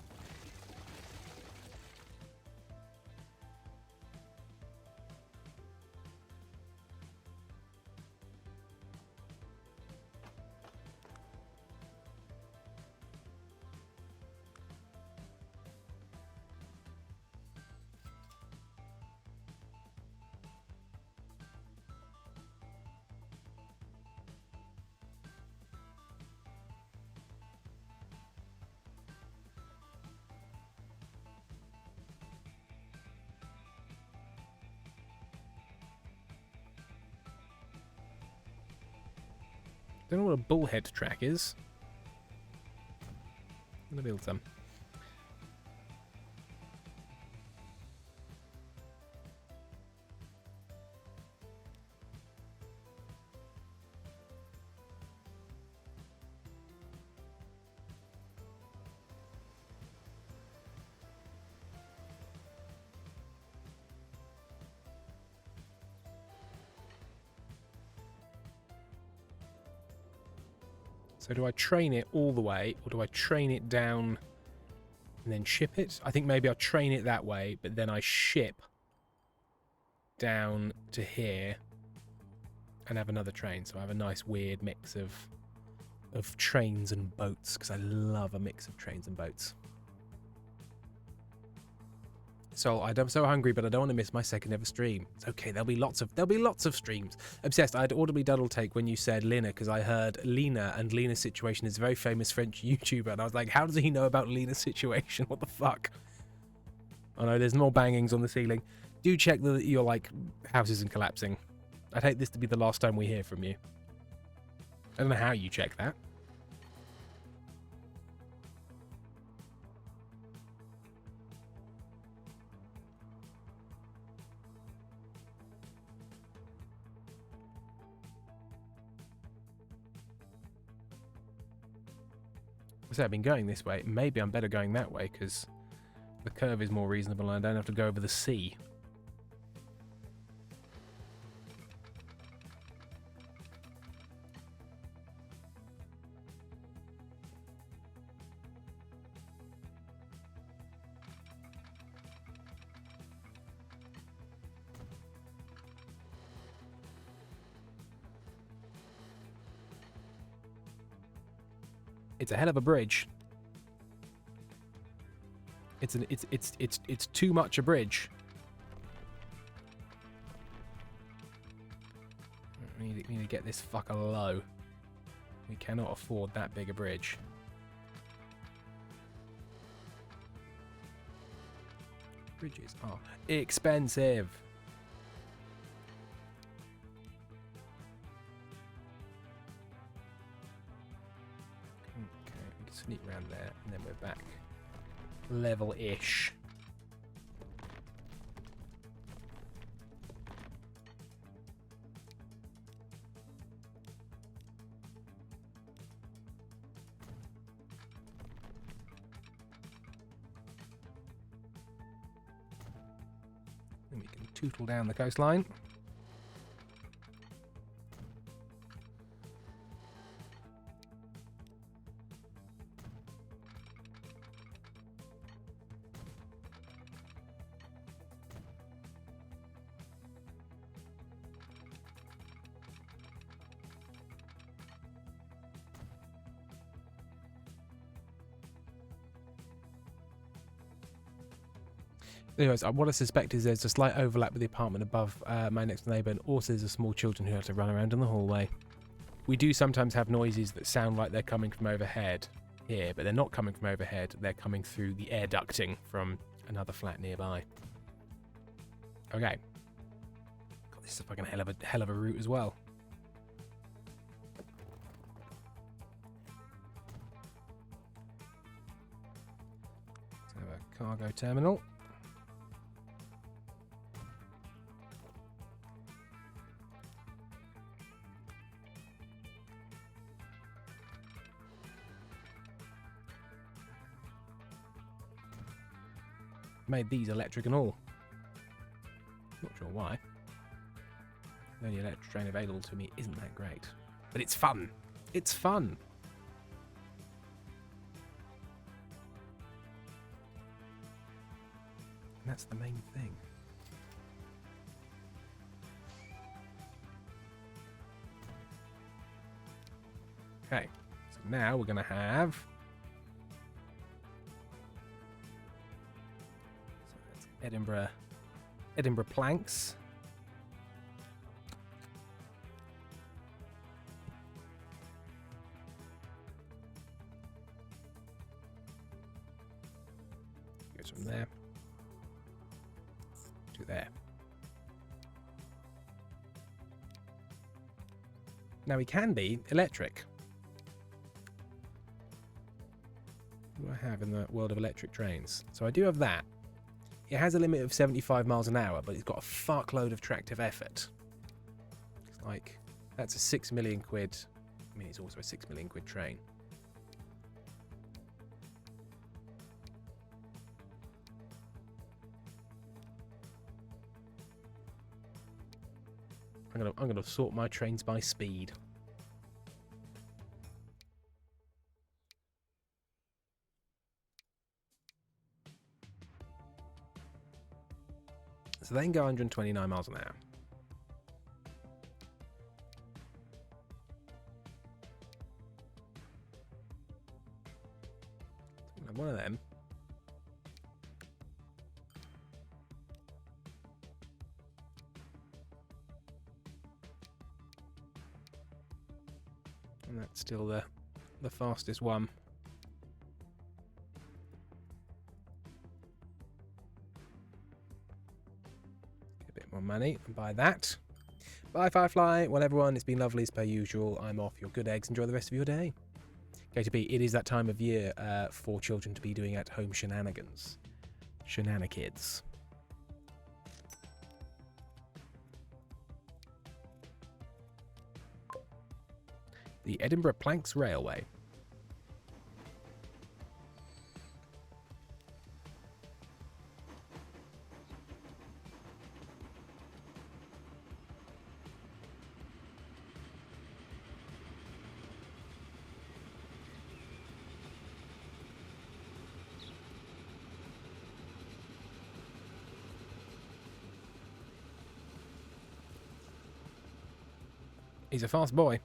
Don't know what a bullhead track is. I'm gonna build some. So do I train it all the way, or do I train it down and then ship it? I think maybe I'll train it that way, but then I ship down to here and have another train. So I have a nice weird mix of trains and boats, because I love a mix of trains and boats. So I'm so hungry, but I don't want to miss my second ever stream. It's okay. There'll be lots of streams. Obsessed. I'd audibly double take when you said Lena, because I heard Lena, and Lena's Situation is a very famous French YouTuber, and I was like, how does he know about Lena's Situation? What the fuck? Oh no, there's more bangings on the ceiling. Do check that your like house isn't collapsing. I'd hate this to be the last time we hear from you. I don't know how you check that. So I've been going this way. Maybe I'm better going that way because the curve is more reasonable and I don't have to go over the sea. It's a hell of a bridge. It's too much a bridge. We need to get this fucker low. We cannot afford that big a bridge. Bridges are expensive. Sneak around there, and then we're back level-ish. Then we can tootle down the coastline. Anyways, what I suspect is there's a slight overlap with the apartment above my next neighbour, and also there's small children who have to run around in the hallway. We do sometimes have noises that sound like they're coming from overhead here, but they're not coming from overhead. They're coming through the air ducting from another flat nearby. Okay. God, this is a fucking hell of a route as well. Let's have a cargo terminal. Made these electric and all. Not sure why. The only electric train available to me isn't that great. But it's fun. It's fun. And that's the main thing. Okay. So now we're going to have... Edinburgh planks. Goes from there to there. Now we can be electric. What do I have in the world of electric trains? So I do have that. It has a limit of 75 miles an hour, but it's got a fuckload of tractive effort. It's like, that's a 6 million quid. I mean, it's also a 6 million quid train. I'm gonna sort my trains by speed. So they can go 129 miles an hour. One of them. And that's still the fastest one. Get a bit more money and buy that. Bye, Firefly. Well, everyone, it's been lovely as per usual. I'm off. Your good eggs. Enjoy the rest of your day. KTB, it is that time of year for children to be doing at-home shenanigans. Shenanikids. The Edinburgh Planks Railway. He's a fast boy.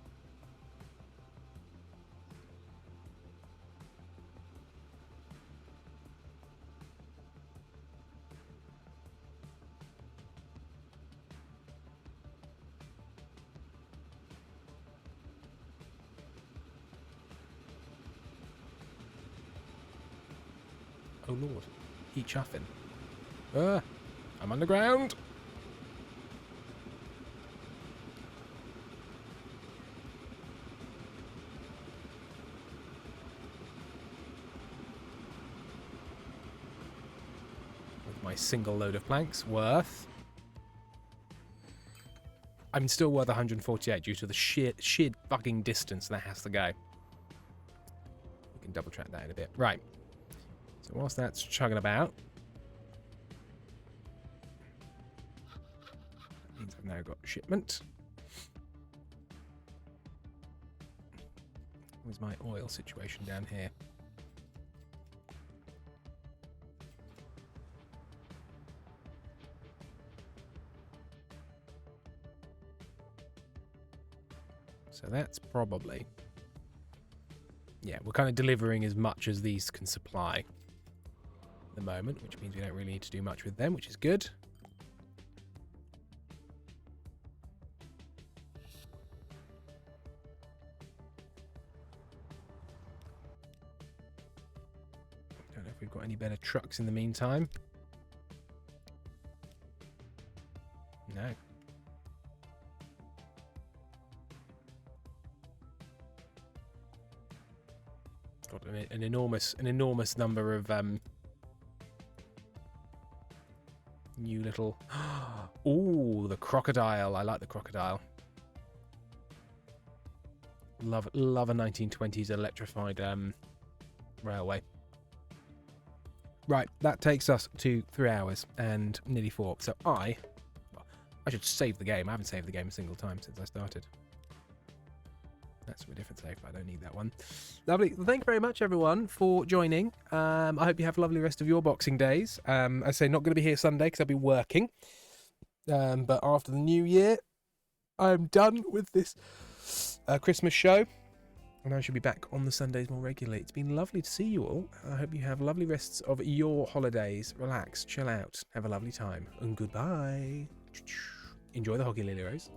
Oh lord, he chuffing. I'm underground. With my single load of planks worth. I'm still worth 148 due to the sheer fucking distance that has to go. We can double track that in a bit. Right. So whilst that's chugging about, that means I've now got shipment. Where's my oil situation down here? So that's probably... Yeah, we're kind of delivering as much as these can supply at the moment, which means we don't really need to do much with them, which is good. Don't know if we've got any better trucks in the meantime. No. Got an enormous number of new little. Ooh, the crocodile! I like the crocodile. Love a 1920s electrified railway. Right, that takes us to 3 hours and nearly 4. So I should save the game. I haven't saved the game a single time since I started. That's from a different save, but I don't need that one. Lovely. Well, thank you very much, everyone, for joining. I hope you have a lovely rest of your Boxing Days. I say not going to be here Sunday because I'll be working. But after the new year, I'm done with this Christmas show. And I should be back on the Sundays more regularly. It's been lovely to see you all. I hope you have lovely rests of your holidays. Relax, chill out, have a lovely time. And goodbye. Enjoy the Hockey Lily Rose.